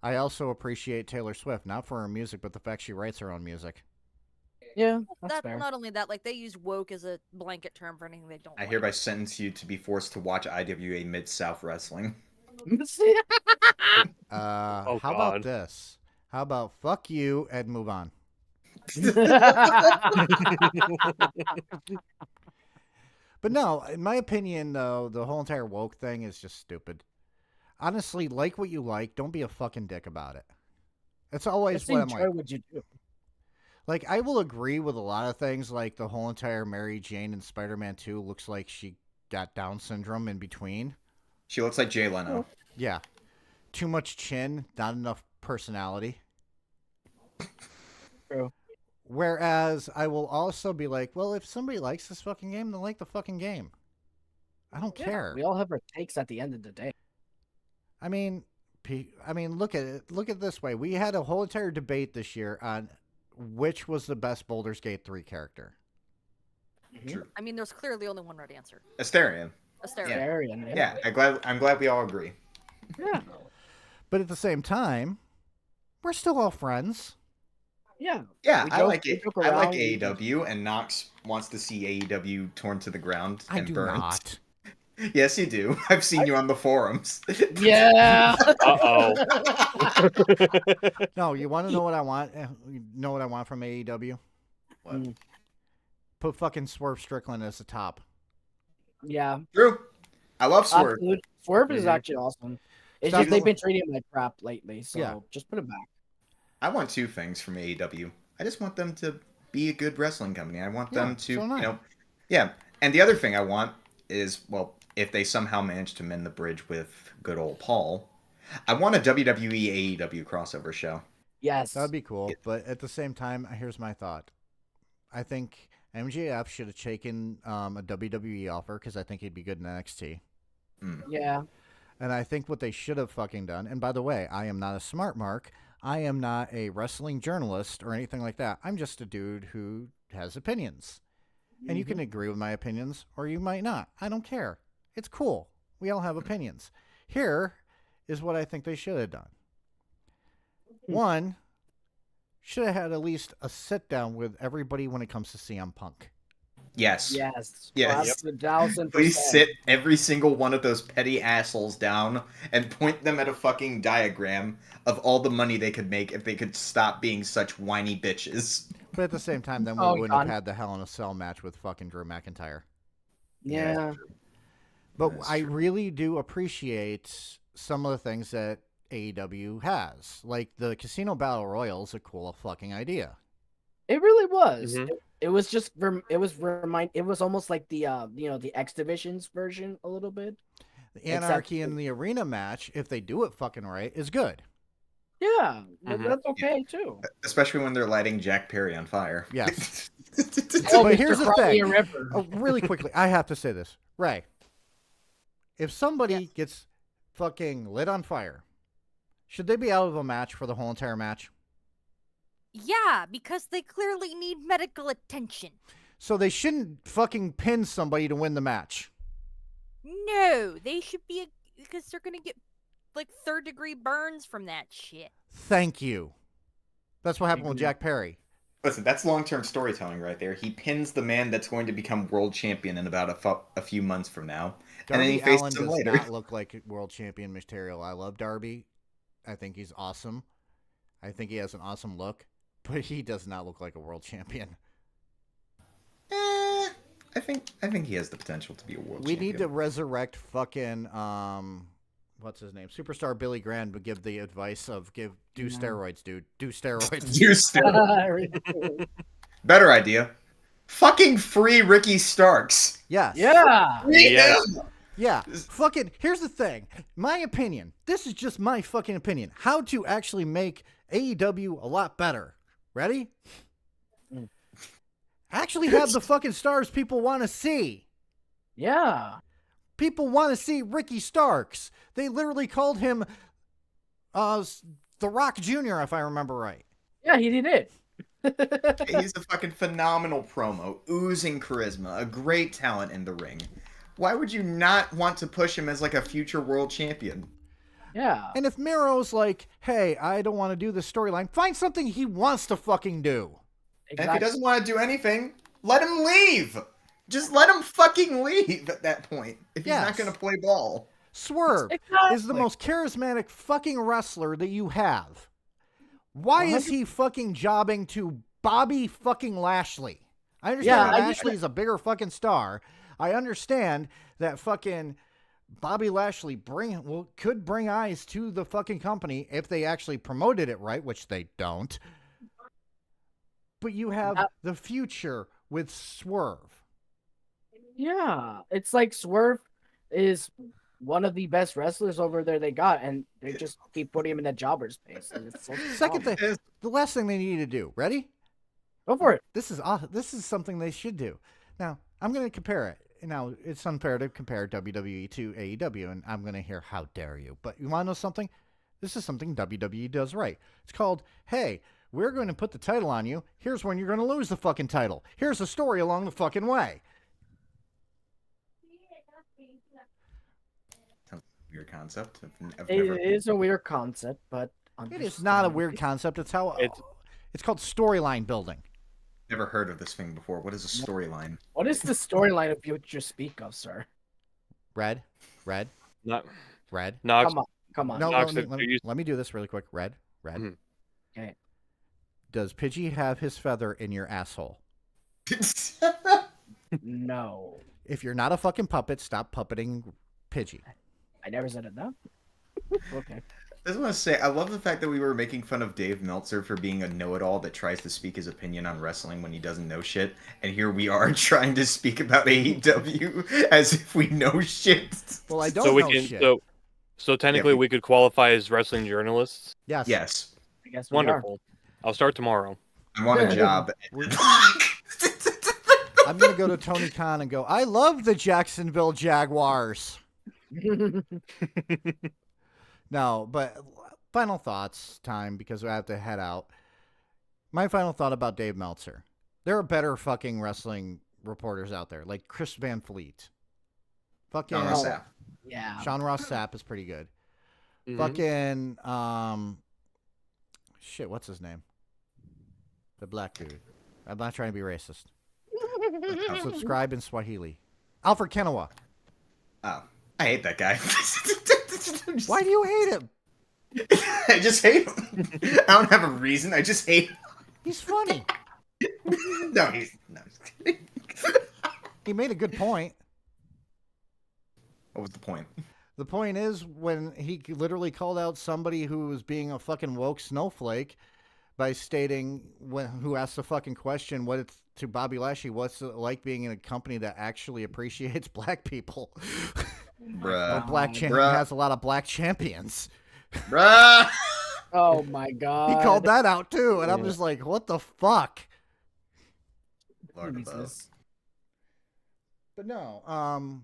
I also appreciate Taylor Swift, not for her music, but the fact she writes her own music. Yeah, that's That fair. not only that, like they use woke as a blanket term for anything they don't. I like. hereby sentence you to be forced to watch IWA Mid-South Wrestling. How about this? How about fuck you and move on? But no, in my opinion, though, the whole entire woke thing is just stupid. Honestly, like what you like. Don't be a fucking dick about it. It's always Just what I'm enjoy like. what you do. Like, I will agree with a lot of things, like the whole entire Mary Jane in Spider-Man 2 looks like she got Down syndrome in between. She looks like Jay Leno. Yeah. Too much chin, not enough personality. True. Whereas I will also be like, well, if somebody likes this fucking game, then like the fucking game. I don't care. We all have our takes at the end of the day. I mean, look at it. Look at it this way. We had a whole entire debate this year on which was the best Baldur's Gate 3 character. True. I mean, there's clearly only one right answer. Asterion. Asterion. Yeah. I'm glad we all agree. Yeah. But at the same time, we're still all friends. Yeah. Yeah, We I joke- like we it. joke I like around, we just- AEW, and Nox wants to see AEW torn to the ground I and do burned. not. Yes, you do. I've seen you on the forums. Yeah. No, you want to know what I want? You know what I want from AEW? What? Put fucking Swerve Strickland as the top. Yeah. True. I love Swerve. Absolute. Swerve is Mhm. actually awesome. It's Stop just they've it. been treating him like crap lately, so Yeah. just put him back. I want two things from AEW. I just want them to be a good wrestling company. I want them to, so am I. yeah. And the other thing I want is, well, if they somehow manage to mend the bridge with good old Paul, I want a WWE AEW crossover show. Yes. That would be cool. But at the same time, here's my thought. I think MJF should have taken a WWE offer because I think he'd be good in NXT. Yeah. And I think what they should have fucking done, and by the way, I am not a smart mark. I am not a wrestling journalist or anything like that. I'm just a dude who has opinions. And you can agree with my opinions or you might not. I don't care. It's cool. We all have opinions. Here is what I think they should have done. One, should have had at least a sit down with everybody when it comes to CM Punk. Yes. Yes. Yes. 1000%. Please sit every single one of those petty assholes down and point them at a fucking diagram of all the money they could make if they could stop being such whiny bitches. But at the same time, then we Oh, wouldn't God. have had the Hell in a Cell match with fucking Drew McIntyre. Yeah. But I really do appreciate some of the things that AEW has. Like the Casino Battle Royale is a cool fucking idea. It really was. Mhm. It was just it was almost like the the X Division's version a little bit. The Anarchy in the Arena match, if they do it fucking right, is good. Yeah, Mhm. that's okay too. Especially when they're lighting Jack Perry on fire. Yes. Oh, but Mr. here's the Crawley thing. and Ripper. Oh, really quickly, I have to say this. Ray, if somebody gets fucking lit on fire, should they be out of a match for the whole entire match? Yeah, because they clearly need medical attention. So they shouldn't fucking pin somebody to win the match. No, they should be because they're gonna get like third-degree burns from that shit. Thank you. That's what happened with Jack Perry. Listen, that's long-term storytelling right there. He pins the man that's going to become world champion in about a few months from now, and then he Darby Allin faces him does later. not look like world champion material. I love Darby. I think he's awesome. I think he has an awesome look, but he does not look like a world champion. I think he has the potential to be a world We champion. need to resurrect fucking what's his name? Superstar Billy Graham would give the advice of do steroids, dude. Do steroids. Do steroids. Better idea. Fucking free Ricky Starks. Yes. Yeah. Free him. Yeah. Fucking here's the thing. My opinion. This is just my fucking opinion. How to actually make AEW a lot better. Ready? Actually have the fucking stars people want to see. Yeah. People want to see Ricky Starks. They literally called him The Rock Jr., if I remember right. Yeah, he did. He's a fucking phenomenal promo, oozing charisma, a great talent in the ring. Why would you not want to push him as like a future world champion? Yeah. And if Miro's like, hey, I don't want to do this storyline, find something he wants to fucking do. Exactly. And if he doesn't want to do anything, let him leave. Just let him fucking leave at that point if he's not going to play ball. Swerve is the most charismatic fucking wrestler that you have. Why is he fucking jobbing to Bobby fucking Lashley? I understand that Lashley is a bigger fucking star. I understand that fucking Bobby Lashley could bring eyes to the fucking company if they actually promoted it right, which they don't. But you have the future with Swerve. Yeah, it's like Swerve is one of the best wrestlers over there they got, and they just keep putting him in that jobber's space. And it's so Second thing, the last thing they need to do. Ready? Go for it. This is something they should do. Now, I'm going to compare it. Now, it's unfair to compare WWE to AEW, and I'm going to hear, how dare you. But you want to know something? This is something WWE does right. It's called, hey, we're going to put the title on you. Here's when you're going to lose the fucking title. Here's the story along the fucking way. Weird concept. It is a weird concept, but it is not a weird concept. It's how it's called storyline building. Never heard of this thing before. What is a storyline? What is the storyline of you just speak of, sir? Red. Not Red. Nox. Come on. No, let me do this really quick. Red. Mm-hmm. Okay. Does Pidgey have his feather in your asshole? No. If you're not a fucking puppet, stop puppeting Pidgey. I never said it, no. Okay. I just want to say, I love the fact that we were making fun of Dave Meltzer for being a know-it-all that tries to speak his opinion on wrestling when he doesn't know shit. And here we are trying to speak about AEW as if we know shit. Well, I don't know shit. So technically we could qualify as wrestling journalists? Yes. Yes. I guess we Wonderful. I'll start tomorrow. I want a job. I'm going to go to Tony Khan and go, I love the Jacksonville Jaguars. No, but final thoughts time, because I have to head out. My final thought about Dave Meltzer. There are better fucking wrestling reporters out there, like Chris Van Fleet. Fucking Sean Ross Sapp. Yeah. Sean Ross Sapp is pretty good. Mm-hmm. Fucking shit, what's his name? The black dude. I'm not trying to be racist. Subscribe in Swahili. Alfred Kenawa. Oh, I hate that guy. Why do you hate him? I just hate him. I don't have a reason. I just hate him. He's funny. No, he's kidding. He made a good point. What was the point? The point is when he literally called out somebody who was being a fucking woke snowflake by stating, who asked the fucking question, what it's to Bobby Lashley, what's it like being in a company that actually appreciates black people? Bruh. Has a lot of black champions. Bruh. Oh my god. He called that out too, and I'm just like, what the fuck? Lord But no,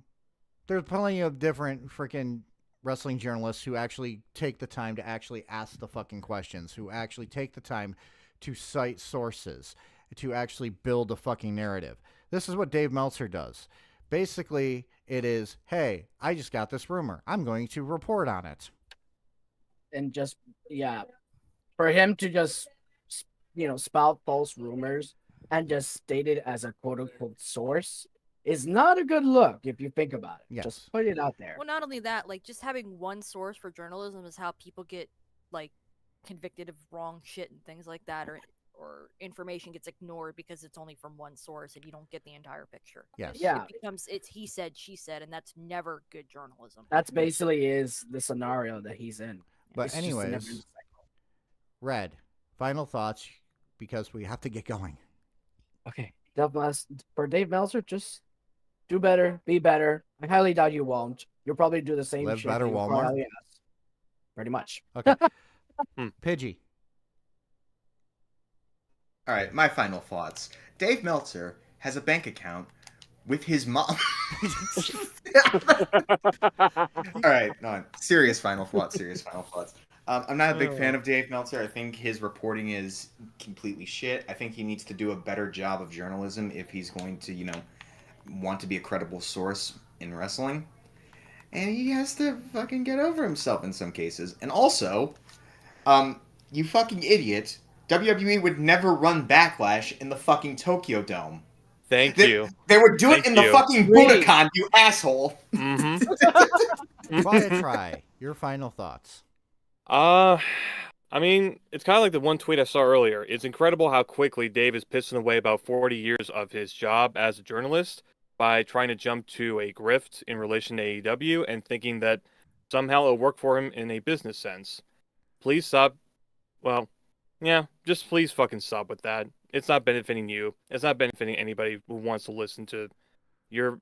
there's plenty of different freaking wrestling journalists who actually take the time to actually ask the fucking questions, who actually take the time to cite sources, to actually build a fucking narrative. This is what Dave Meltzer does. Basically, it is, hey, I just got this rumor. I'm going to report on it. And just, for him to just spout false rumors and just state it as a quote unquote source is not a good look if you think about it. Yes. Just put it out there. Well, not only that, like just having one source for journalism is how people get like convicted of wrong shit and things like that, or information gets ignored because it's only from one source and you don't get the entire picture. Yes. Yeah. It's he said, she said, and that's never good journalism. That's basically is the scenario that he's in. But It's just a anyways, never-ending cycle. Red, final thoughts because we have to get going. Okay. For Dave Meltzer, just do better, be better. I highly doubt you won't. You'll probably do the same Live shit. better, you'll Walmart? probably ask. Pretty much. Okay. Pidgey. All right, my final thoughts. Dave Meltzer has a bank account with his mom. All right, no, serious final thoughts. I'm not a big fan of Dave Meltzer. I think his reporting is completely shit. I think he needs to do a better job of journalism if he's going to, want to be a credible source in wrestling. And he has to fucking get over himself in some cases. And also, you fucking idiot, WWE would never run Backlash in the fucking Tokyo Dome. Thank you. They would do it in the fucking Budokan, you asshole. Mm-hmm. Try. Your final thoughts. I mean, it's kind of like the one tweet I saw earlier. It's incredible how quickly Dave is pissing away about 40 years of his job as a journalist by trying to jump to a grift in relation to AEW and thinking that somehow it'll work for him in a business sense. Please stop. Well, yeah, just please fucking stop with that. It's not benefiting you. It's not benefiting anybody who wants to listen to your...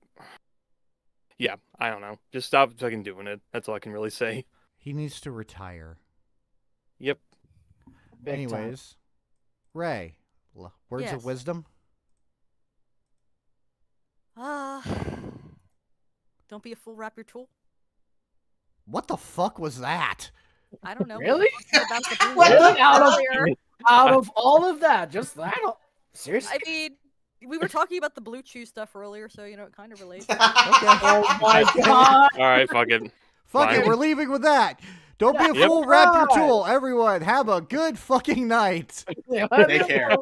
Yeah, I don't know. Just stop fucking doing it. That's all I can really say. He needs to retire. Yep. Anyways, Ray, words Yes. of wisdom? Don't be a fool, wrap your tool. What the fuck was that? I don't know. Really? About the blue Really? earlier. Out of all of that, just that? Seriously? I mean, we were talking about the Blue Chew stuff earlier, so it kind of relates. Oh my god! All right, fuck it. Fuck it, Fine. we're leaving with that. Don't be a Yep. fool, wrap your tool. Everyone, have a good fucking night. Take care.